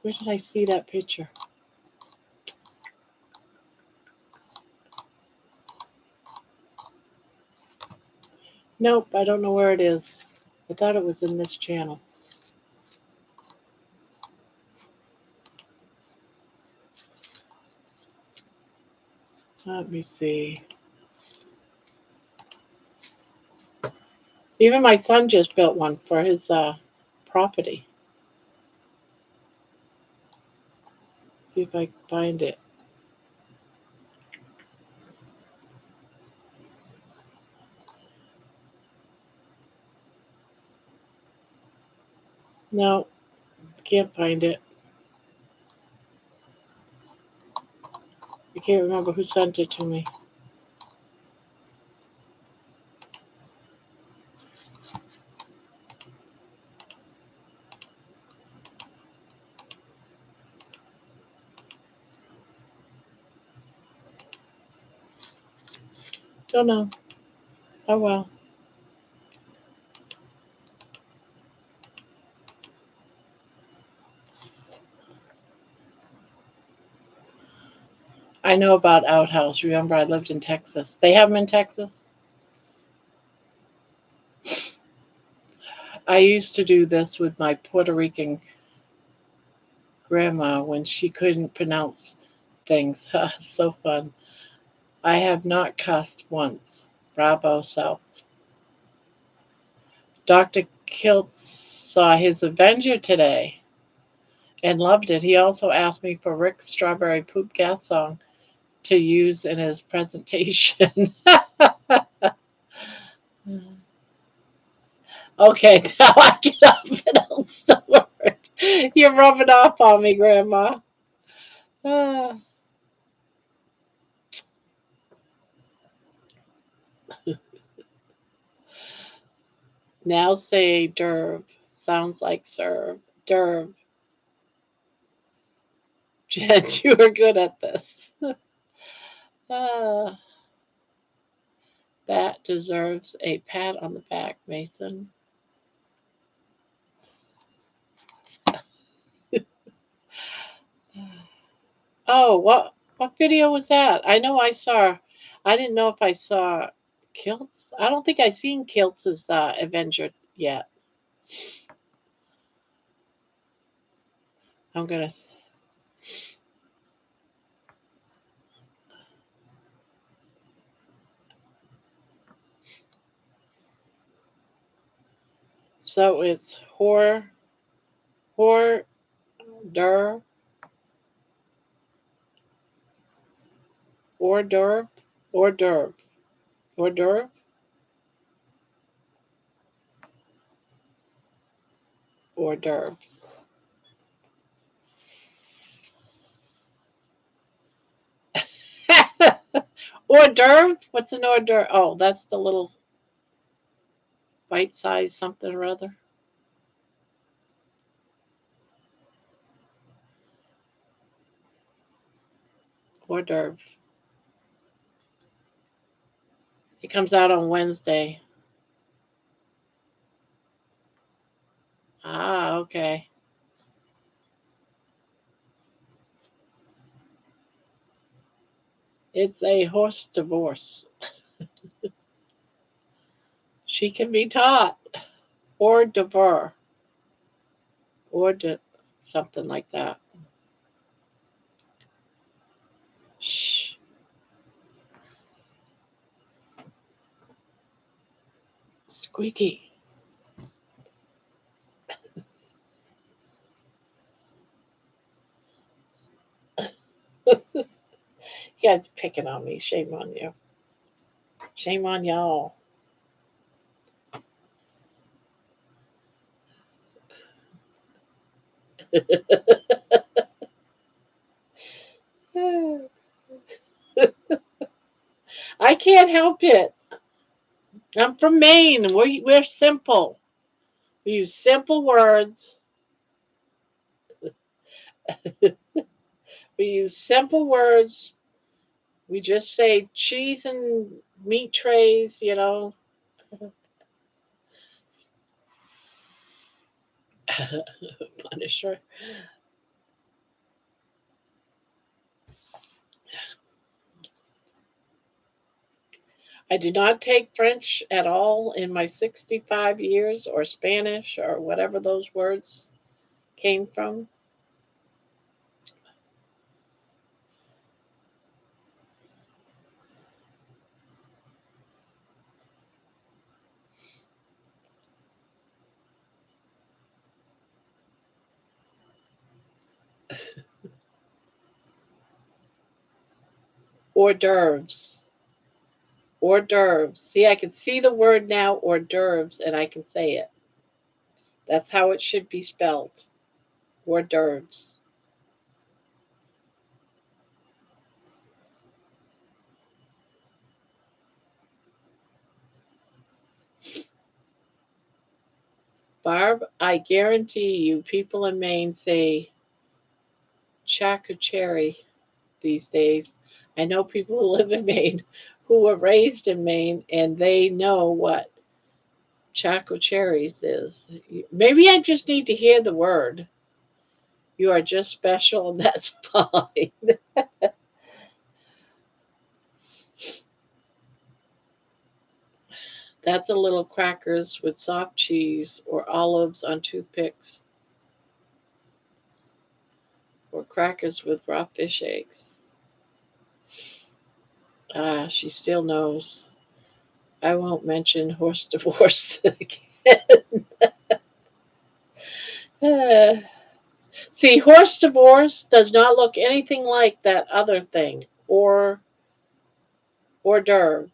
Where did I see that picture? Nope, I don't know where it is. I thought it was in this channel. Let me see. Even my son just built one for his property. See if I can find it. No, can't find it. I can't remember who sent it to me. Don't know. Oh well. I know about outhouse. Remember, I lived in Texas. They have them in Texas. I used to do this with my Puerto Rican grandma when she couldn't pronounce things. So fun. I have not cussed once. Bravo, self. Dr. Kiltz saw his Avenger today and loved it. He also asked me for Rick's Strawberry Poop Gas song to use in his presentation. Okay, now I get up and I'll start. You're rubbing off on me, Grandma. Ah. Now say derv. Sounds like serve. Derv. Jen, you are good at this. Ah, that deserves a pat on the back, Mason. Oh, what video was that? I know I saw. I didn't know if I saw Kilts. I don't think I seen Kilts' Avenger yet. I'm gonna. So it's hors d'oeuvre, hors d'oeuvre, hors d'oeuvre, hors d'oeuvre, hors d'oeuvre. Hors d'oeuvre? What's an hors d'oeuvre? Oh, that's the little bite size something or other. Hors d'oeuvre. It comes out on Wednesday. Ah, okay. It's a horse divorce. She can be taught. Hors d'oeuvre. Or de something like that. Shh. Squeaky. You guys picking on me. Shame on you. Shame on y'all. I can't help it. I'm from Maine. We're simple. We use simple words. We use simple words. We just say cheese and meat trays, you know. Punisher. I did not take French at all in my 65 years, or Spanish, or whatever those words came from. Hors d'oeuvres. Hors d'oeuvres. See, I can see the word now, hors d'oeuvres, and I can say it. That's how it should be spelled. Hors d'oeuvres. Barb, I guarantee you, people in Maine say cherry these days. I know people who live in Maine who were raised in Maine, and they know what cherries is. Maybe I just need to hear the word. You are just special, and that's fine. That's a little crackers with soft cheese or olives on toothpicks, or crackers with raw fish eggs. Ah, she still knows. I won't mention horse divorce again. Uh, See, horse divorce does not look anything like that other thing, or hors d'oeuvre.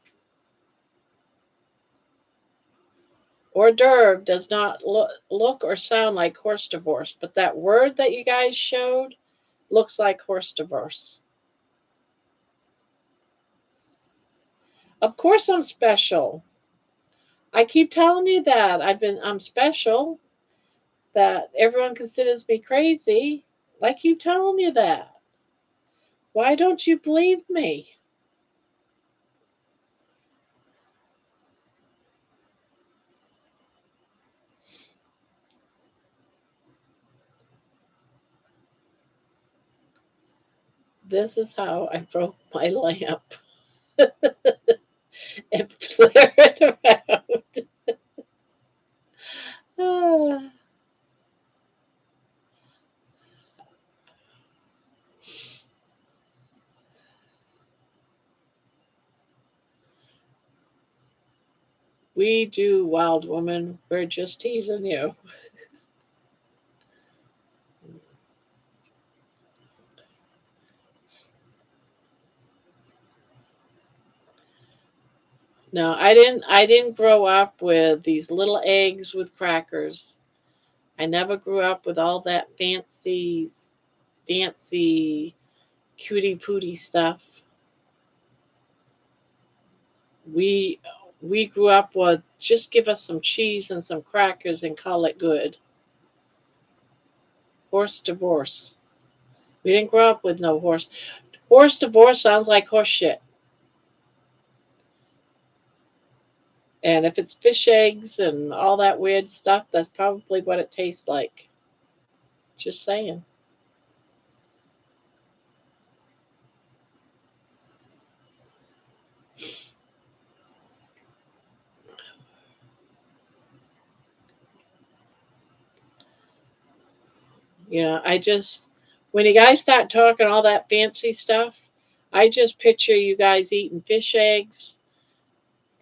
Hors d'oeuvre does not look or sound like horse divorce, but that word that you guys showed looks like horse divorce. Of course I'm special. I keep telling you that. I'm special, that everyone considers me crazy. I keep telling you that. Why don't you believe me? This is how I broke my lamp and flared it around. Ah, We do, wild woman. We're just teasing you. No, I didn't grow up with these little eggs with crackers. I never grew up with all that fancy cutie pootie stuff. We we grew up with just give us some cheese and some crackers and call it good. Horse divorce. We didn't grow up with no horse. Horse divorce sounds like horse shit. And if it's fish eggs and all that weird stuff, that's probably what it tastes like. Just saying. I just, when you guys start talking all that fancy stuff, I just picture you guys eating fish eggs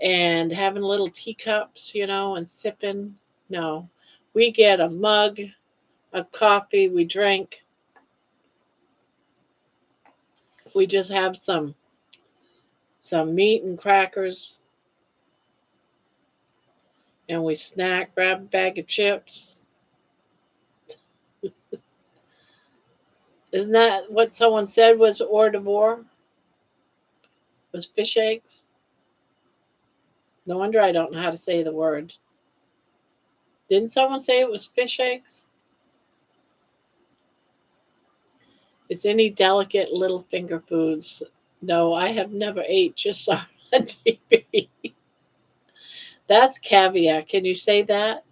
and having little teacups, and sipping. No, we get a mug of coffee, we drink, we just have some meat and crackers, and we snack, grab a bag of chips. Isn't that what someone said was hors d'oeuvre? Was fish eggs? No wonder I don't know how to say the word. Didn't someone say it was fish eggs? It's any delicate little finger foods. No, I have never ate, just saw on TV. That's caviar. Can you say that?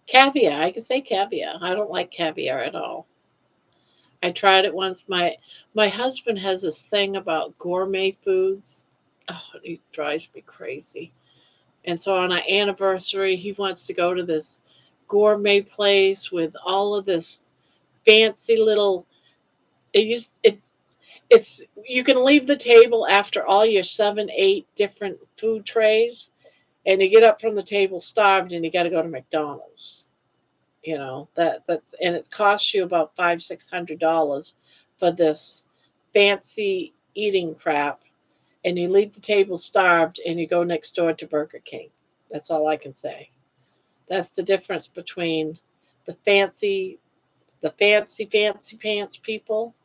Caviar. I can say caviar. I don't like caviar at all. I tried it once. My husband has this thing about gourmet foods. Oh, it drives me crazy. And so on our anniversary, he wants to go to this gourmet place with all of this fancy little. It used it. It's you can leave the table after all your 7, 8 different food trays, and you get up from the table starved, and you got to go to McDonald's. That's and it costs you about $500-600 for this fancy eating crap, and you leave the table starved, and you go next door to Burger King. That's all I can say. That's the difference between the fancy pants people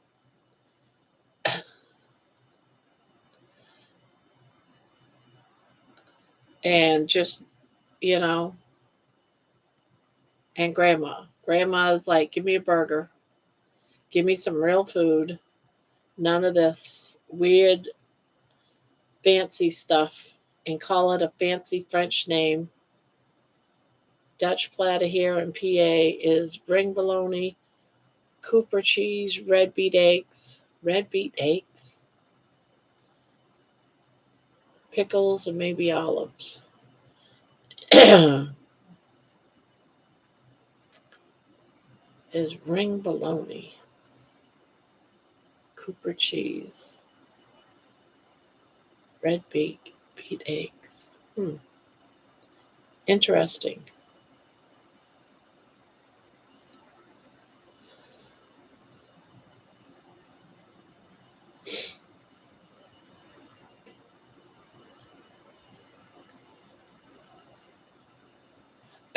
and just, you know, and grandma. Grandma's like, give me a burger, give me some real food, none of this weird fancy stuff, and call it a fancy French name. Dutch platter here in PA is ring bologna, Cooper cheese, red beet eggs, pickles, and maybe olives. Is ring bologna, Cooper cheese, beet eggs. Interesting.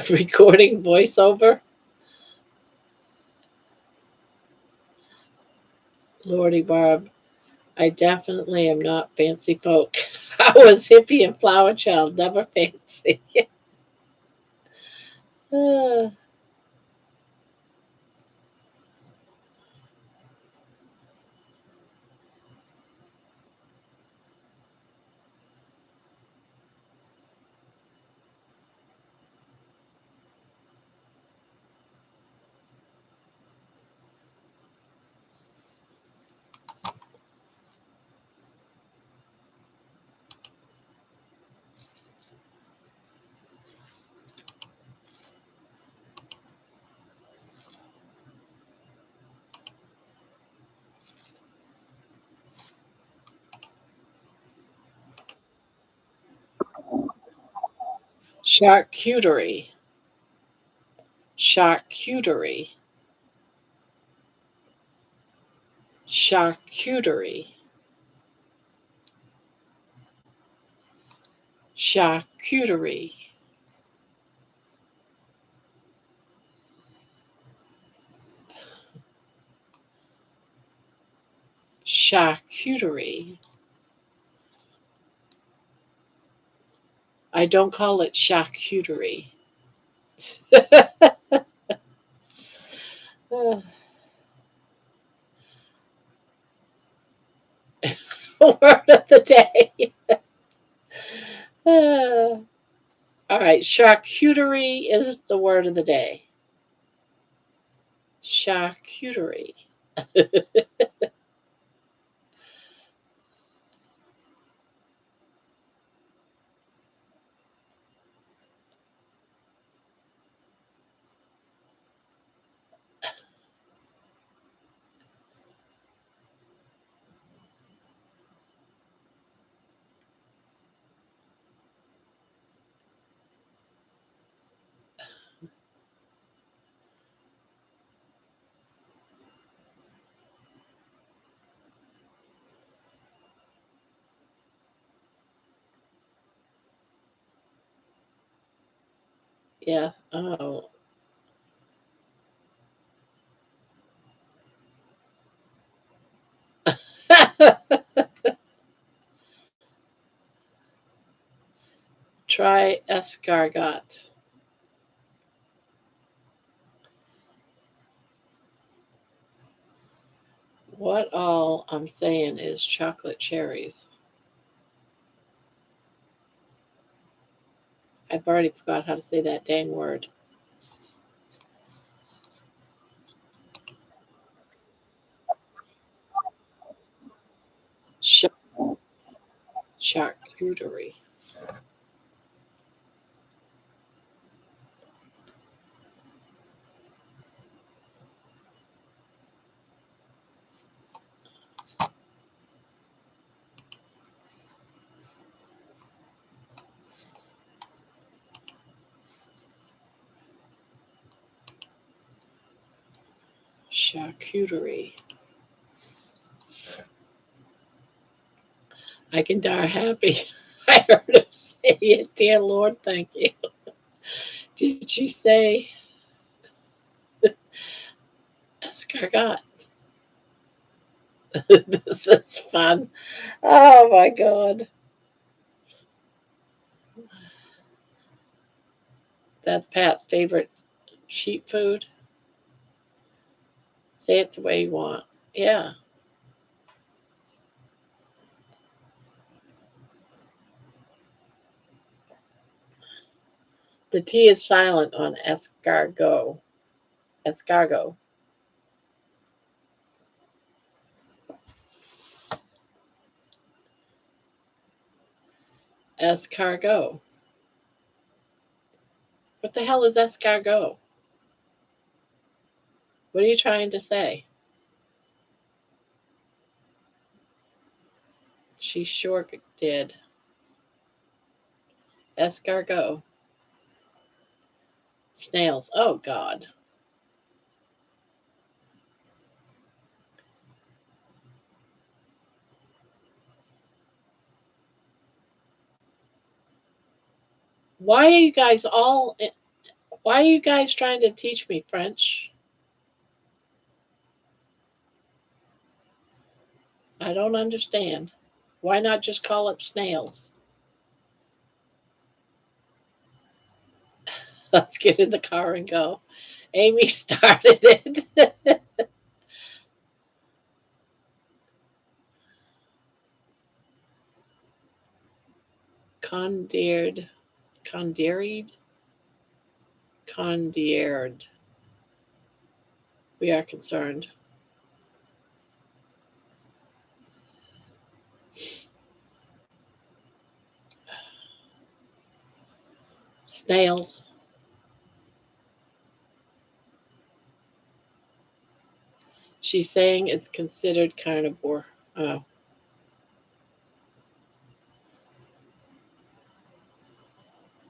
Recording voiceover. Lordy Barb, I definitely am not fancy folk. I was hippie and flower child, never fancy. Ah, Charcuterie. Charcuterie. Charcuterie. Charcuterie. Charcuterie. I don't call it charcuterie. Word of the day. All right, charcuterie is the word of the day. Charcuterie. Yeah. Oh. Try escargot. What all I'm saying is chocolate cherries. I've already forgot how to say that dang word. Ch- charcuterie. Charcuterie. I can die happy. I heard him say it. Dear Lord, thank you. Did you say escargot? This is fun. Oh my God. That's Pat's favorite sheep food. Say it the way you want. Yeah. The T is silent on escargot. Escargot. Escargot. What the hell is escargot? What are you trying to say? She sure did. Escargot. Snails. Oh, God. Why are you guys all. Why are you guys trying to teach me French? I don't understand. Why not just call it snails? Let's get in the car and go. Amy started it. Condiered. Condiered? Condiered. We are concerned. Snails. She's saying it's considered carnivore. Oh.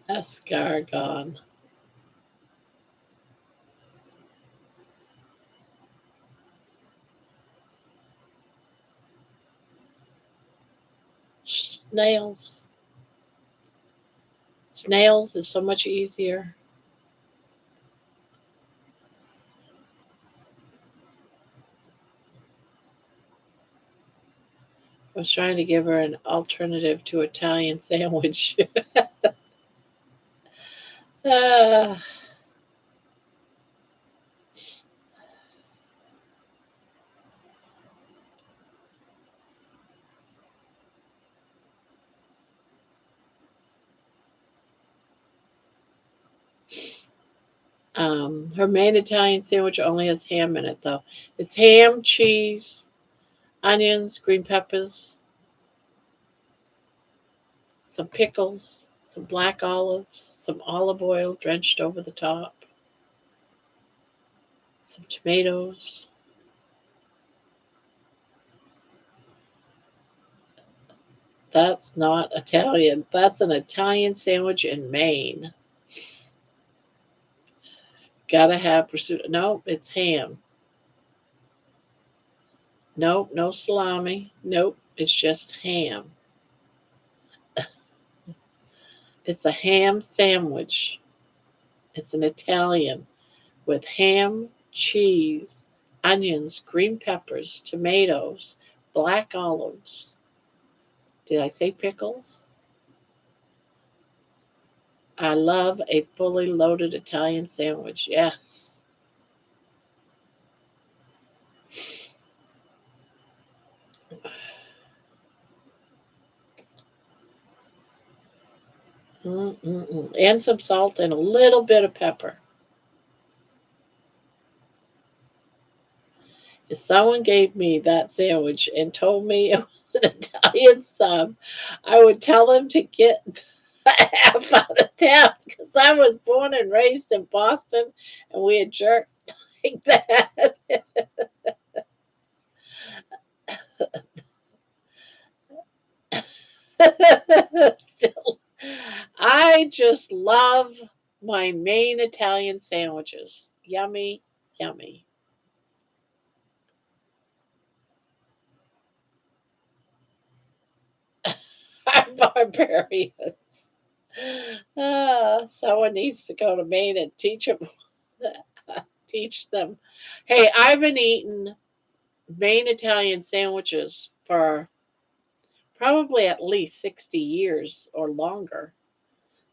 Escargot. Snails. Snails is so much easier. I was trying to give her an alternative to Italian sandwich. Ah, her main Italian sandwich only has ham in it, though. It's ham, cheese, onions, green peppers, some pickles, some black olives, some olive oil drenched over the top, some tomatoes. That's not Italian. That's an Italian sandwich in Maine. Gotta have prosciutto. Nope, it's ham. Nope, no salami. Nope, it's just ham. It's a ham sandwich. It's an Italian with ham, cheese, onions, green peppers, tomatoes, black olives. Did I say pickles? I love a fully loaded Italian sandwich. Yes. Mm-mm-mm. And some salt and a little bit of pepper. If someone gave me that sandwich and told me it was an Italian sub, I would tell them to get the half out of town because I was born and raised in Boston and we had jerks like that. Still, I just love my main Italian sandwiches. Yummy, yummy. I'm barbarians. Someone needs to go to Maine and teach them. Hey, I've been eating Maine Italian sandwiches for probably at least 60 years or longer.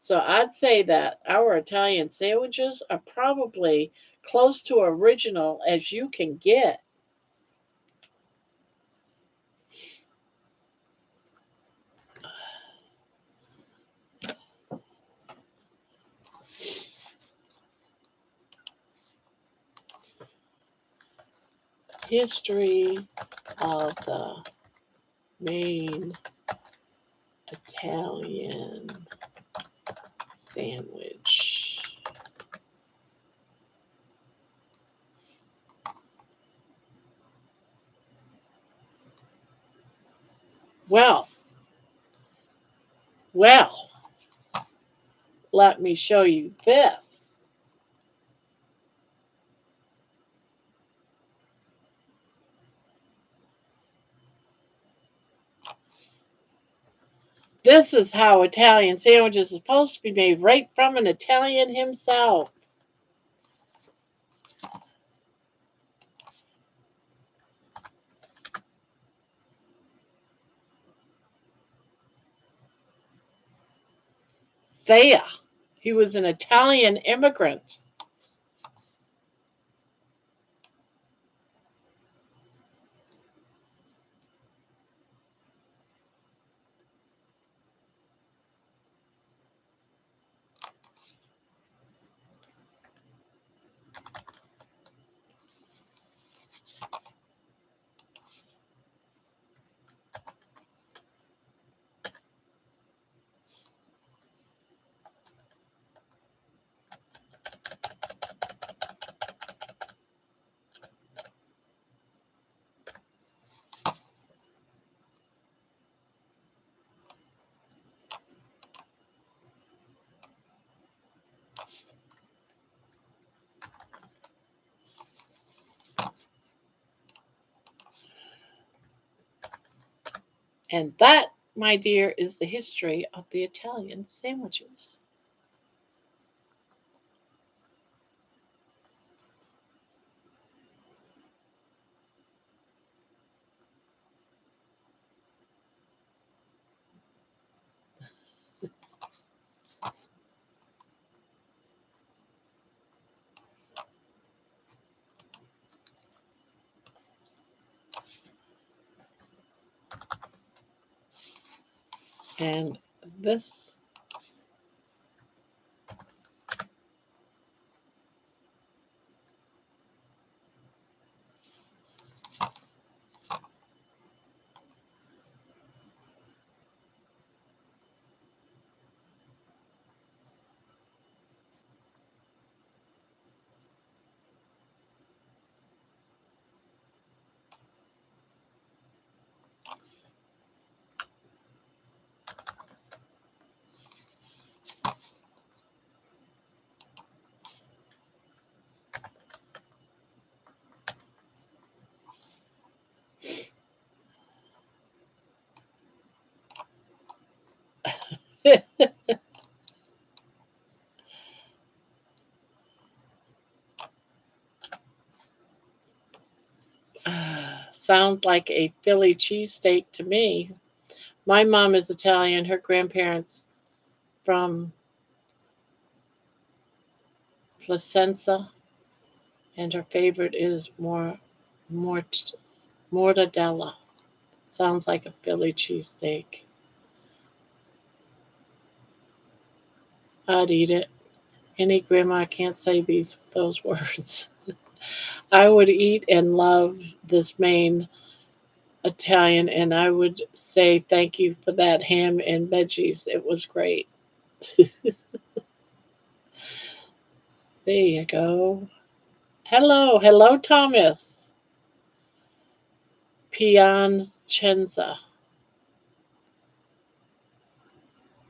So I'd say that our Italian sandwiches are probably close to original as you can get. History of the Maine Italian sandwich. Well, well, let me show you this. This is how Italian sandwiches are supposed to be made, right from an Italian himself. Thea. He was an Italian immigrant. And that, my dear, is the history of the Italian sandwiches. And this, sounds like a Philly cheesesteak to me. My mom is Italian. Her grandparents from Placenza, and her favorite is mort, mortadella. Sounds like a Philly cheesesteak. I'd eat it. Any grandma can't say those words. I would eat and love this main Italian, and I would say thank you for that ham and veggies. It was great. There you go. Hello, hello, Thomas. Piacenza,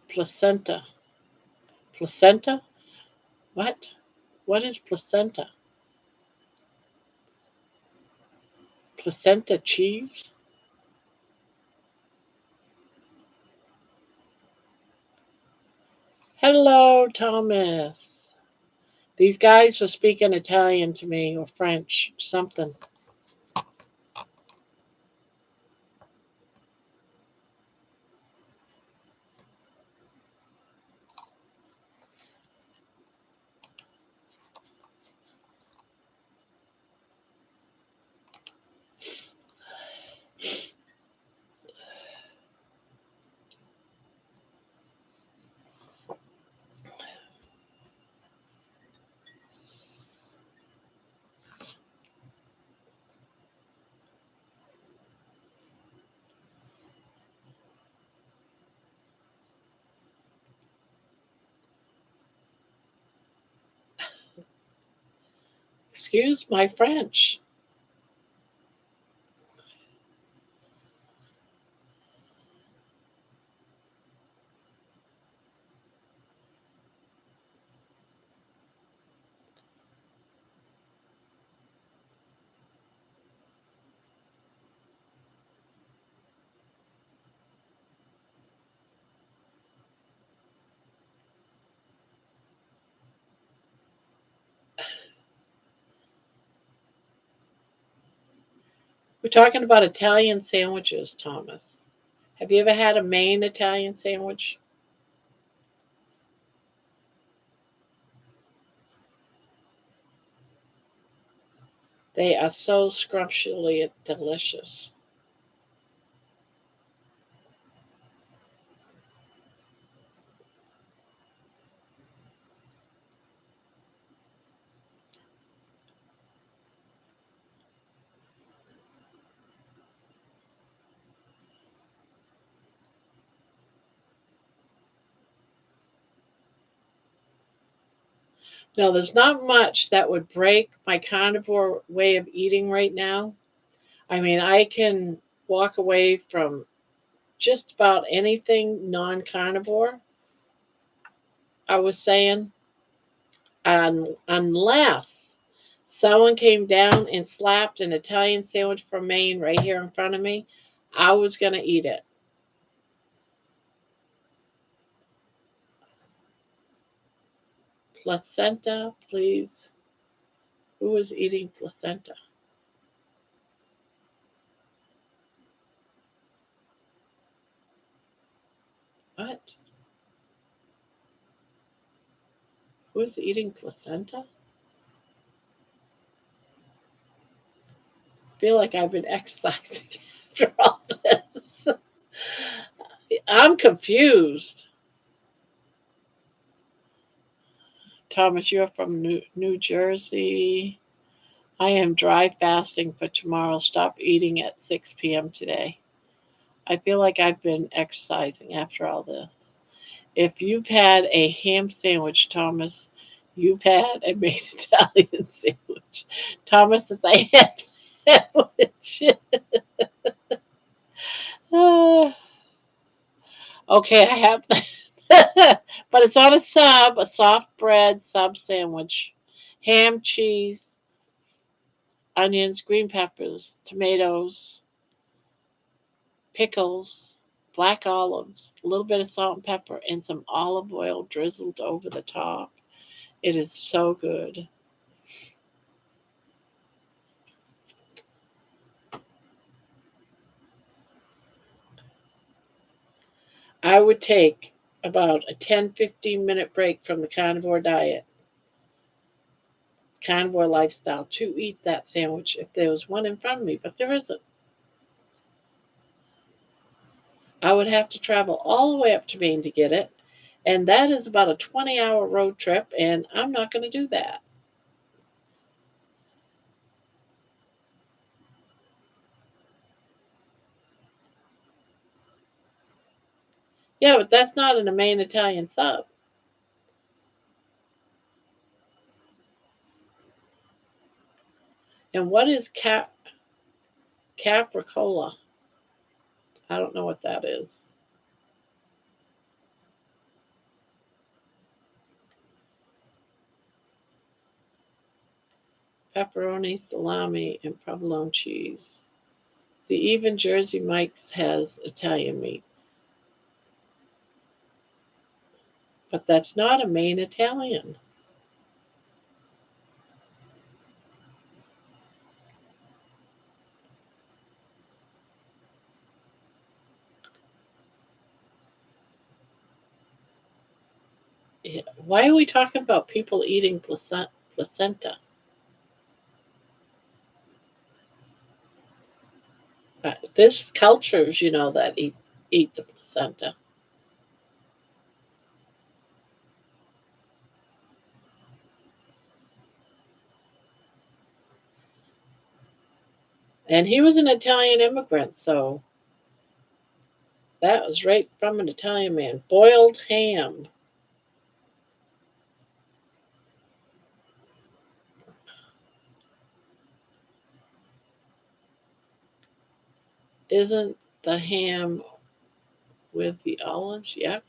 placenta, placenta. What? What is placenta? Placenta cheese? Hello, Thomas. These guys are speaking Italian to me or French, something. Excuse my French. We're talking about Italian sandwiches, Thomas. Have you ever had a Maine Italian sandwich? They are so scrumptiously delicious. No, there's not much that would break my carnivore way of eating right now. I mean, I can walk away from just about anything non carnivore, I was saying, unless someone came down and slapped an Italian sandwich from Maine right here in front of me, I was going to eat it. Placenta, please. Who is eating placenta? What? Who is eating placenta? I feel like I've been exercising after all this. I'm confused. Thomas, you're from New Jersey. I am dry fasting for tomorrow. Stop eating at 6 p.m. today. I feel like I've been exercising after all this. If you've had a ham sandwich, Thomas, you've had a made Italian sandwich. Thomas is a ham sandwich. Okay, I have that. But it's on a sub, a soft bread sub sandwich. Ham, cheese, onions, green peppers, tomatoes, pickles, black olives, a little bit of salt and pepper, and some olive oil drizzled over the top. It is so good. I would take about a 10-15 minute break from the carnivore diet, carnivore lifestyle, to eat that sandwich if there was one in front of me, but there isn't. I would have to travel all the way up to Maine to get it, and that is about a 20-hour road trip, and I'm not going to do that. Yeah, but that's not in a Maine Italian sub. And what is capricola? I don't know what that is. Pepperoni, salami, and provolone cheese. See, even Jersey Mike's has Italian meat, but that's not a Maine Italian. Why are we talking about people eating placenta? There's cultures, that eat the placenta. And he was an Italian immigrant, so that was right from an Italian man. Boiled ham. Isn't the ham with the olives? Yuck.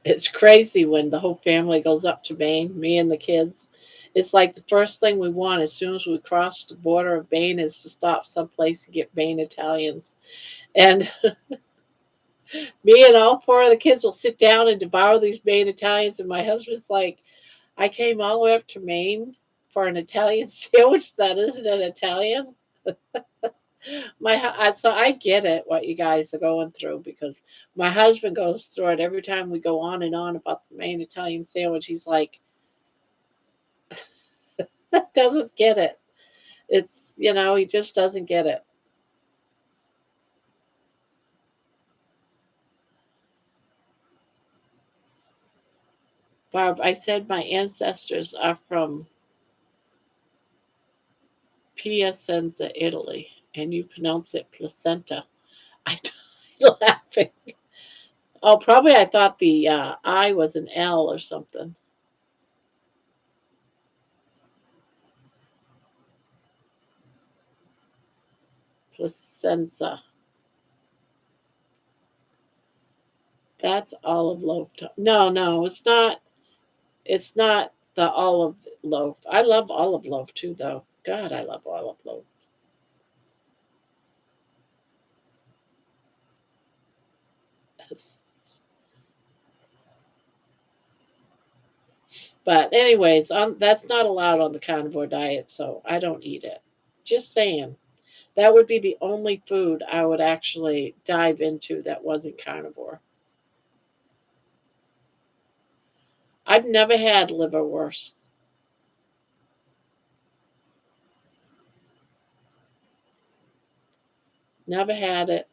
It's crazy when the whole family goes up to Maine, me and the kids. It's like the first thing we want as soon as we cross the border of Maine is to stop someplace and get Maine Italians. And me and all four of the kids will sit down and devour these Maine Italians. And my husband's like, I came all the way up to Maine for an Italian sandwich that isn't an Italian. So I get it what you guys are going through because my husband goes through it every time we go on and on about the Maine Italian sandwich. He's like, doesn't get it. He just doesn't get it. Barb, I said my ancestors are from Piacenza, Italy, and you pronounce it placenta. I died laughing. Oh, probably I thought the I was an L or something. Placenza. That's olive loaf. No, no, it's not. It's not the olive loaf. I love olive loaf too, though. God, I love olive loaf. But anyways, that's not allowed on the carnivore diet, so I don't eat it. Just saying. That would be the only food I would actually dive into that wasn't carnivore. I've never had liverwurst. Never had it.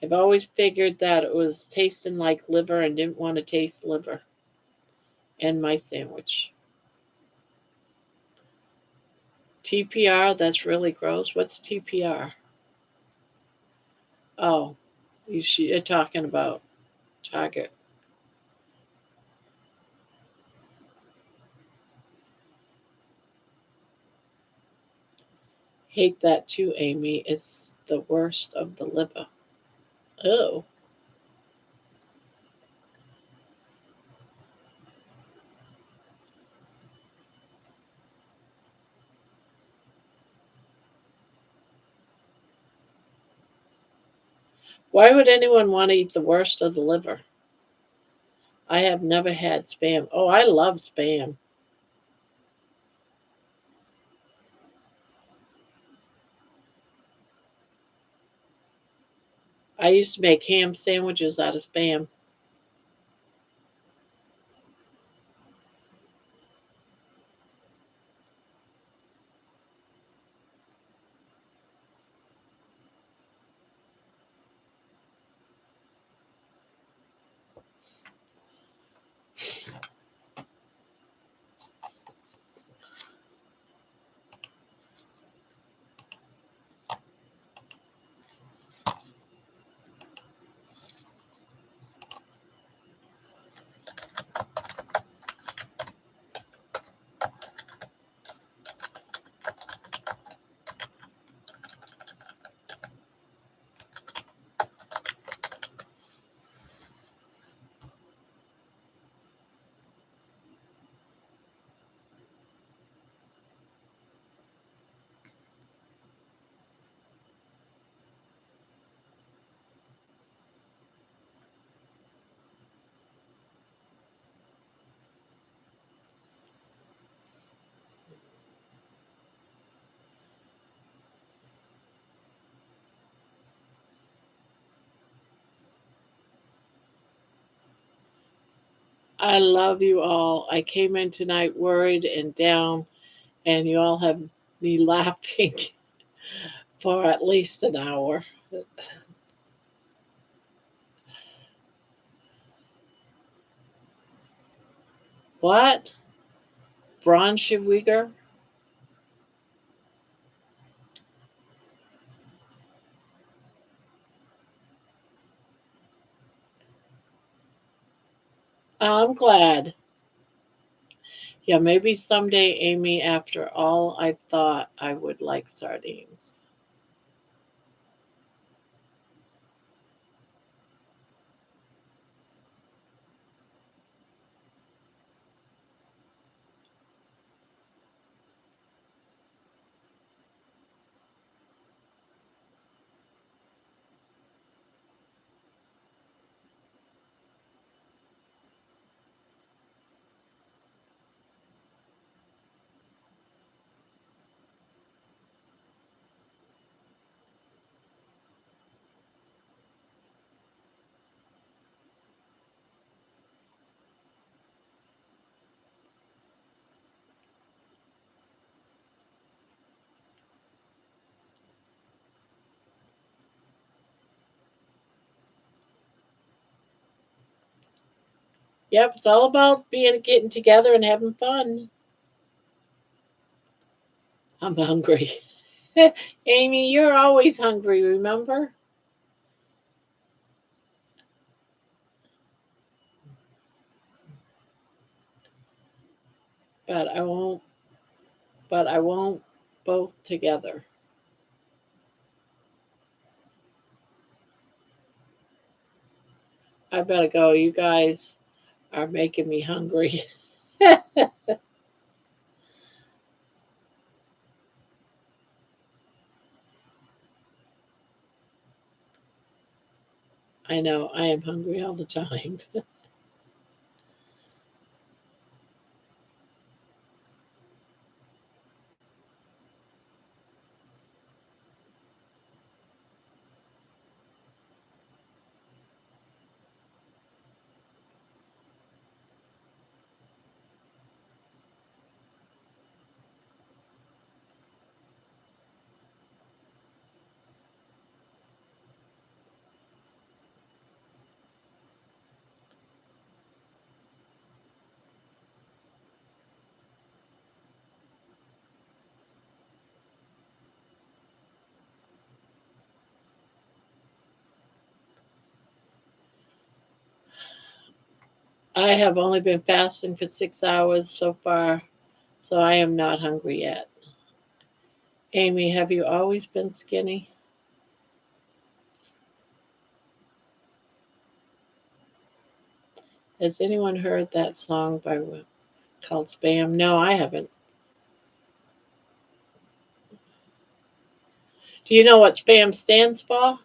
I've always figured that it was tasting like liver and didn't want to taste liver in my sandwich. TPR, that's really gross. What's TPR? Oh, you're talking about Target. Hate that too, Amy. It's the worst of the liver. Oh. Why would anyone want to eat the worst of the liver? I have never had spam. Oh, I love spam. I used to make ham sandwiches out of spam. I love you all. I came in tonight worried and down, and you all have me laughing for at least an hour. What? Braunschweiger? I'm glad. Yeah, maybe someday, Amy, after all I thought I would like sardines. Yep, it's all about being getting together and having fun. I'm hungry. Amy, you're always hungry, remember? But I won't but I won't both together. I better go. You guys are making me hungry. I know I am hungry all the time. I have only been fasting for 6 hours so far, so I am not hungry yet. Amy, have you always been skinny? Has anyone heard that song by called Spam? No, I haven't. Do you know what Spam stands for?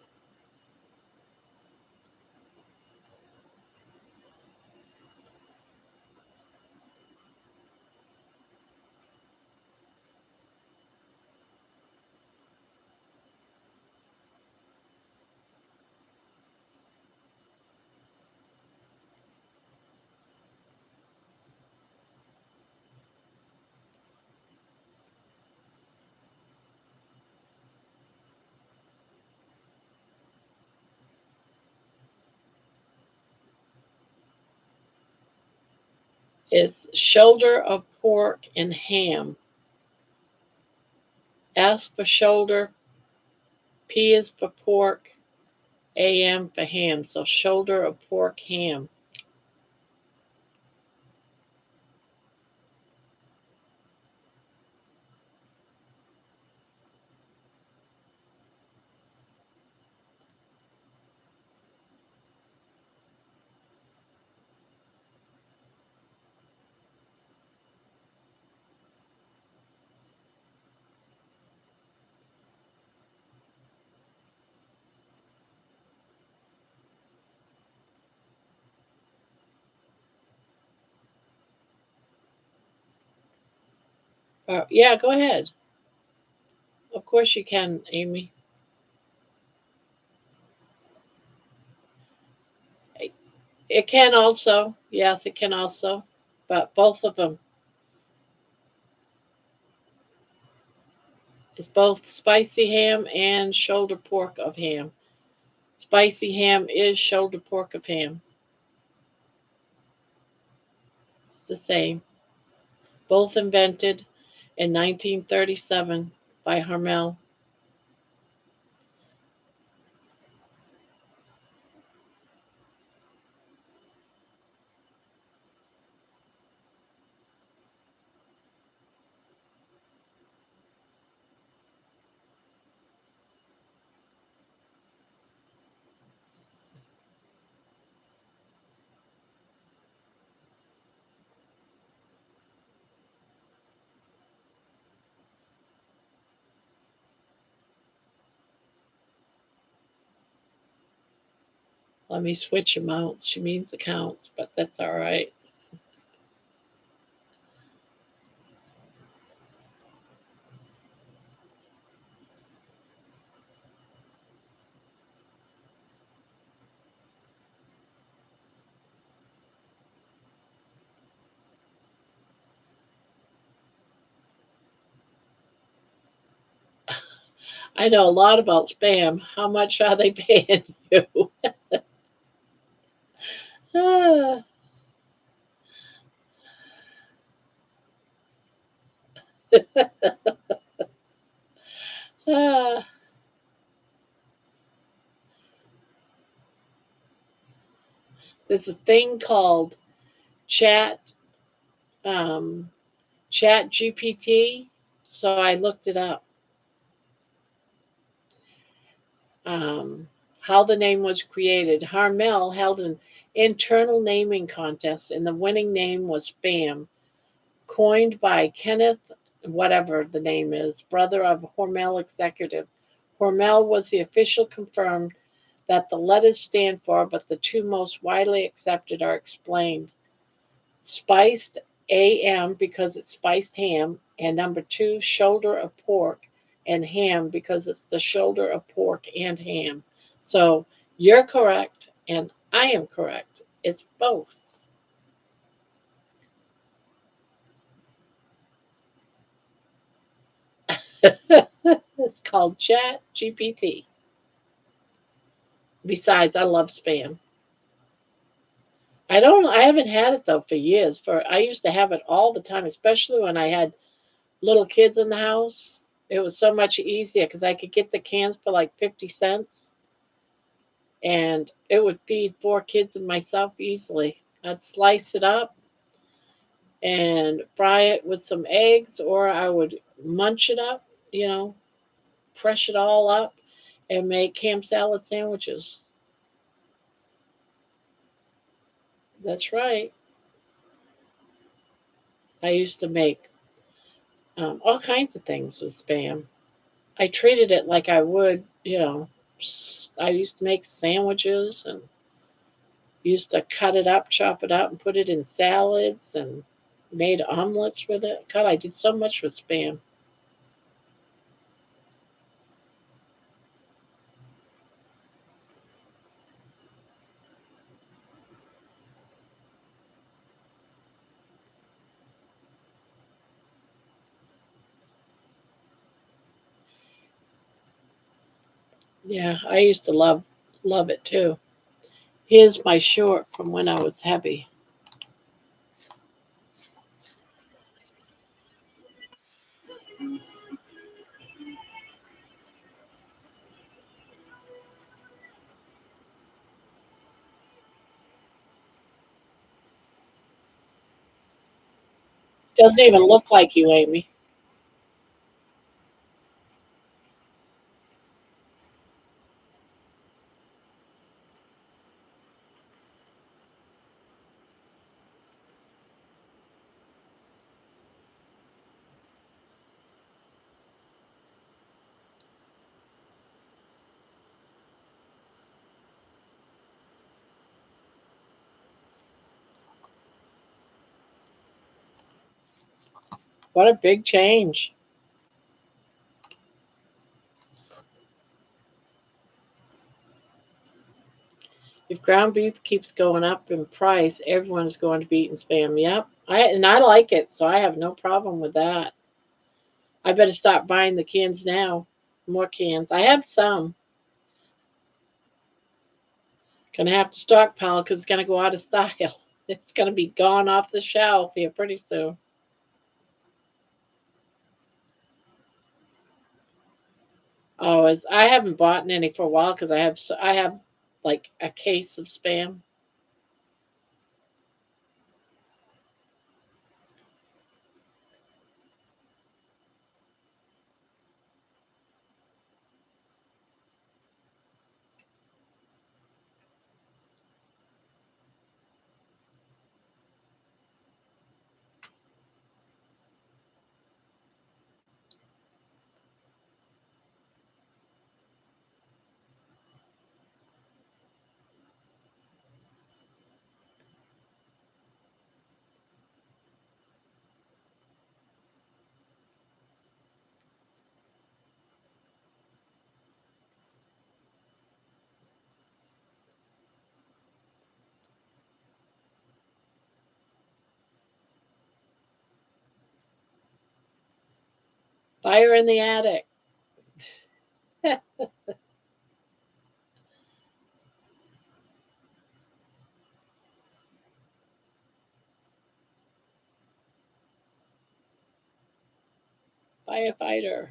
It's shoulder of pork and ham. S for shoulder, P is for pork, AM for ham. So shoulder of pork ham. Yeah, go ahead. Of course you can, Amy. It can also. Yes, it can also. But both of them. It's both spicy ham and shoulder pork of ham. Spicy ham is shoulder pork of ham. It's the same. Both invented in 1937 by Harmel. Let me switch amounts. She means accounts, but that's all right. I know a lot about spam. How much are they paying you? Ah, ah. There's a thing called chat um, chat GPT. So I looked it up. How the name was created. Harmel held an internal naming contest, and the winning name was Spam, coined by Kenneth, whatever the name is, brother of Hormel executive. Hormel was the official confirmed that the letters stand for, but the two most widely accepted are explained. Spiced AM because it's spiced ham, and number two, shoulder of pork, and ham because it's the shoulder of pork and ham. So you're correct, and I am correct. It's both. It's called Chat GPT. Besides, I love spam. I haven't had it though for years. I used to have it all the time, especially when I had little kids in the house. It was so much easier because I could get the cans for like 50 cents and it would feed four kids and myself easily. I'd slice it up and fry it with some eggs, or I would munch it up, you know, crush it all up and make ham salad sandwiches. That's right. I used to make all kinds of things with spam. I treated it like I would, I used to make sandwiches and used to cut it up, chop it up, and put it in salads and made omelets with it. God, I did so much with spam. Yeah, I used to love it too. Here's my short from when I was heavy. Doesn't even look like you, Amy. What a big change. If ground beef keeps going up in price, everyone is going to be eating spam. Yep. I like it, so I have no problem with that. I better stop buying the cans now. More cans. I have some. Gonna have to stockpile because it's gonna go out of style. It's gonna be gone off the shelf here pretty soon. Oh, I haven't bought any for a while because I have like a case of spam. Fire in the attic. Firefighter.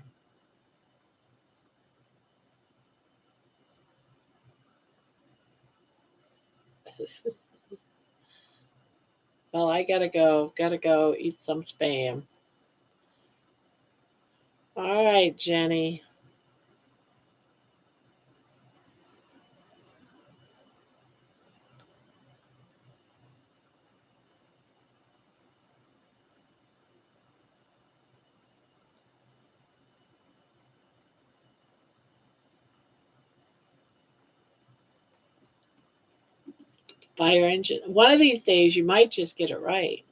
Well, I gotta go. Gotta go eat some spam. All right, Jenny. Fire engine. One of these days, you might just get it right.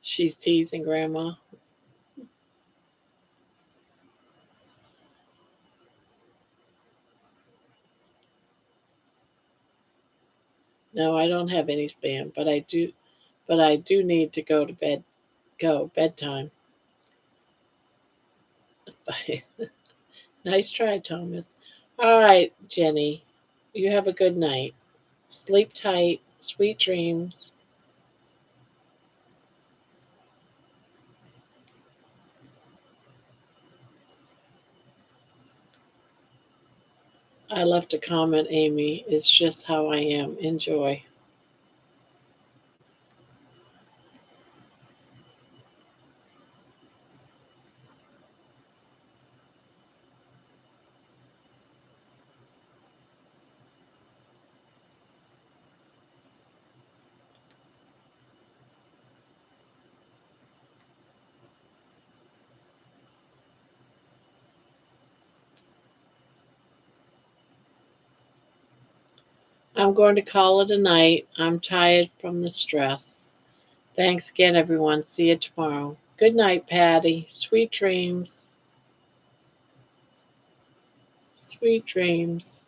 She's teasing Grandma. No, I don't have any spam, but I do. But I do need to go to bed. Go bedtime. Nice try, Thomas. All right, Jenny. You have a good night. Sleep tight. Sweet dreams. I left a comment, Amy. It's just how I am. Enjoy. I'm going to call it a night. I'm tired from the stress. Thanks again, everyone. See you tomorrow. Good night, Patty. Sweet dreams. Sweet dreams.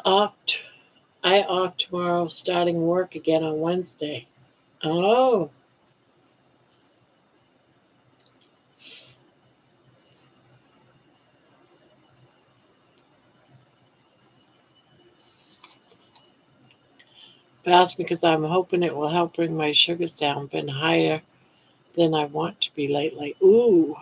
Off. I off tomorrow, starting work again on Wednesday. Oh, fast because I'm hoping it will help bring my sugars down. Been higher than I want to be lately. Ooh,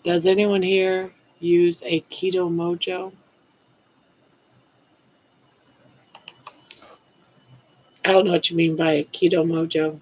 does anyone here use a keto mojo? I don't know what you mean by a keto mojo.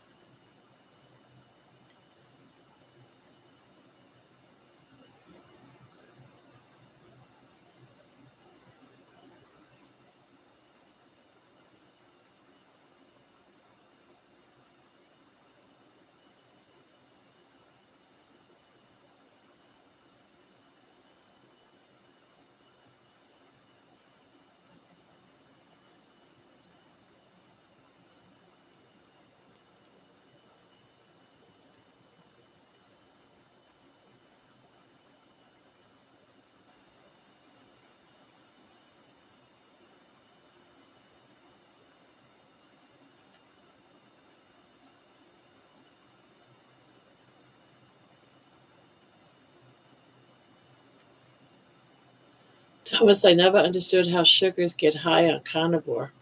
Thomas, I never understood how sugars get high on carnivore.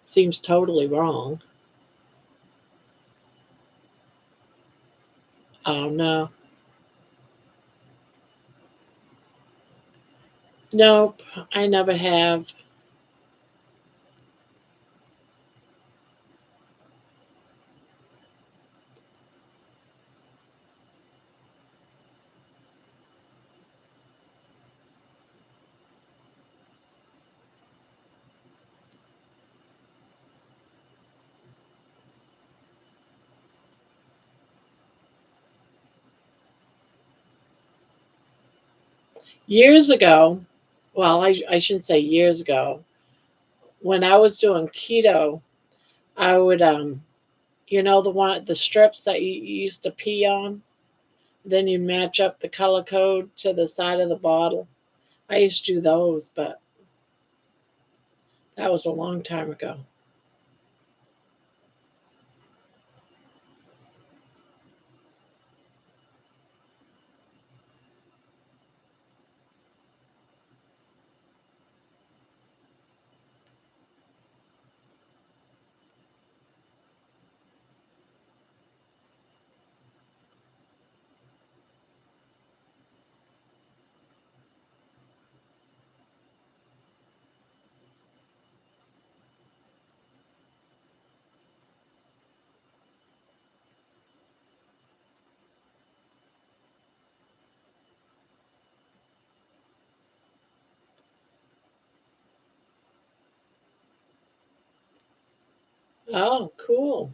Seems totally wrong. Oh no. Nope, I never have. Years ago, well, I shouldn't say years ago, when I was doing keto, I would the strips that you used to pee on, then you match up the color code to the side of the bottle. I used to do those, but that was a long time ago. Oh, cool.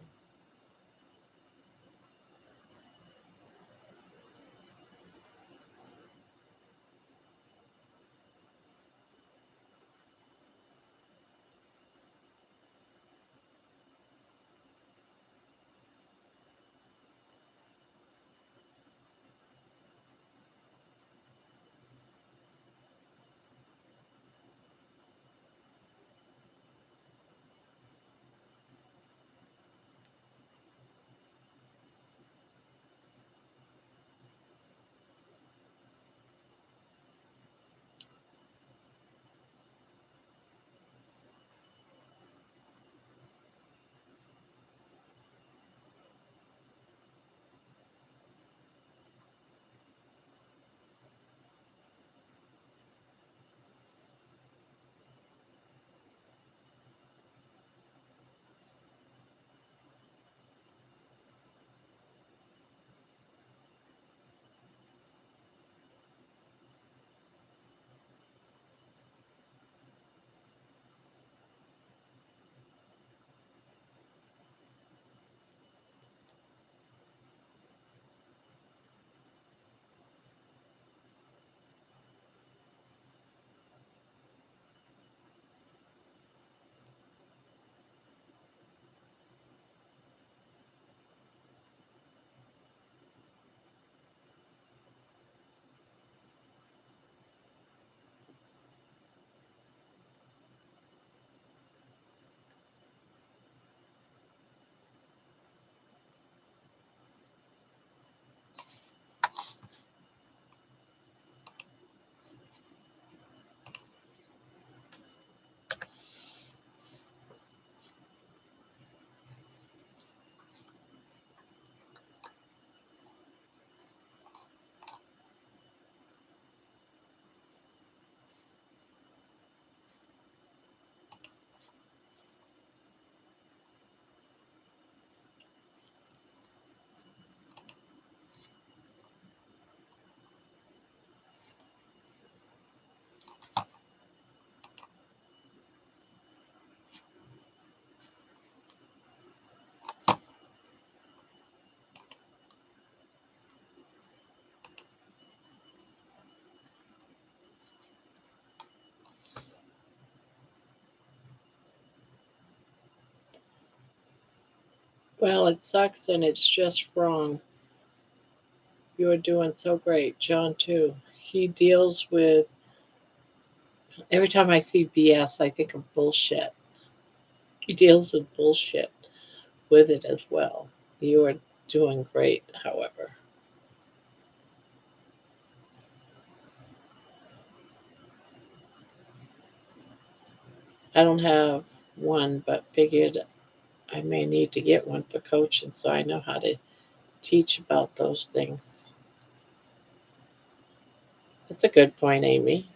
Well, it sucks and it's just wrong. You are doing so great. John, too. He deals with, every time I see BS, I think of bullshit. He deals with bullshit with it as well. You are doing great, however. I don't have one, but figured I may need to get one for coaching so I know how to teach about those things. That's a good point, Amy.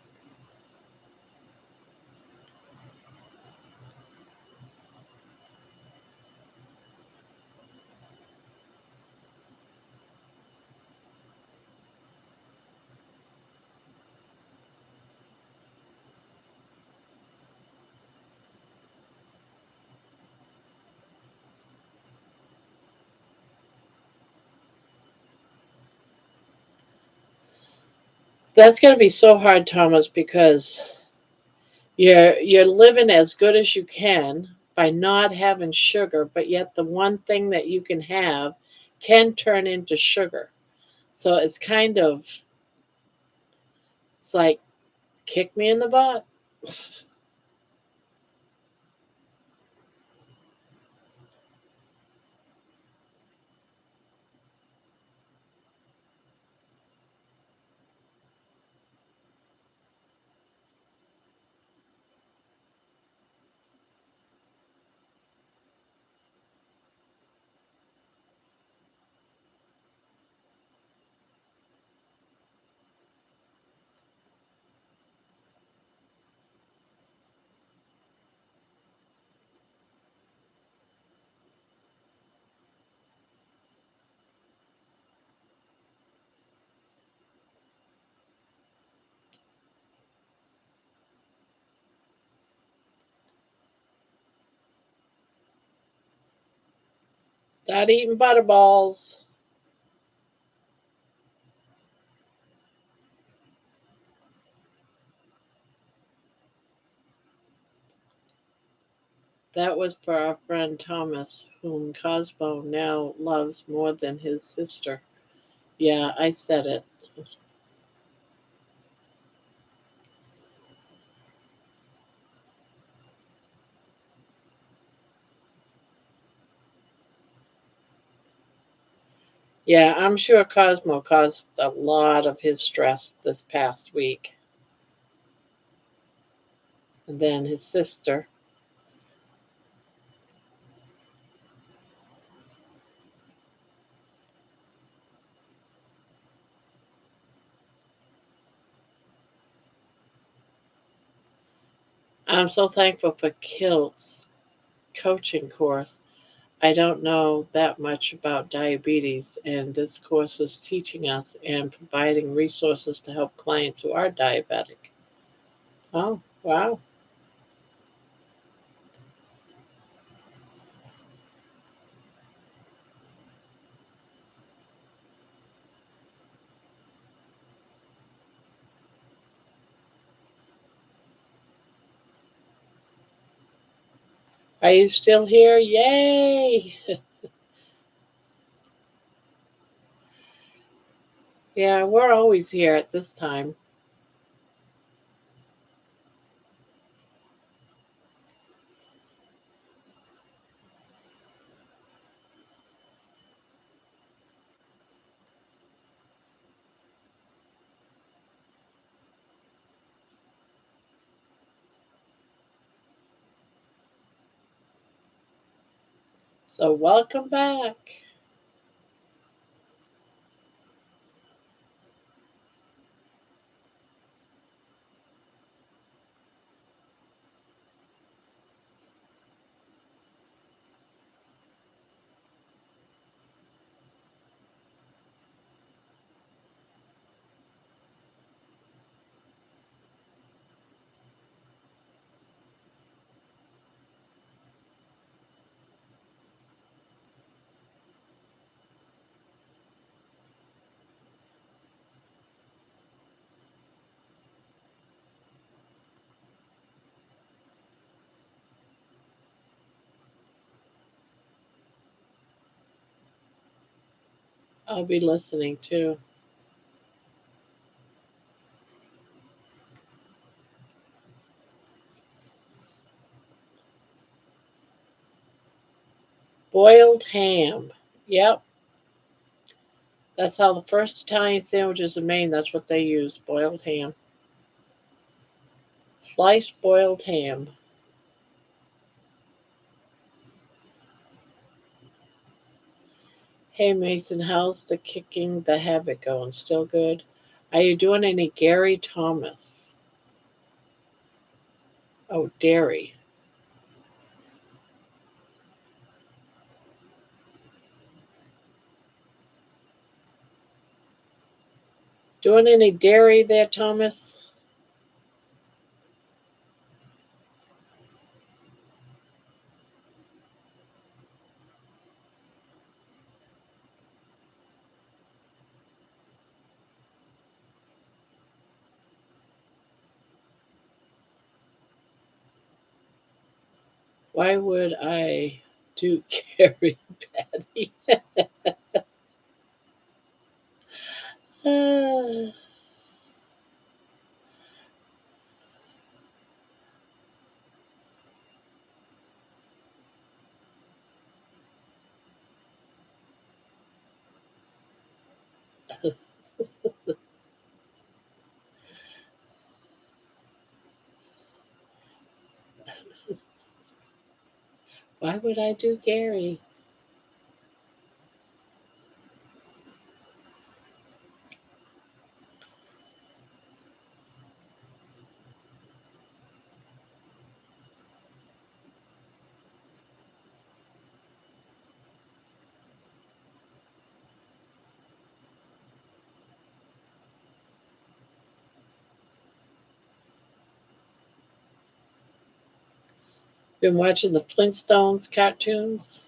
That's going to be so hard, Thomas, because you're living as good as you can by not having sugar, but yet the one thing that you can have can turn into sugar. So it's like kick me in the butt. Start eating butterballs. That was for our friend Thomas, whom Cosmo now loves more than his sister. Yeah, I said it. Yeah, I'm sure Cosmo caused a lot of his stress this past week. And then his sister. I'm so thankful for Kilt's coaching course. I don't know that much about diabetes, and this course is teaching us and providing resources to help clients who are diabetic. Oh, wow. Are you still here? Yay! Yeah, we're always here at this time. So, welcome back. I'll be listening too. Boiled ham. Yep, that's how the first Italian sandwiches are made. That's what they use boiled ham. Sliced boiled ham. Hey Mason, how's the kicking the habit going? Still good? Are you doing any Gary Thomas? Oh, dairy. Doing any dairy there, Thomas? Why would I do Gary Patty? Ah, why would I do Gary? Been watching the Flintstones cartoons.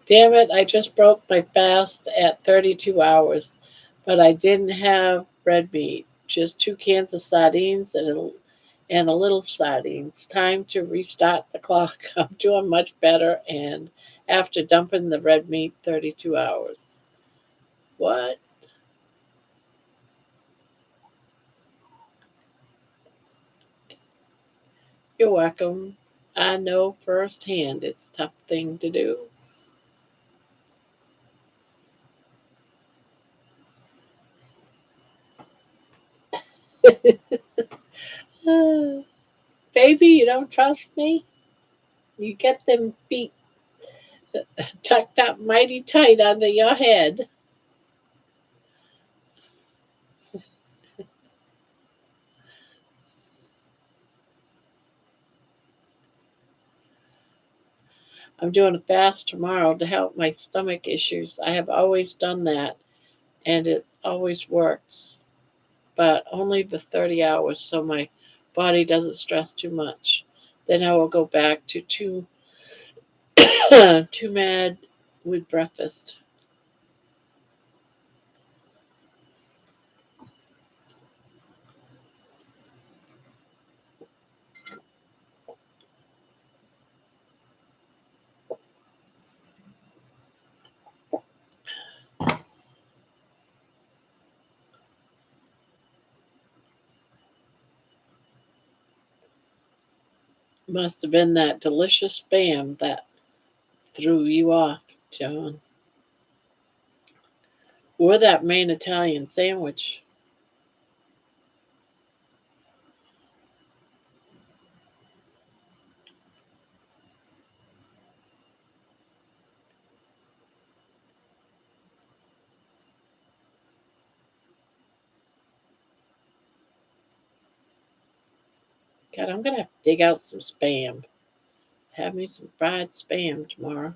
Damn it, I just broke my fast at 32 hours, but I didn't have red meat, just 2 cans of sardines and a little sardines. Time to restart the clock. I'm doing much better and after dumping the red meat 32 hours. What? You're welcome. I know firsthand it's a tough thing to do. Baby, you don't trust me? You get them feet tucked up mighty tight under your head. I'm doing a fast tomorrow to help my stomach issues. I have always done that and it always works, but only the 30 hours so my body doesn't stress too much. Then I will go back to too mad with breakfast. Must have been that delicious spam that threw you off, John. Or that main Italian sandwich. God, I'm gonna have to dig out some spam. Have me some fried spam tomorrow.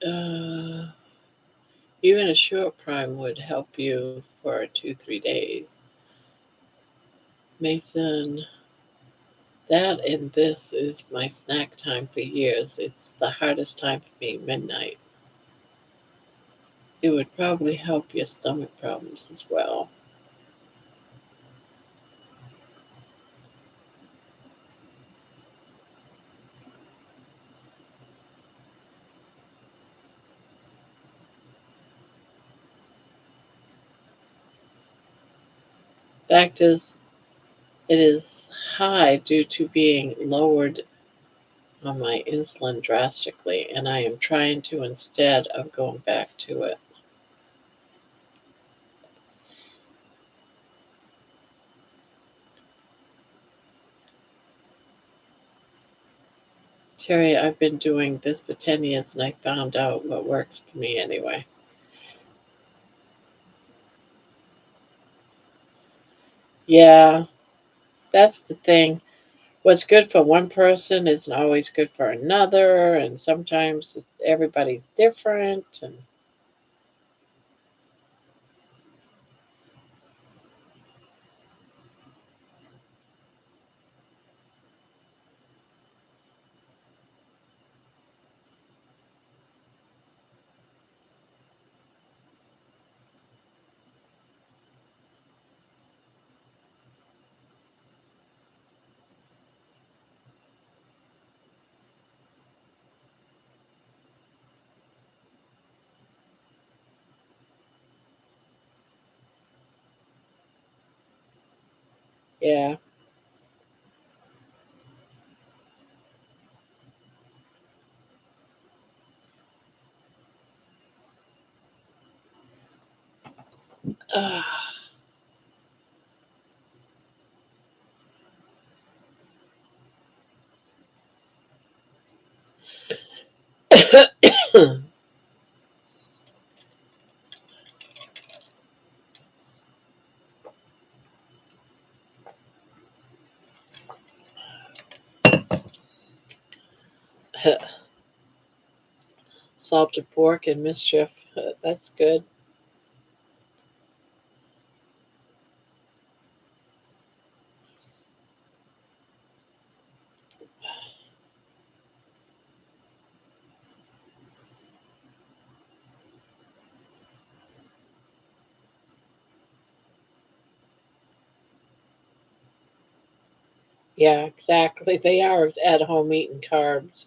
Uh, Even a short prime would help you for 2, 3 days. Mason, that and this is my snack time for years. It's the hardest time for me, midnight. It would probably help your stomach problems as well. Fact is, it is high due to being lowered on my insulin drastically, and I am trying to instead of going back to it. Terry, I've been doing this for 10 years and I found out what works for me anyway. Yeah, that's the thing. What's good for one person isn't always good for another, and sometimes everybody's different. And yeah. Salted pork and mischief. That's good. Yeah, exactly. They are at home eating carbs.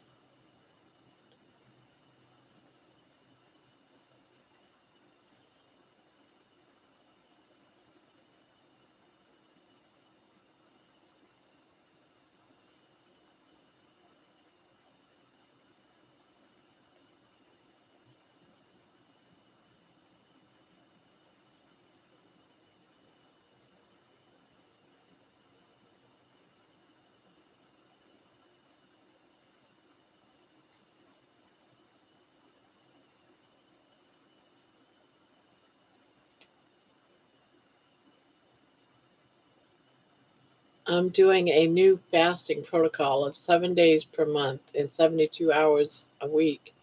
I'm doing a new fasting protocol of 7 days per month and 72 hours a week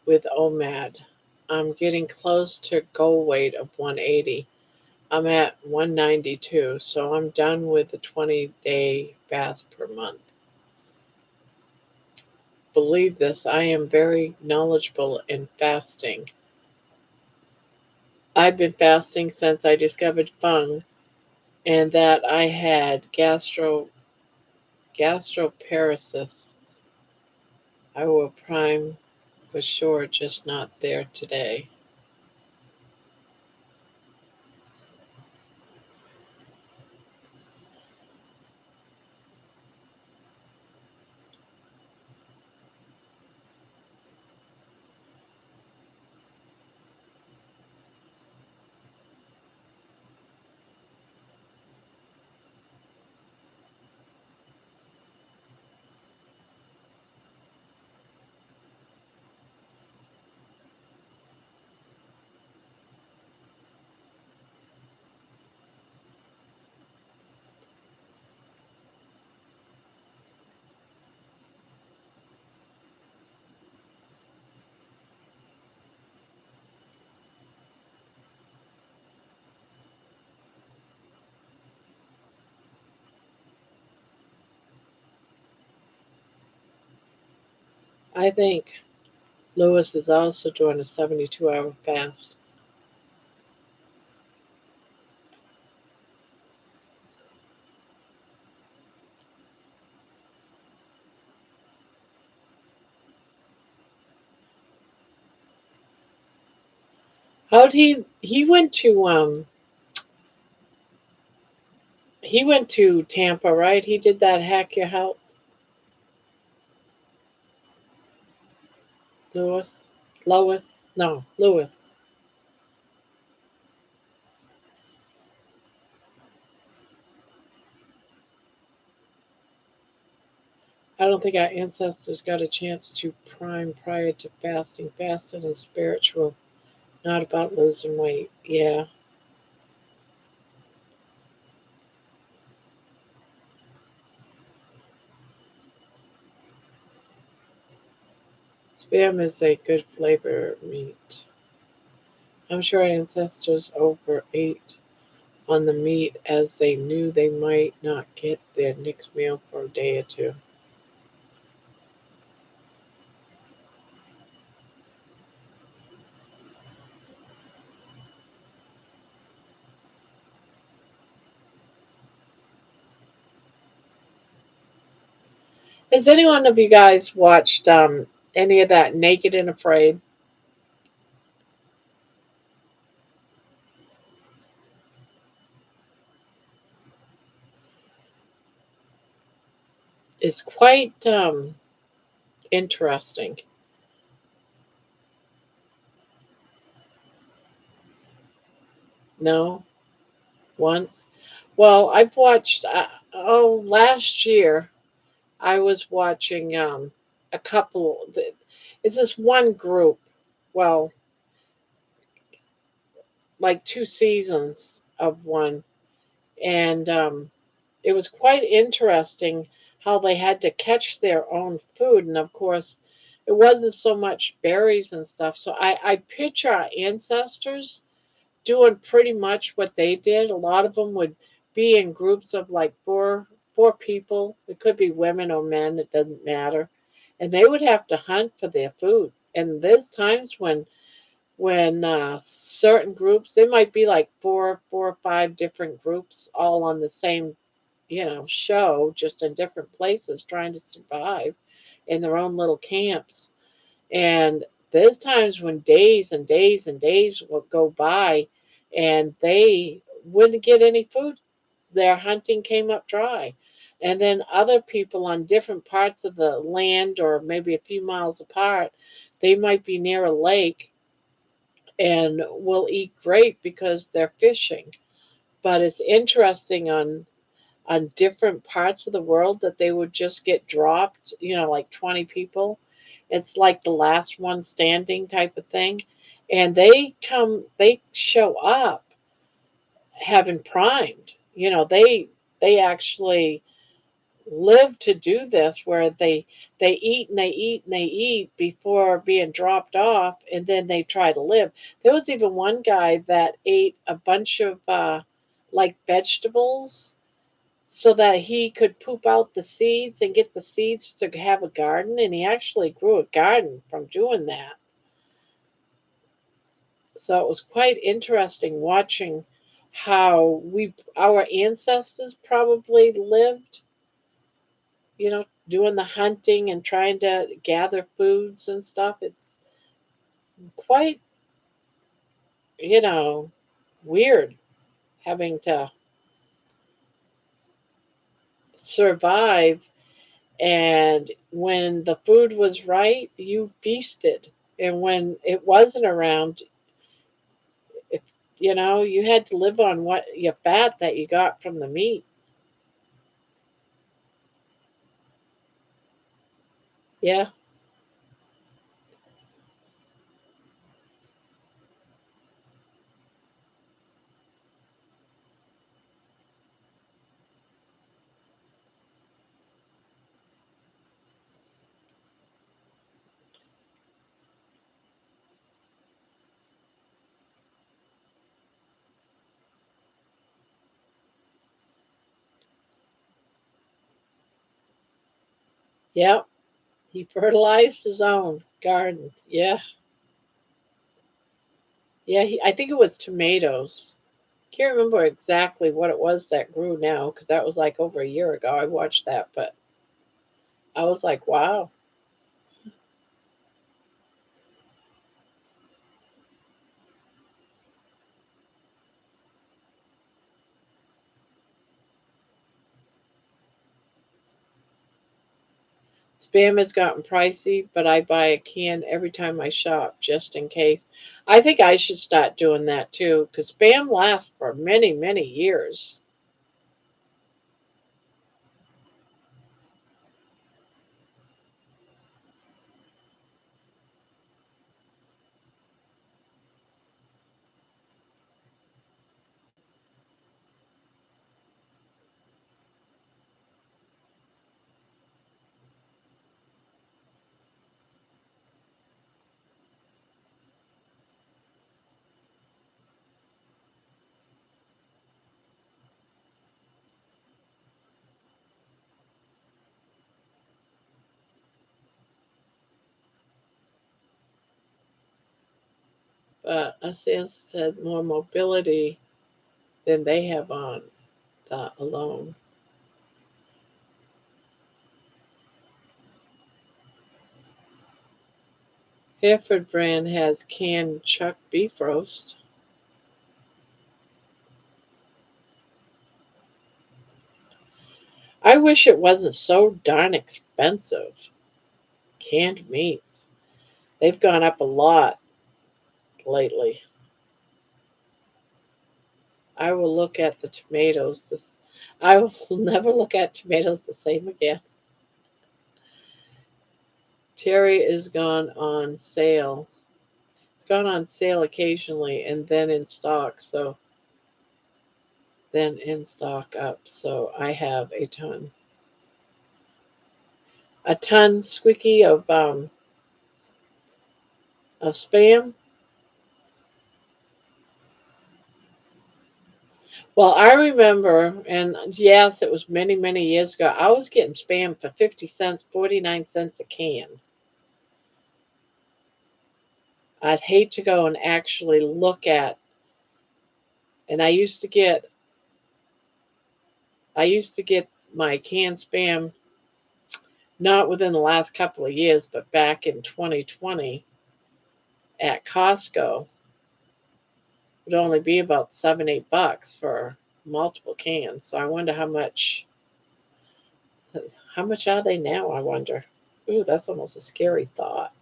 with OMAD. I'm getting close to goal weight of 180. I'm at 192, so I'm done with the 20-day fast per month. Believe this, I am very knowledgeable in fasting. I've been fasting since I discovered fung and that I had gastroparesis. I will prime for sure, just not there today. I think Lewis is also doing a 72-hour fast. How'd he went to Tampa, right? He did that hack your health, Lewis. Lois? No, Lewis. I don't think our ancestors got a chance to prime prior to fasting. Fasting is spiritual, not about losing weight. Yeah. Spam is a good flavor meat. I'm sure our ancestors overate on the meat as they knew they might not get their next meal for a day or two. Has any one of you guys watched any of that Naked and Afraid? It's quite interesting. No, once. Well, I've watched. Last year I was watching a couple. It's this one group. Well, like two seasons of one, and it was quite interesting how they had to catch their own food. And of course, it wasn't so much berries and stuff. So I picture our ancestors doing pretty much what they did. A lot of them would be in groups of like four people. It could be women or men, it doesn't matter. And they would have to hunt for their food. And there's times when certain groups, there might be like four or five different groups all on the same, show, just in different places trying to survive in their own little camps. And there's times when days and days and days will go by and they wouldn't get any food. Their hunting came up dry. And then other people on different parts of the land or maybe a few miles apart, they might be near a lake and will eat great because they're fishing. But it's interesting on different parts of the world that they would just get dropped, like 20 people. It's like the last one standing type of thing. And they show up having primed. They they actually live to do this, where they eat and they eat and they eat before being dropped off, and then they try to live. There was even one guy that ate a bunch of like vegetables so that he could poop out the seeds and get the seeds to have a garden, and he actually grew a garden from doing that. So it was quite interesting watching how we our ancestors probably lived, doing the hunting and trying to gather foods and stuff. It's quite, you know, weird having to survive. And when the food was right, you feasted. And when it wasn't around, if you had to live on what your fat that you got from the meat. Yeah, yeah. He fertilized his own garden. Yeah, yeah. I think it was tomatoes. Can't remember exactly what it was that grew now because that was like over a year ago. I watched that, but I was like, wow. Spam has gotten pricey, but I buy a can every time I shop just in case. I think I should start doing that too because spam lasts for many, many years. But as I said, more mobility than they have on that alone. Hereford brand has canned chuck beef roast. I wish it wasn't so darn expensive. Canned meats. They've gone up a lot lately. I will look at the tomatoes. I will never look at tomatoes the same again. Terry is gone on sale. It's gone on sale occasionally and then in stock. So then in stock up. So I have a ton squeaky of spam. Well, I remember, and yes, it was many, many years ago. I was getting spam for 50 cents, 49 cents a can. I'd hate to go and actually look at, and I used to get my canned spam not within the last couple of years, but back in 2020 at Costco. It would only be about 7, 8 bucks for multiple cans. So I wonder how much are they now? I wonder. Ooh, that's almost a scary thought.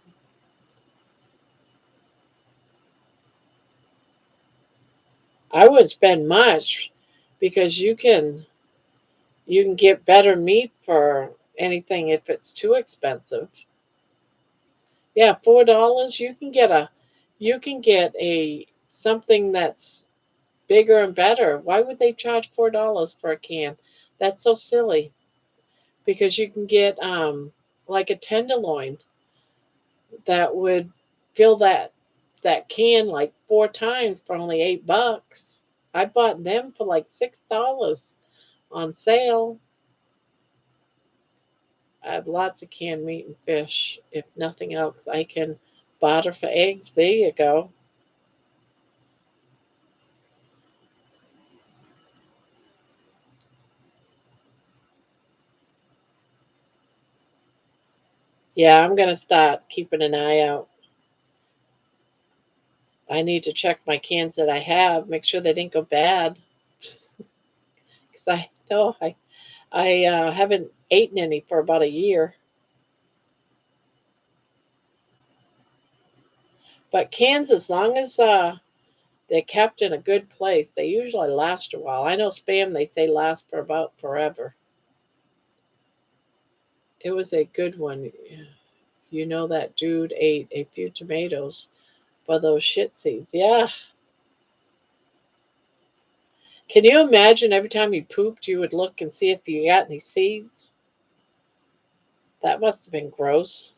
I wouldn't spend much because you can get better meat for anything if it's too expensive. Yeah, $4 you can get a something that's bigger and better. Why would they charge $4 for a can That's so silly because you can get like a tenderloin that would fill that can like 4 times for only $8. I bought them for like $6 on sale. I have lots of canned meat and fish. If nothing else, I can barter for eggs. There you go. Yeah, I'm gonna start keeping an eye out. I need to check my cans that I have, make sure they didn't go bad. Because I know I haven't eaten any for about a year. But cans, as long as they're kept in a good place, they usually last a while. I know spam, they say lasts for about forever. It was a good one. You know that dude ate a few tomatoes for those shit seeds. Yeah. Can you imagine every time you pooped, you would look and see if you got any seeds? That must have been gross.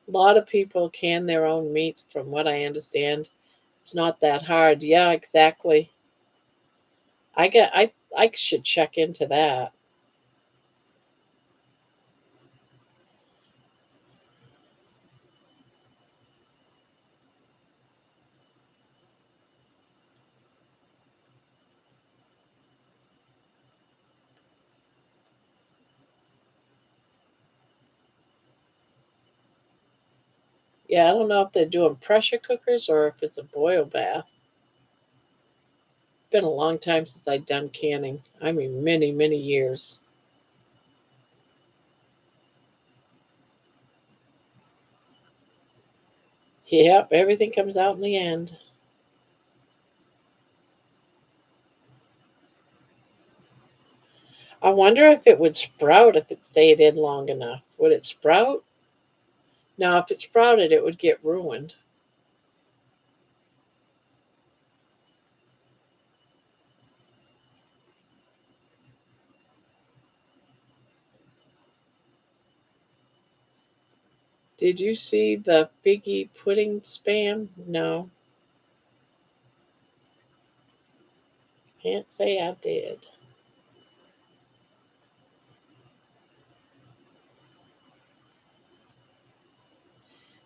A lot of people can their own meats, from what I understand. It's not that hard. Yeah, exactly. I should check into that. Yeah, I don't know if they're doing pressure cookers or if it's a boil bath. It's been a long time since I've done canning. I mean, many, many years. Yep, everything comes out in the end. I wonder if it would sprout if it stayed in long enough. Would it sprout? No, if it sprouted, it would get ruined. Did you see the figgy pudding spam? No, can't say I did.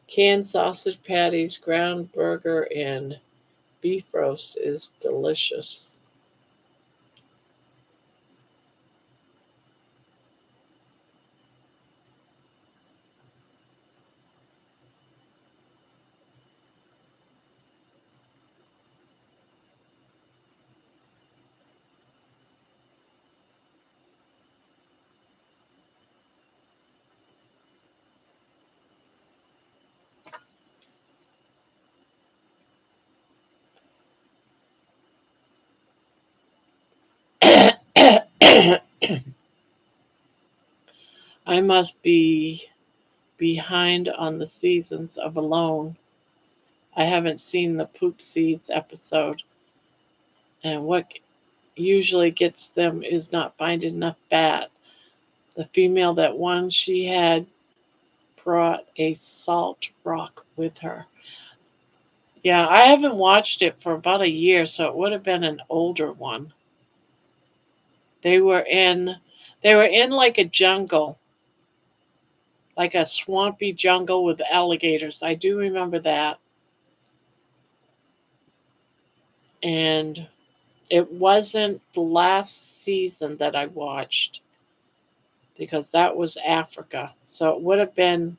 Canned sausage patties, ground burger, and beef roast is delicious. I must be behind on the seasons of Alone. I haven't seen the Poop Seeds episode, and what usually gets them is not finding enough fat. The female that won, she had brought a salt rock with her. Yeah, I haven't watched it for about a year, so it would have been an older one. They were in they were in like a jungle, like a swampy jungle with alligators. I do remember that. And it wasn't the last season that I watched because that was Africa. So it would have been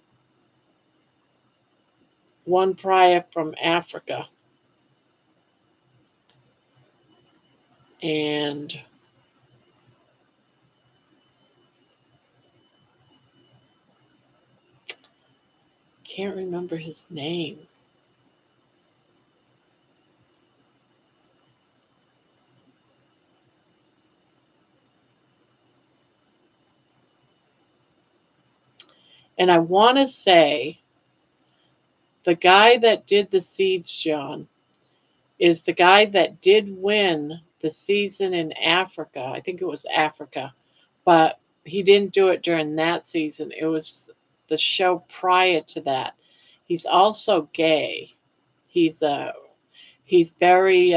one prior from Africa. And can't remember his name. And I want to say The guy that did the seeds, John, is the guy that did win the season in Africa. I think it was Africa, but he didn't do it during that season. It was the show prior to that. He's also gay. He's he's very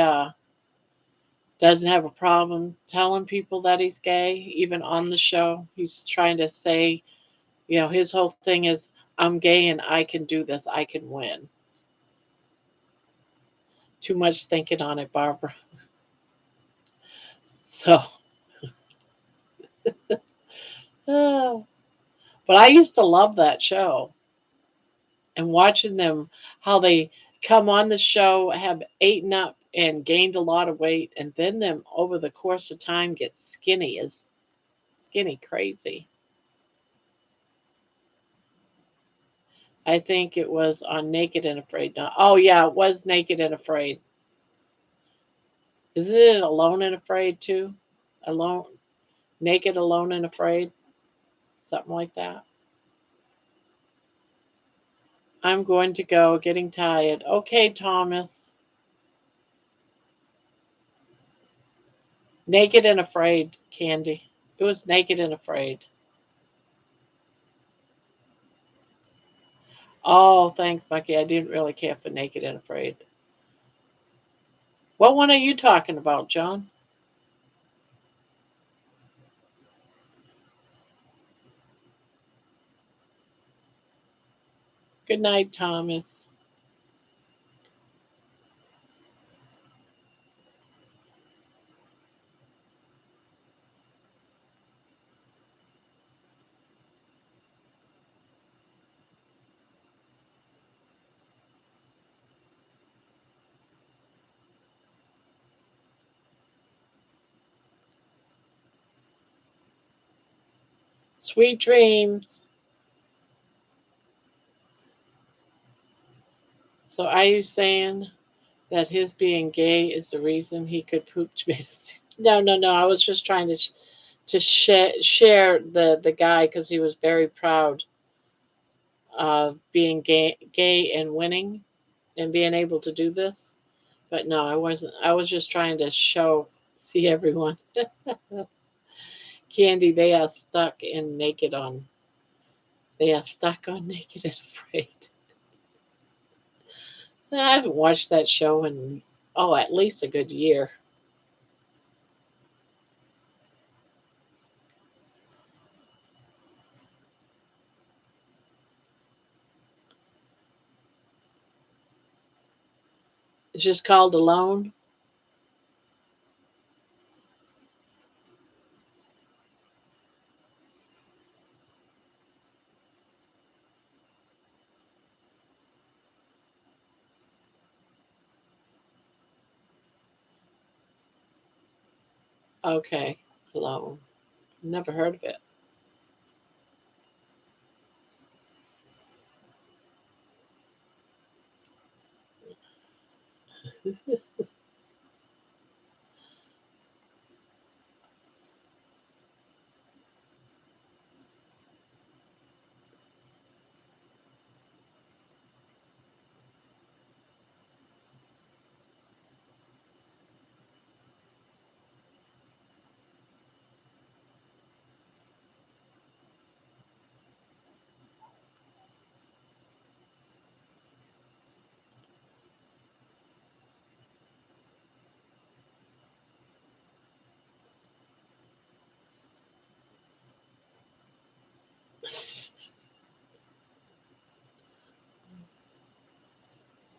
doesn't have a problem telling people that he's gay, even on the show. He's trying to say, his whole thing is, I'm gay and I can do this. I can win. Too much thinking on it, Barbara. So, but I used to love that show and watching them, how they come on the show, have eaten up and gained a lot of weight, and then them over the course of time get skinny crazy. I think it was on Naked and Afraid. Now, oh yeah, it was Naked and Afraid. Isn't it Alone and Afraid too? Alone, Naked, Alone and Afraid, something like that. I'm going to go. Getting tired. Okay, Thomas. Naked and Afraid, Candy. It was Naked and Afraid. Oh, thanks, Bucky. I didn't really care for Naked and Afraid. What one are you talking about, John? Good night, Thomas. Sweet dreams. So, are you saying that his being gay is the reason he could poop tomatoes? No, no, no. I was just trying to share the guy because he was very proud of being gay and winning and being able to do this. But no, I wasn't. I was just trying to see everyone. Candy, they are stuck in naked on. They are stuck on Naked and Afraid. I haven't watched that show in at least a good year. It's just called Alone. Okay, Alone. Never heard of it.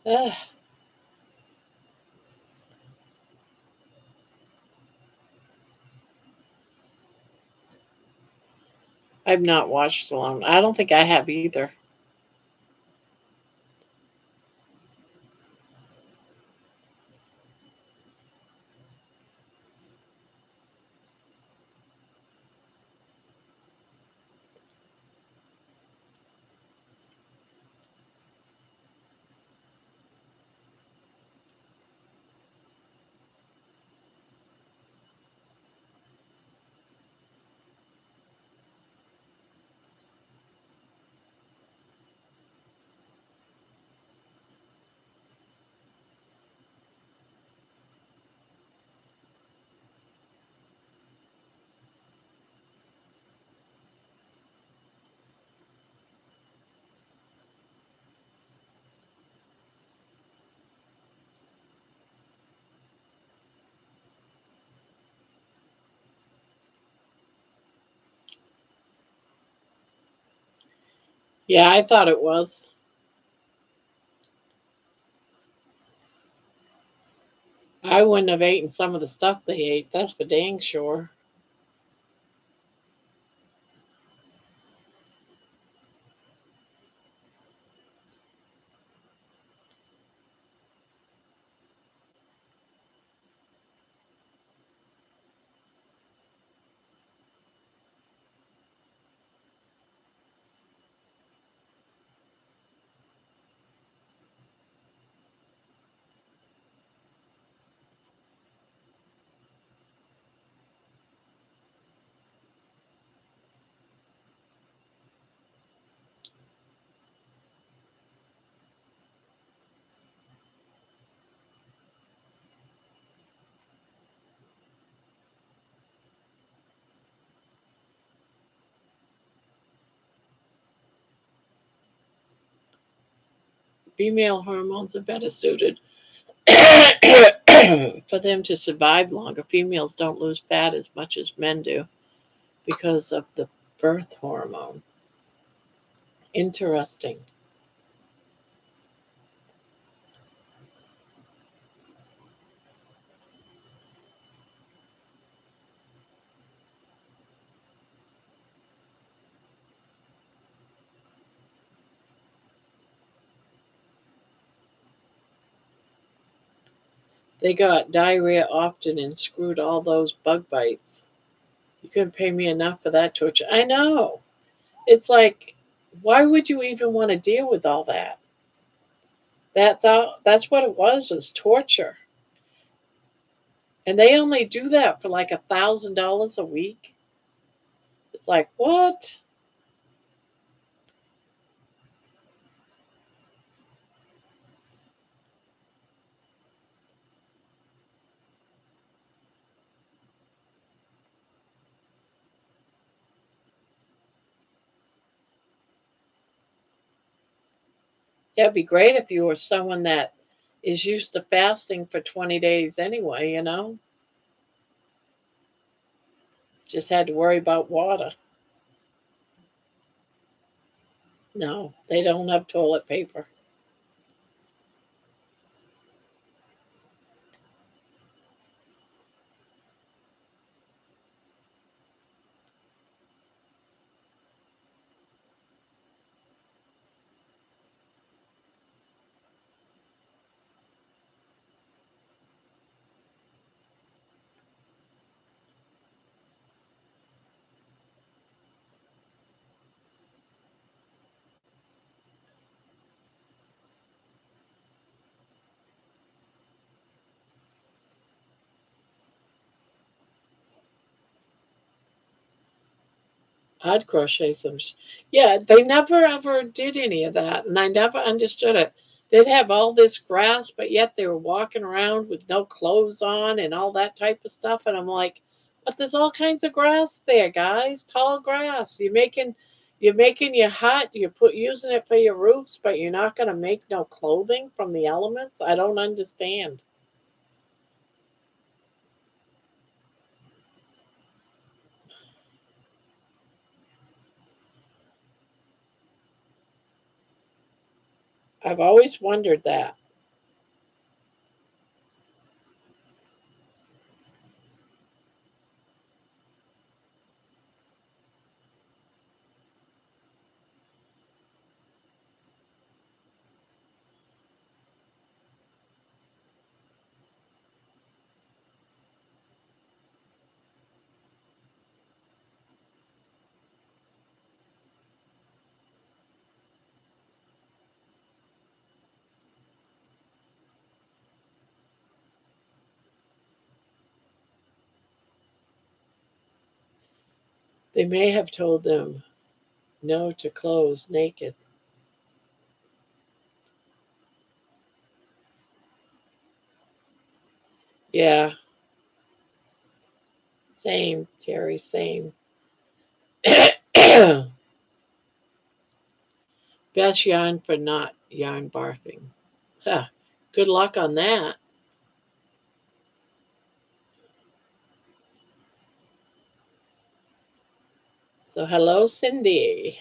Ugh, I've not watched Alone. I don't think I have either. Yeah, I thought it was. I wouldn't have eaten some of the stuff they ate. That's for dang sure. Female hormones are better suited for them to survive longer. Females don't lose fat as much as men do because of the birth hormone. Interesting. They got diarrhea often and screwed all those bug bites. You couldn't pay me enough for that torture. I know. It's like, why would you even want to deal with all that? That's what it was torture. And they only do that for like $1,000 a week. It's like, what? Yeah, it'd be great if you were someone that is used to fasting for 20 days anyway, you know? Just had to worry about water. No, they don't have toilet paper. I'd crochet some. Yeah, they never ever did any of that, and I never understood it. They'd have all this grass, but yet they were walking around with no clothes on and all that type of stuff. And I'm like, but there's all kinds of grass there, guys. Tall grass. You're making your hut. You're using it for your roofs, but you're not going to make no clothing from the elements. I don't understand. I've always wondered that. They may have told them no to clothes naked. Yeah, same, Terry, same. Best yarn for not yarn barfing. Huh. Good luck on that. So, hello, Cindy.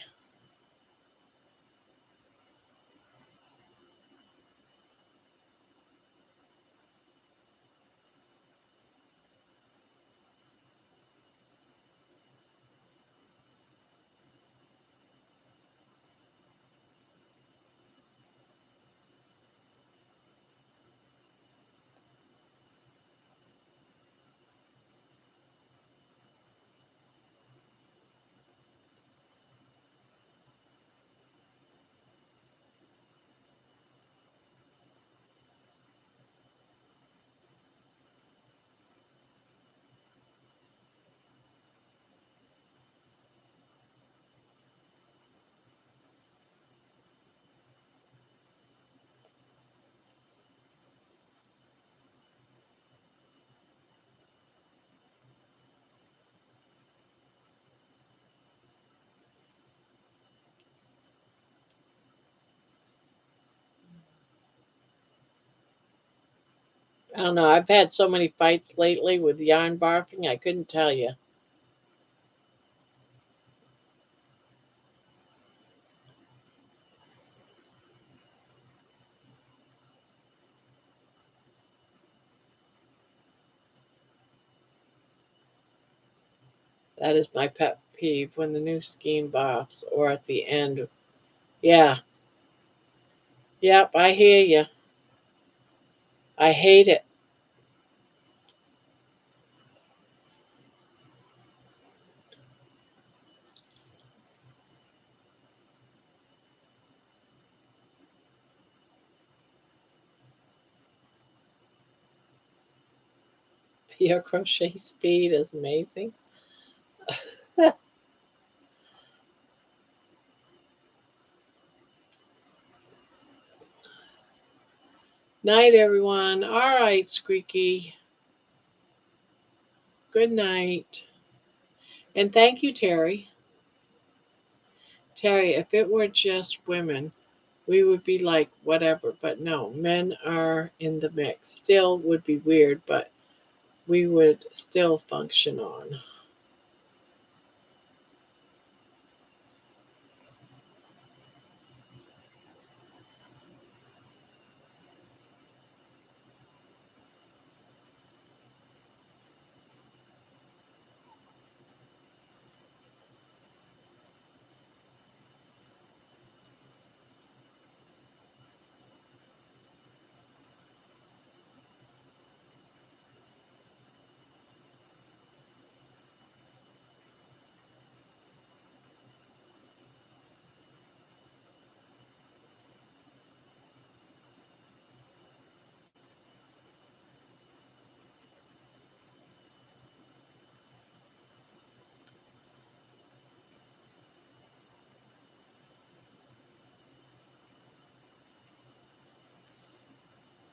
I don't know. I've had so many fights lately with yarn barking, I couldn't tell you. That is my pet peeve when the new scheme barks or at the end. Yeah, yep, I hear you. I hate it. Your crochet speed is amazing. Night, everyone. All right, Squeaky. Good night. And thank you, Terry. Terry, if it were just women, we would be like, whatever. But no, men are in the mix. Still would be weird, but we would still function on.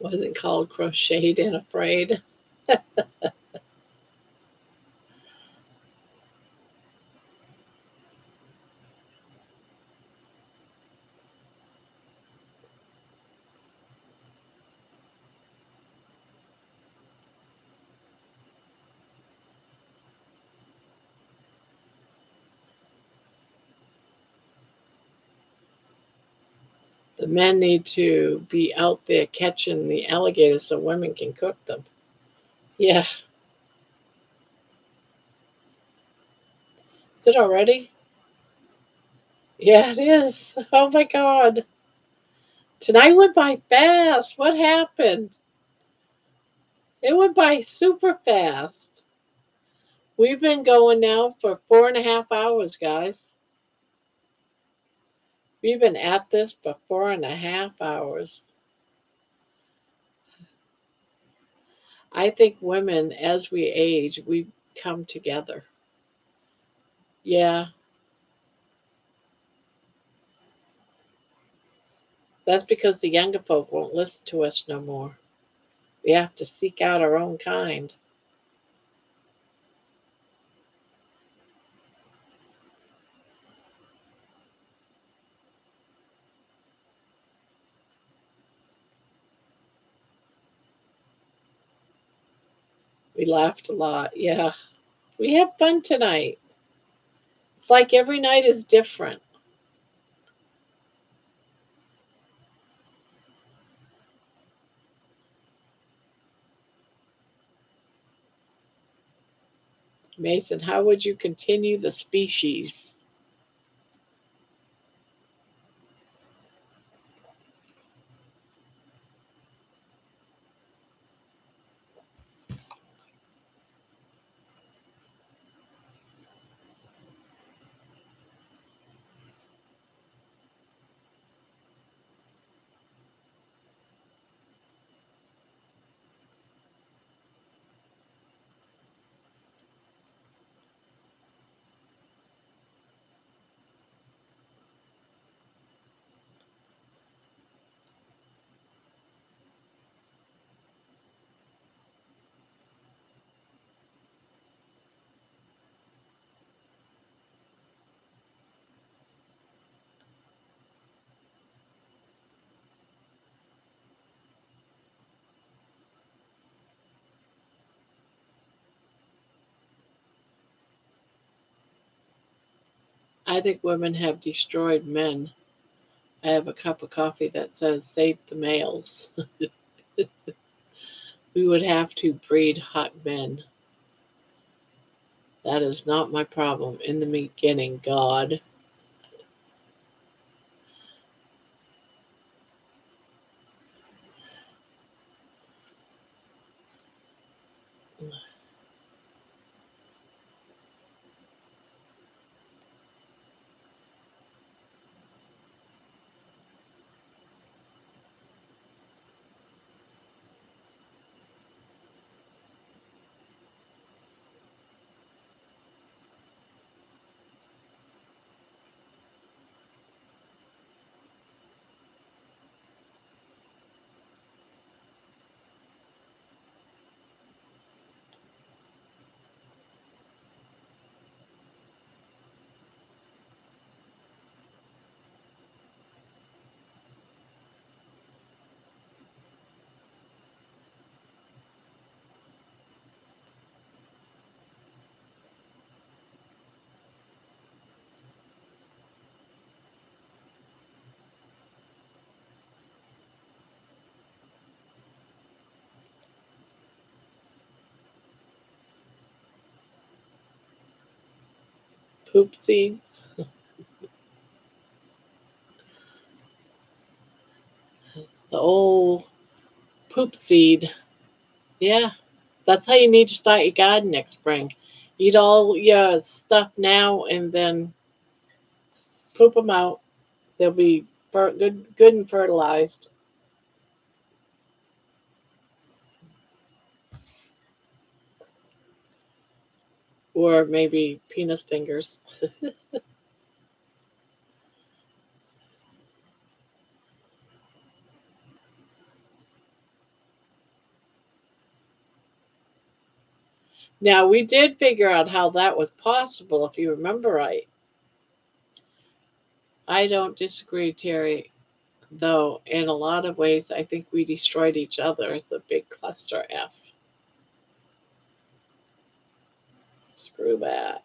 Was it called Crocheted and Afraid? The men need to be out there catching the alligators so women can cook them. Yeah. Is it already? Yeah, it is. Oh my God. Tonight went by fast. What happened? It went by super fast. We've been going now for 4.5 hours, guys. We've been at this for 4.5 hours. I think women, as we age, we come together. Yeah, that's because the younger folk won't listen to us no more. We have to seek out our own kind. We laughed a lot. Yeah, we had fun tonight. It's like every night is different. Mason, how would you continue the species? I think women have destroyed men. I have a cup of coffee that says save the males. We would have to breed hot men. That is not my problem in the beginning, God. Poop seeds. The old poop seed. Yeah, that's how you need to start your garden next spring. Eat all your stuff now and then poop them out. They'll be good and fertilized, or maybe penis fingers. Now we did figure out how that was possible, if you remember right. I don't disagree, Terry. Though in a lot of ways, I think we destroyed each other. It's a big cluster F. Screw that.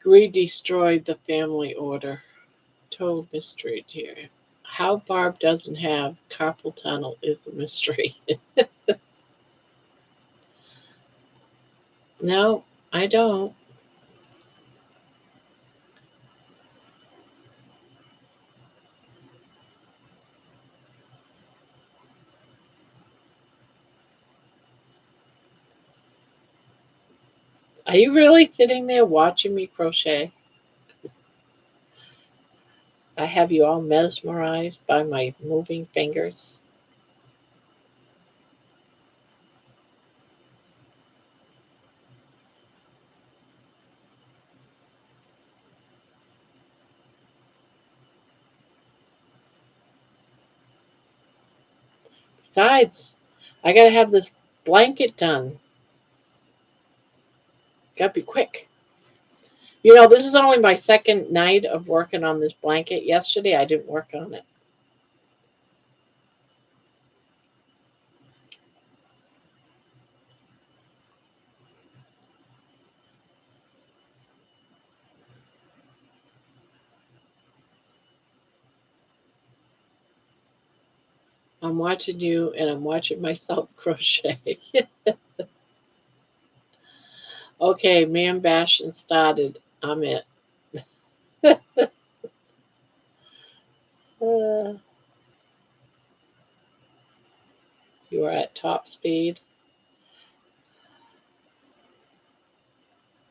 Greed destroyed the family order. Total mystery, Terry. How Barb doesn't have carpal tunnel is a mystery. No, I don't. Are you really sitting there watching me crochet? I have you all mesmerized by my moving fingers. Besides, I gotta have this blanket done. Gotta be quick. You know, this is only my second night of working on this blanket. Yesterday, I didn't work on it. I'm watching you and I'm watching myself crochet. Okay, man bashing started. I'm it. Uh, you are at top speed.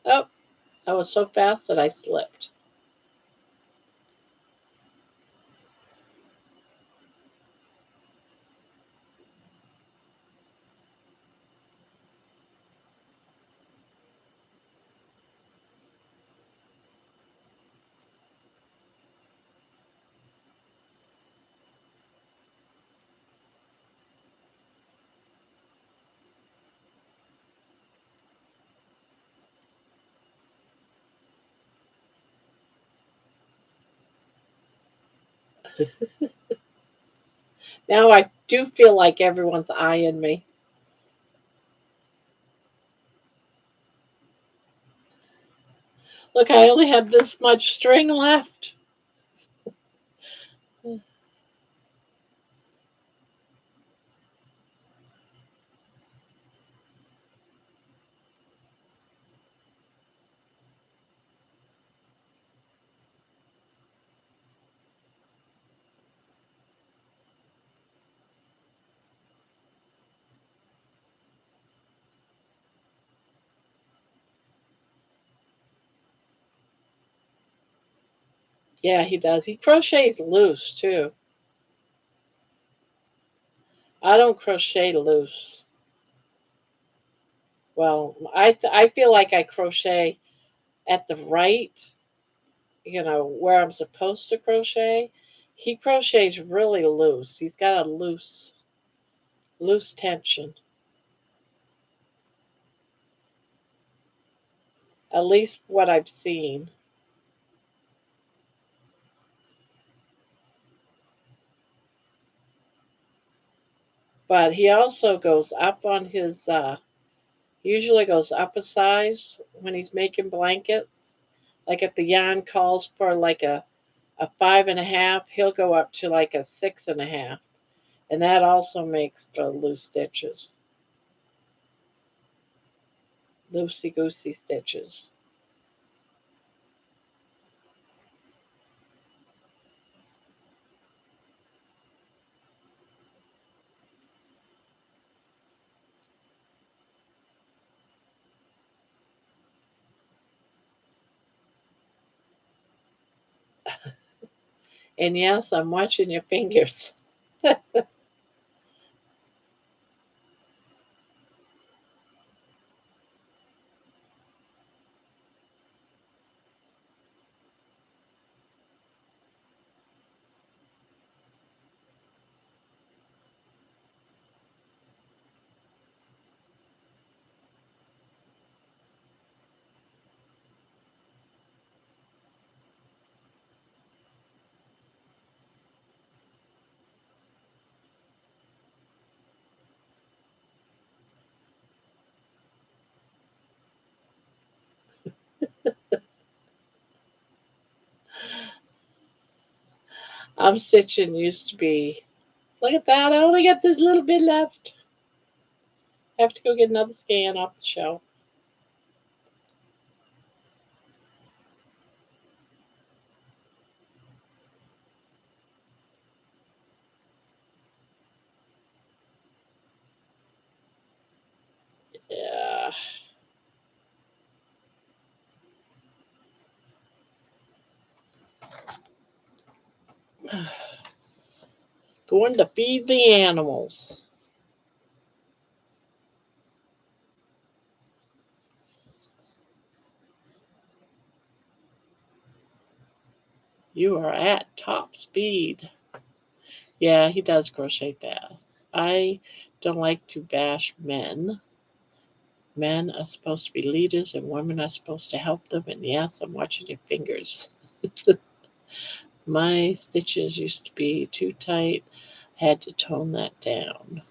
Oh, I was so fast that I slipped. Now I do feel like everyone's eyeing me. Look, I only have this much string left. Yeah, he does. He crochets loose too. I don't crochet loose. Well, I feel like I crochet at the right, where I'm supposed to crochet. He crochets really loose. He's got a loose tension. At least what I've seen. But he also goes up on his usually goes up a size when he's making blankets. Like if the yarn calls for like a 5.5, he'll go up to like a 6.5. And that also makes for loose stitches. Loosey goosey stitches. And yes, I'm watching your fingers. I'm stitching used to be. Look at that. I only got this little bit left. I have to go get another scan off the shelf. Yeah. Going to feed the animals. You are at top speed. Yeah, he does crochet fast. I don't like to bash men. Men are supposed to be leaders and women are supposed to help them. And yes, I'm watching your fingers. My stitches used to be too tight. Had to tone that down.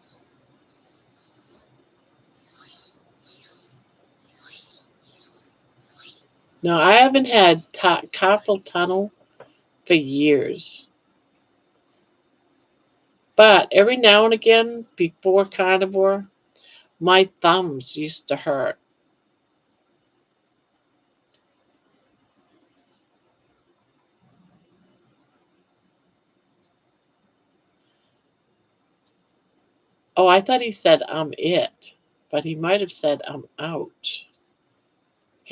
No, I haven't had carpal tunnel for years. But every now and again, before Carnivore, my thumbs used to hurt. Oh, I thought he said I'm it, but he might have said I'm out.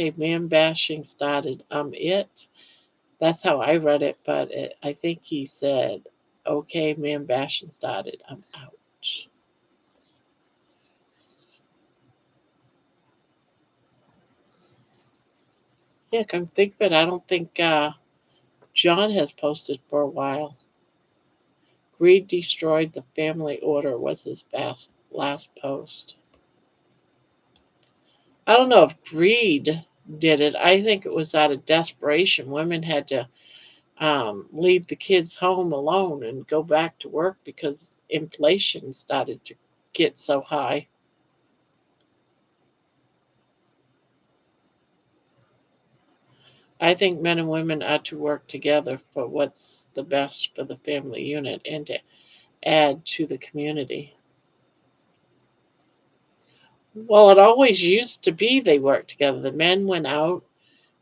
Okay, man bashing started. It. That's how I read it, but I think he said, okay, man bashing started. I'm out. Yeah, come think of it. I don't think John has posted for a while. Greed destroyed the family order was his last post. I don't know if greed did it. I think it was out of desperation. Women had to leave the kids home alone and go back to work because inflation started to get so high. I think men and women ought to work together for what's the best for the family unit and to add to the community. Well, it always used to be they worked together. The men went out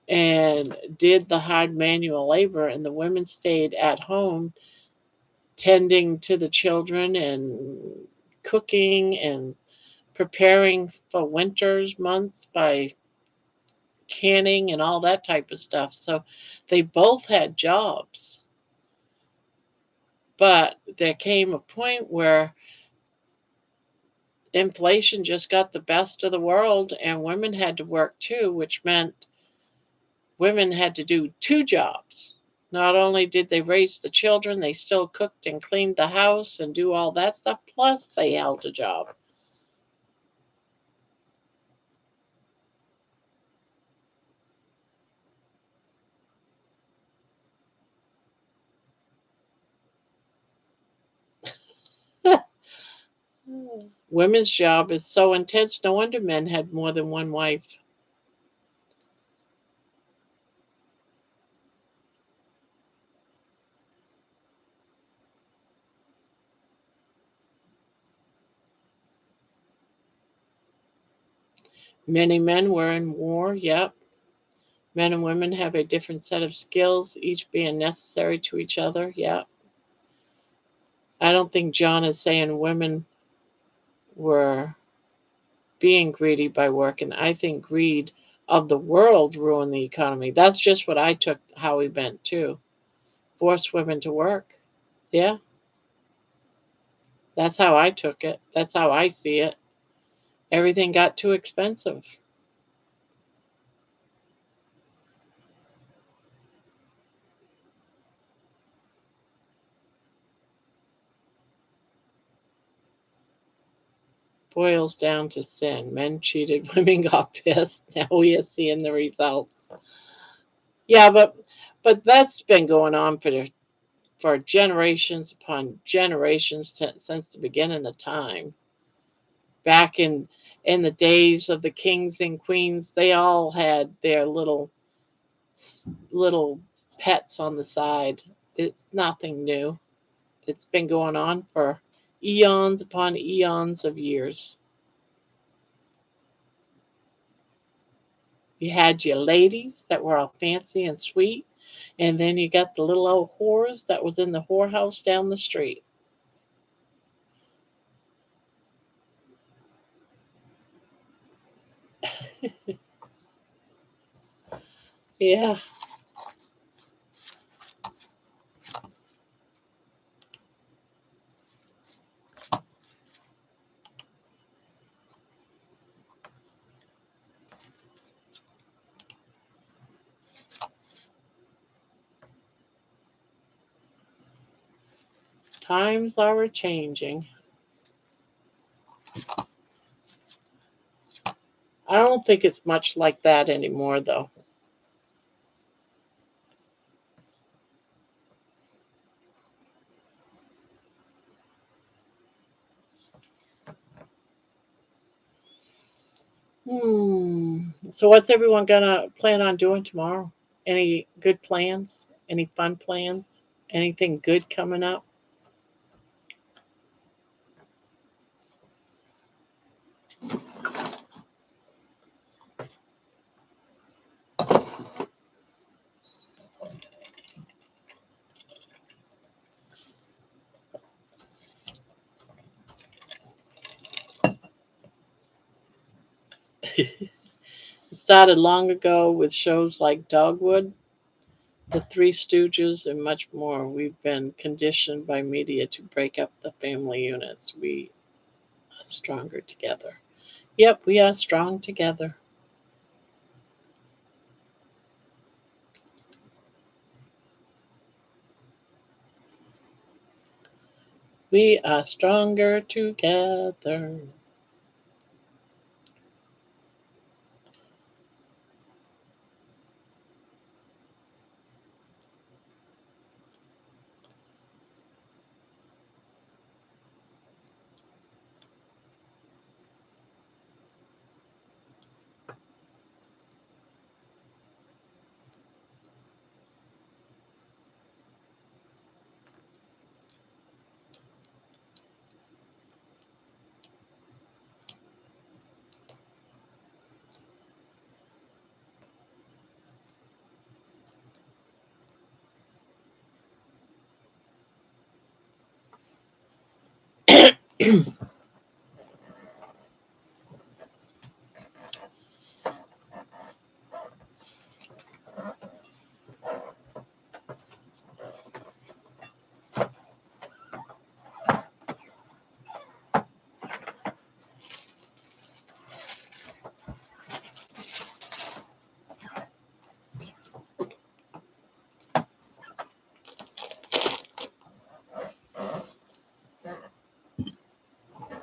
and did the hard manual labor, and the women stayed at home tending to the children and cooking and preparing for winter's months by canning and all that type of stuff. So they both had jobs. But there came a point where inflation just got the best of the world and women had to work too, which meant women had to do two jobs. Not only did they raise the children, they still cooked and cleaned the house and do all that stuff, plus they held a job. Women's job is so intense, no wonder men had more than one wife. Many men were in war, yep. Men and women have a different set of skills, each being necessary to each other, yep. I don't think John is saying women were being greedy by work, and I think greed of the world ruined the economy. That's just what I took how he meant too. Force women to work. Yeah, that's how I took it. That's how I see it. Everything got too expensive. Boils down to sin. Men cheated, women got pissed. Now we are seeing the results. Yeah, but that's been going on for generations upon generations since the beginning of time. Back in the days of the kings and queens, they all had their little pets on the side. It's nothing new. It's been going on for eons upon eons of years. You had your ladies that were all fancy and sweet, and then you got the little old whores that was in the whorehouse down the street. Yeah, times are a changing. I don't think it's much like that anymore, though. So, what's everyone gonna plan on doing tomorrow? Any good plans? Any fun plans? Anything good coming up? It started long ago with shows like Dogwood, The Three Stooges, and much more. We've been conditioned by media to break up the family units. We are stronger together. Yep, we are strong together. We are stronger together.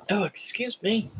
Oh, excuse me.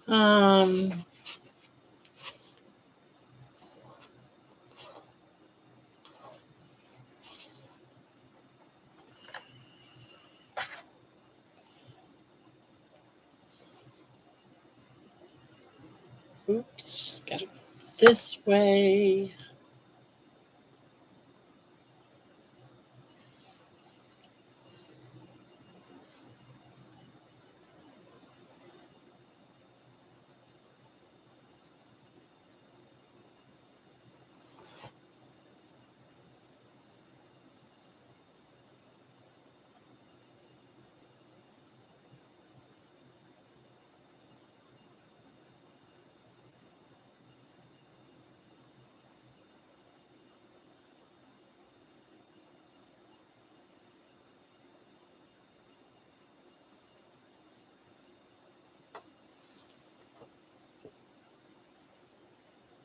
Um, oops, gotta go this way.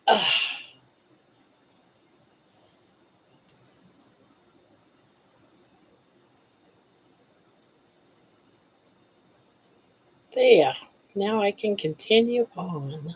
Ah, there. Now I can continue on.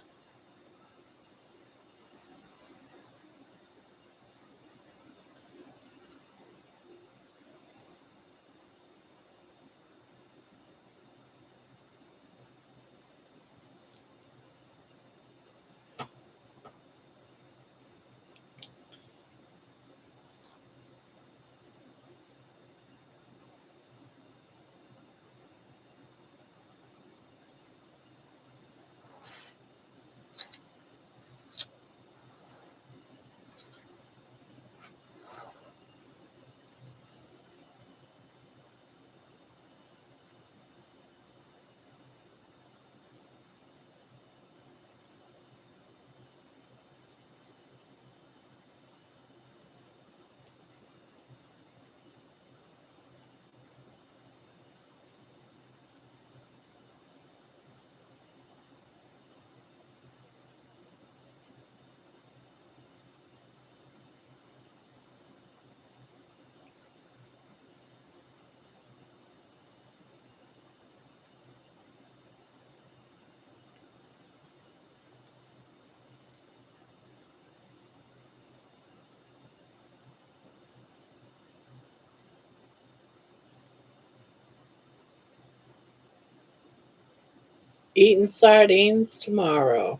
Eating sardines tomorrow.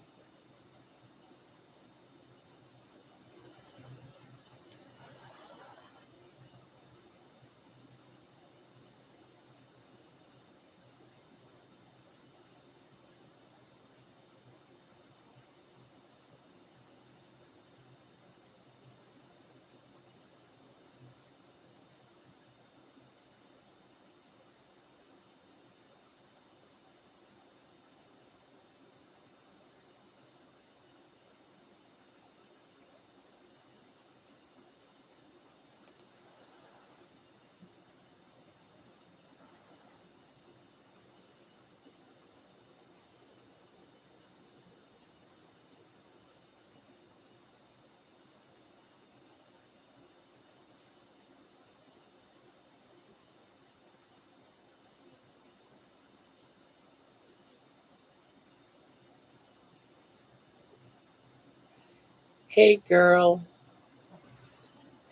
Hey girl,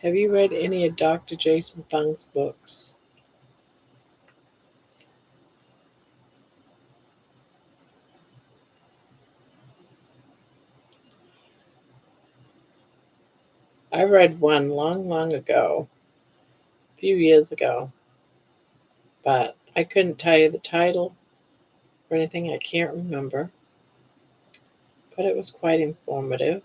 have you read any of Dr. Jason Fung's books? I read one long, long ago, a few years ago, but I couldn't tell you the title or anything. I can't remember, but it was quite informative.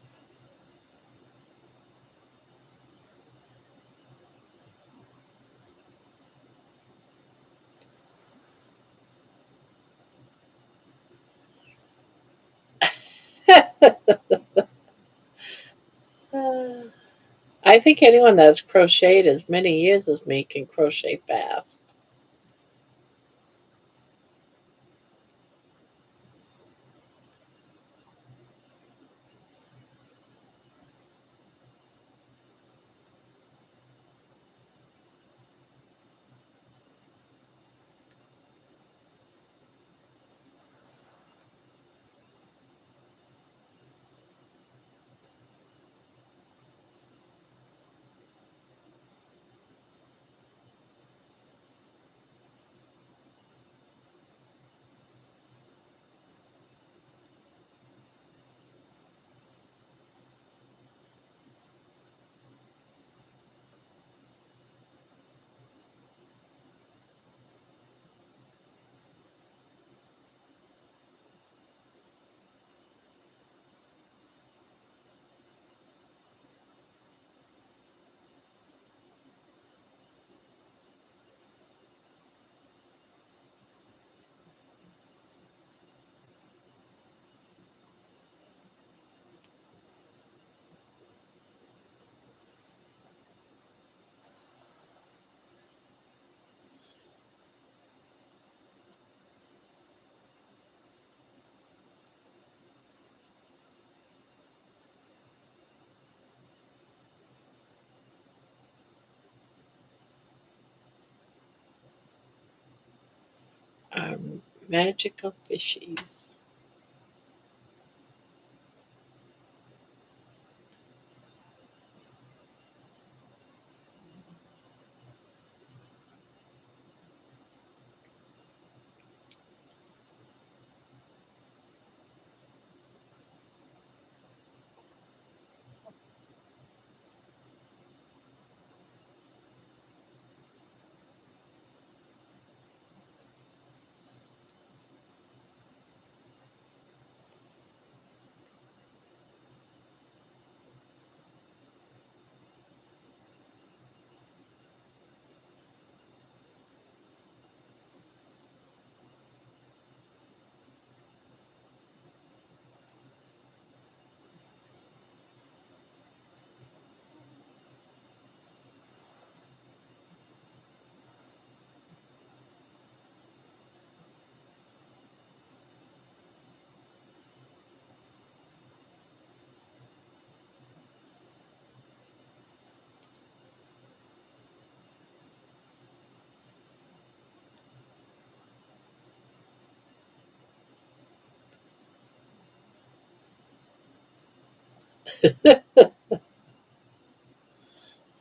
I think anyone that's crocheted as many years as me can crochet fast. Um, Magical fishies.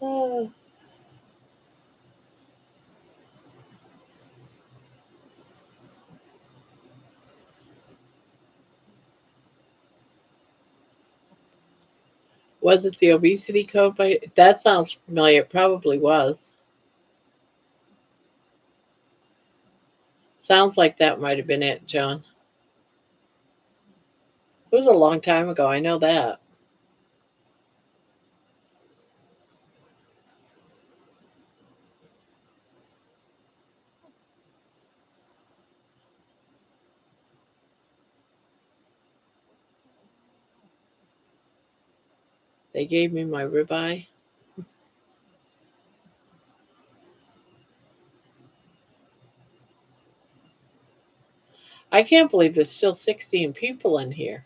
Oh, Was it the obesity code? By that sounds familiar. It probably was. Sounds like that might have been it, John. It was a long time ago. I know that. They gave me my ribeye. I can't believe there's still 16 people in here.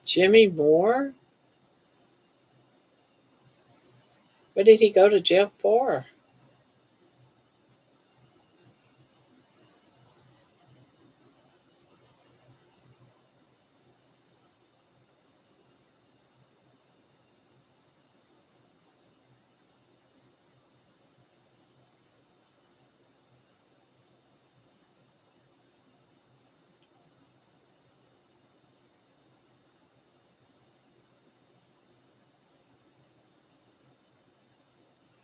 Jimmy Moore? What did he go to jail for?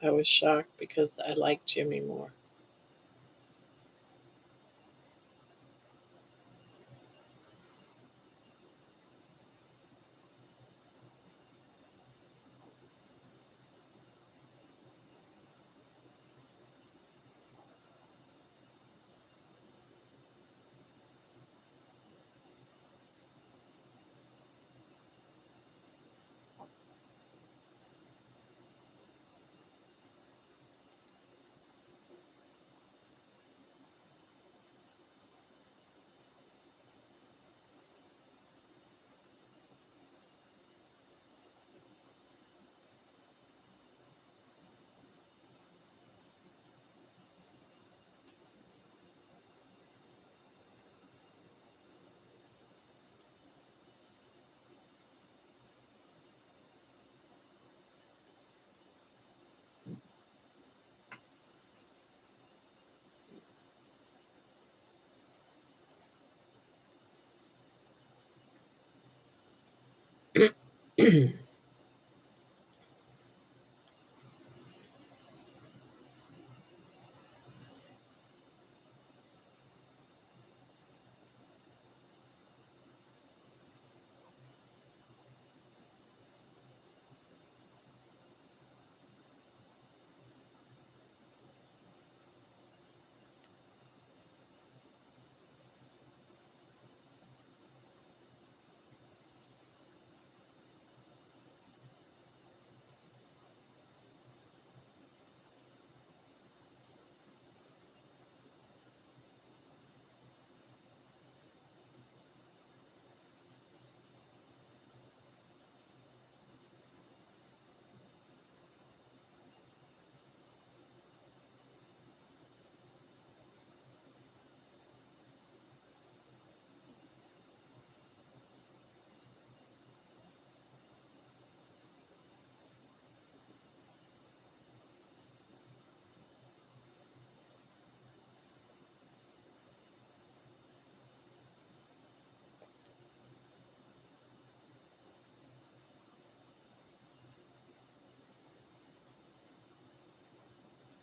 I was shocked because I like Jimmy Moore.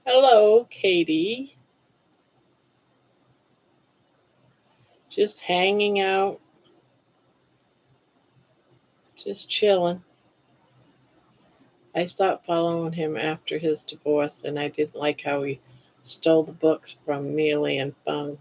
Hello, Katie. Just hanging out, just chilling. I stopped following him after his divorce, and I didn't like how he stole the books from Neely and Fung.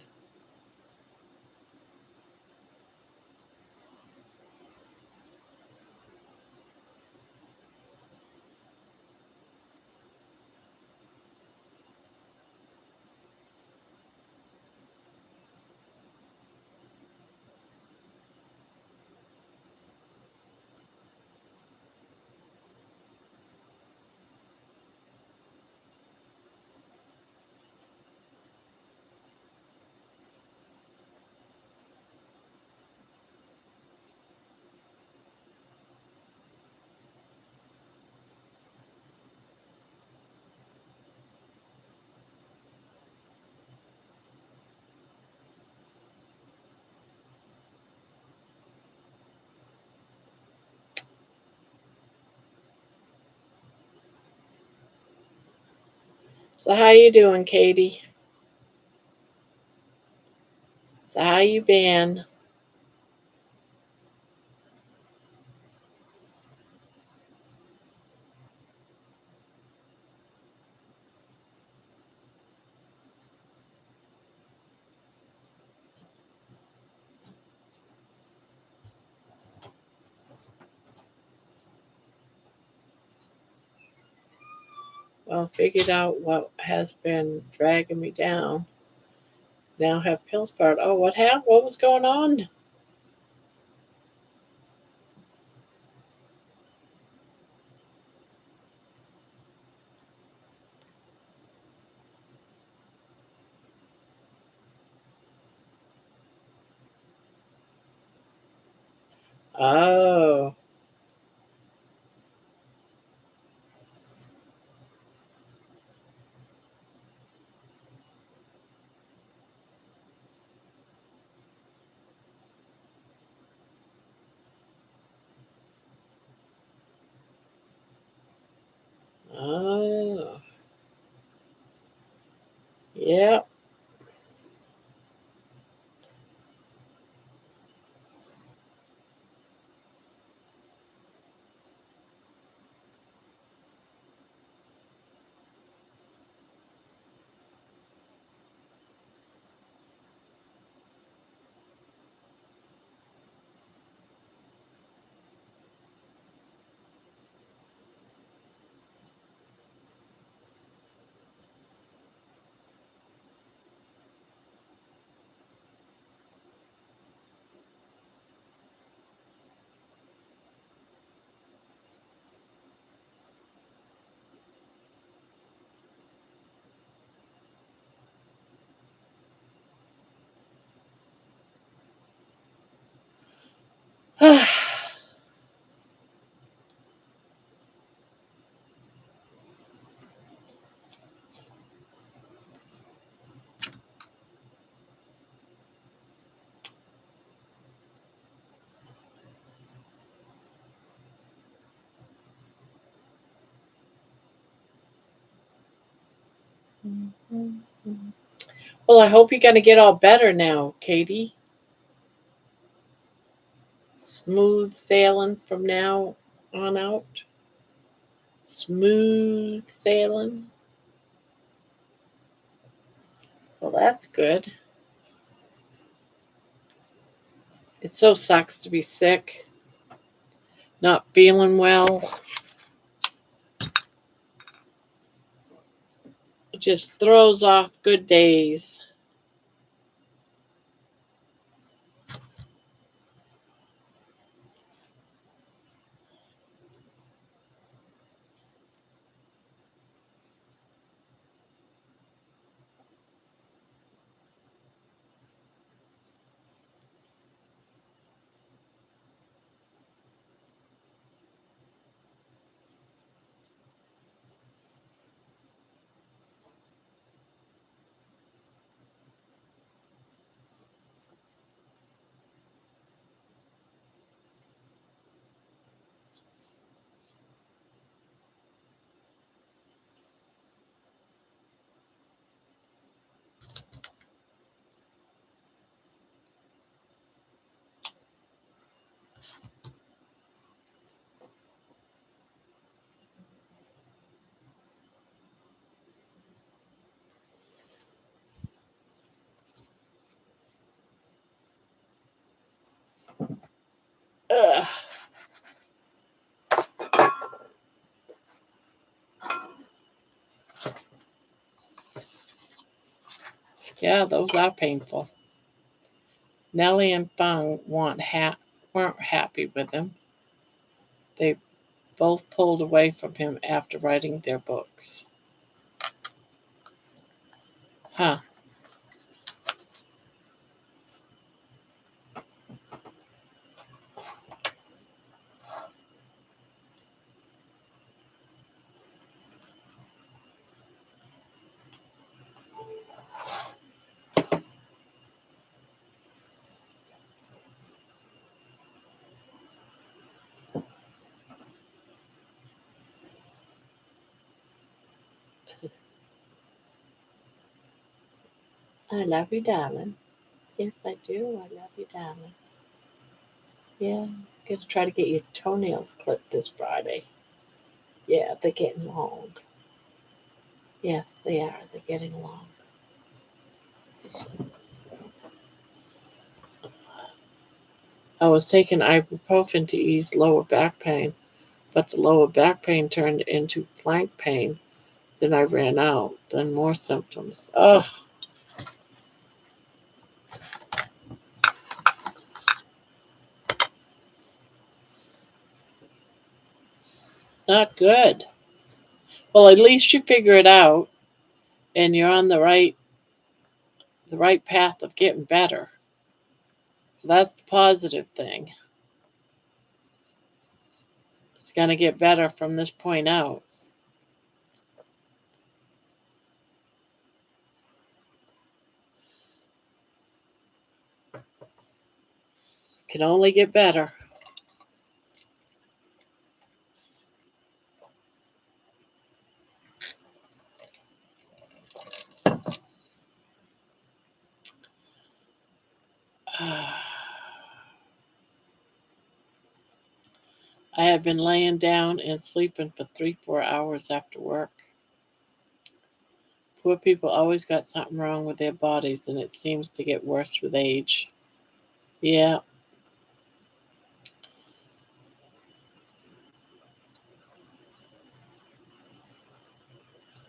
So how you doing, Katie? So how you been? Well, figured out what has been dragging me down. Now have pills part. Oh, what happened? What was going on? Oh, oh, yeah. Well, I hope you're going to get all better now, Katie. Smooth sailing from now on out. Smooth sailing. Well, that's good. It so sucks to be sick, not feeling well. It just throws off good days. Ugh. Yeah, those are painful. Nellie and Fung weren't happy with him. They both pulled away from him after writing their books. Huh. I love you, darling. Yes, I do. I love you, darling. Yeah, gonna try to get your toenails clipped this Friday. Yeah, they're getting long. Yes, they are. They're getting long. I was taking ibuprofen to ease lower back pain, but the lower back pain turned into flank pain. Then I ran out. Then more symptoms. Ugh, not good. Well, at least you figure it out, and you're on the right path of getting better. So that's the positive thing. It's gonna get better from this point out. Can only get better. I have been laying down and sleeping for 3, 4 hours after work. Poor people always got something wrong with their bodies, and it seems to get worse with age. Yeah,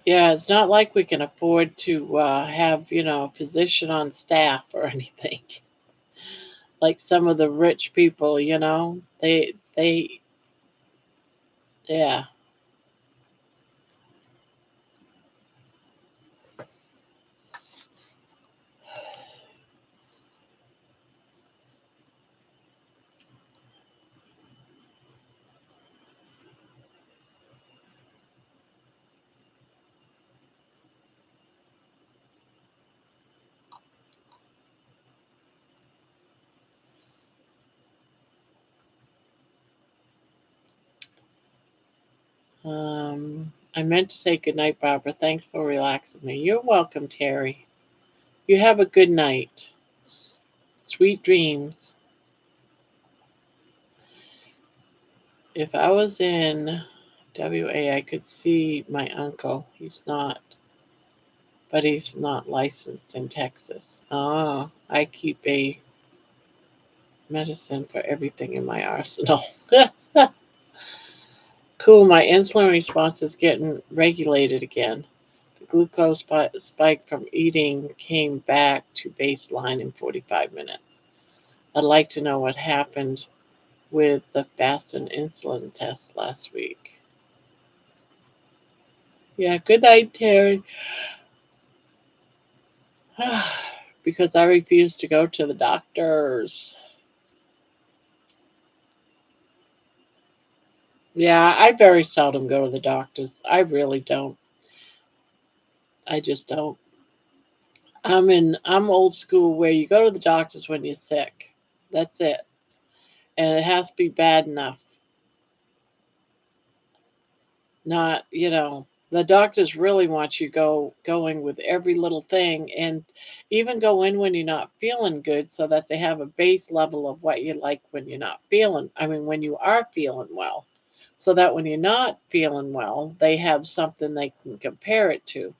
yeah, it's not like we can afford to have, a physician on staff or anything. Like some of the rich people, yeah. I meant to say good night, Barbara. Thanks for relaxing me. You're welcome, Terry. You have a good night. Sweet dreams. If I was in WA, I could see my uncle. But he's not licensed in Texas. Oh, I keep a medicine for everything in my arsenal. Cool, my insulin response is getting regulated again. The glucose spike from eating came back to baseline in 45 minutes. I'd like to know what happened with the fasting insulin test last week. Yeah, good night, Terry. Because I refuse to go to the doctors. Yeah, I very seldom go to the doctors. I really don't. I just don't. I'm old school where you go to the doctors when you're sick. That's it. And it has to be bad enough. Not, the doctors really want you going with every little thing, and even go in when you're not feeling good so that they have a base level of what you like when you're not feeling, I mean when you are feeling well. So that when you're not feeling well, they have something they can compare it to.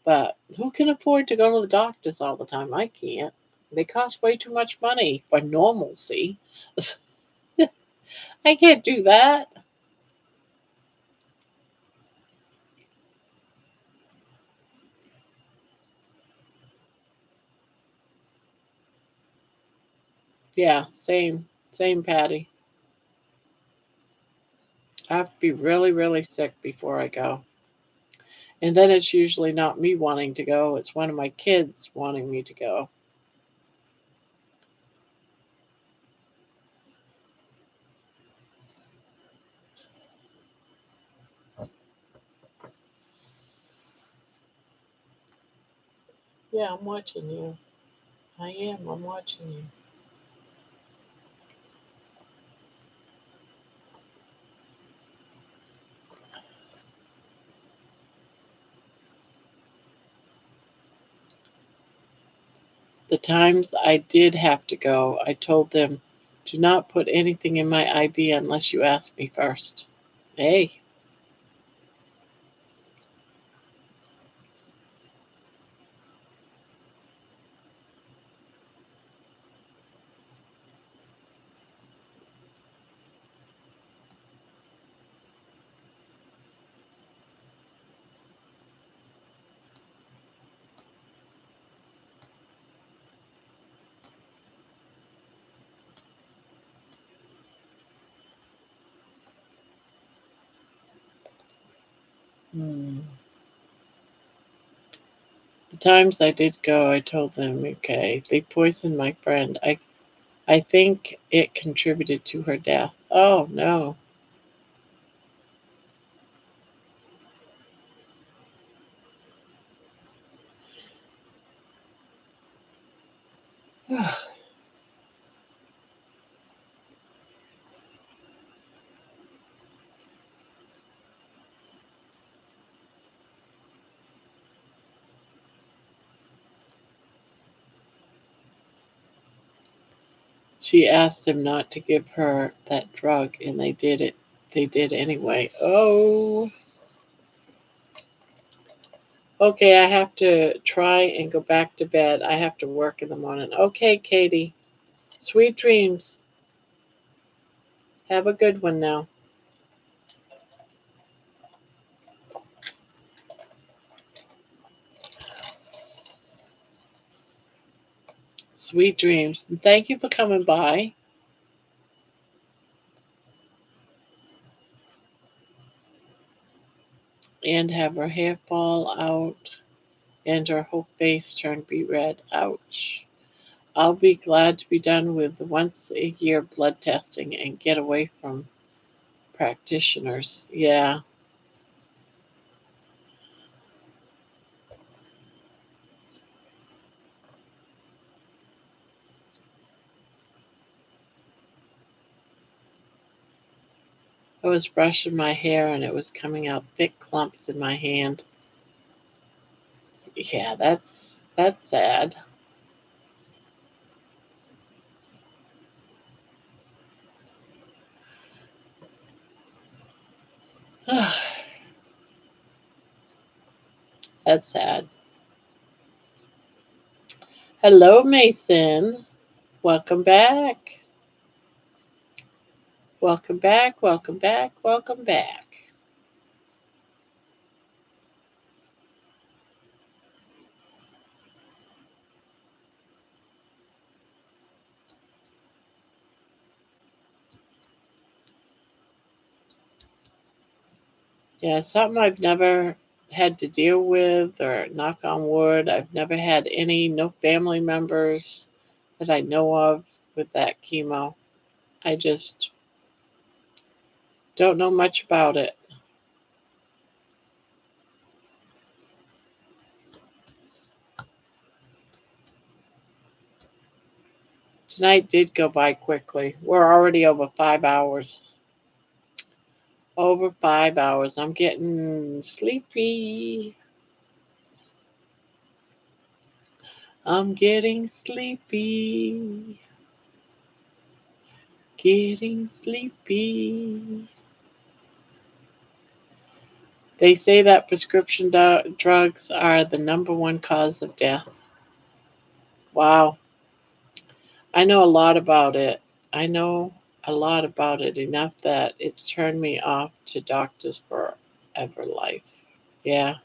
But who can afford to go to the doctors all the time? I can't. They cost way too much money for normalcy. I can't do that. Yeah, same, Patty. I have to be really, really sick before I go. And then it's usually not me wanting to go, it's one of my kids wanting me to go. Yeah, I'm watching you. I am. I'm watching you. The times I did have to go, I told them, do not put anything in my IV unless you ask me first. Hey. Hmm. The times I did go, I told them, okay, they poisoned my friend. I think it contributed to her death. Oh, no. She asked them not to give her that drug, and they did it. They did anyway. Oh, okay. I have to try and go back to bed. I have to work in the morning. Okay, Katie. Sweet dreams. Have a good one now. Sweet dreams. And thank you for coming by. And have her hair fall out and her whole face turn beet red. Ouch. I'll be glad to be done with the once a year blood testing and get away from practitioners. Yeah, I was brushing my hair and it was coming out thick clumps in my hand. Yeah, that's sad. That's sad. Hello, Mason. Welcome back. Welcome back. Welcome back. Welcome back. Yeah, something I've never had to deal with, or knock on wood, I've never had no family members that I know of with that chemo. I just don't know much about it. Tonight did go by quickly. We're already over 5 hours. Over 5 hours. I'm getting sleepy. I'm getting sleepy. Getting sleepy. They say that prescription drugs are the number one cause of death. Wow. I know a lot about it. I know a lot about it, enough that it's turned me off to doctors for ever life. Yeah.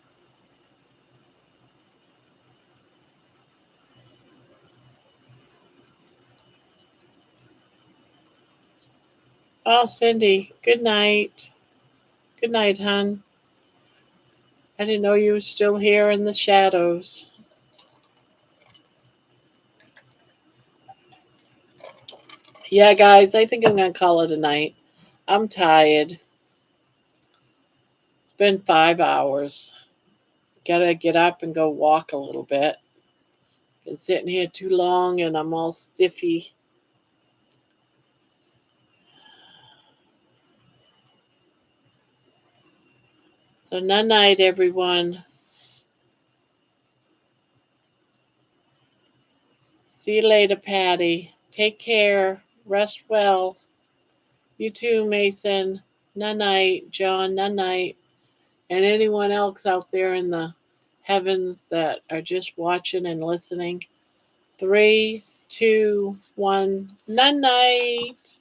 Oh, Cindy, good night. Good night, hon. I didn't know you were still here in the shadows. Yeah, guys, I think I'm going to call it a night. I'm tired. It's been 5 hours. Gotta get up and go walk a little bit. Been sitting here too long and I'm all stiffy. So, night, everyone. See you later, Patty. Take care. Rest well. You too, Mason. Night night, John. Night night. And anyone else out there in the heavens that are just watching and listening. 3, 2, 1. Night night.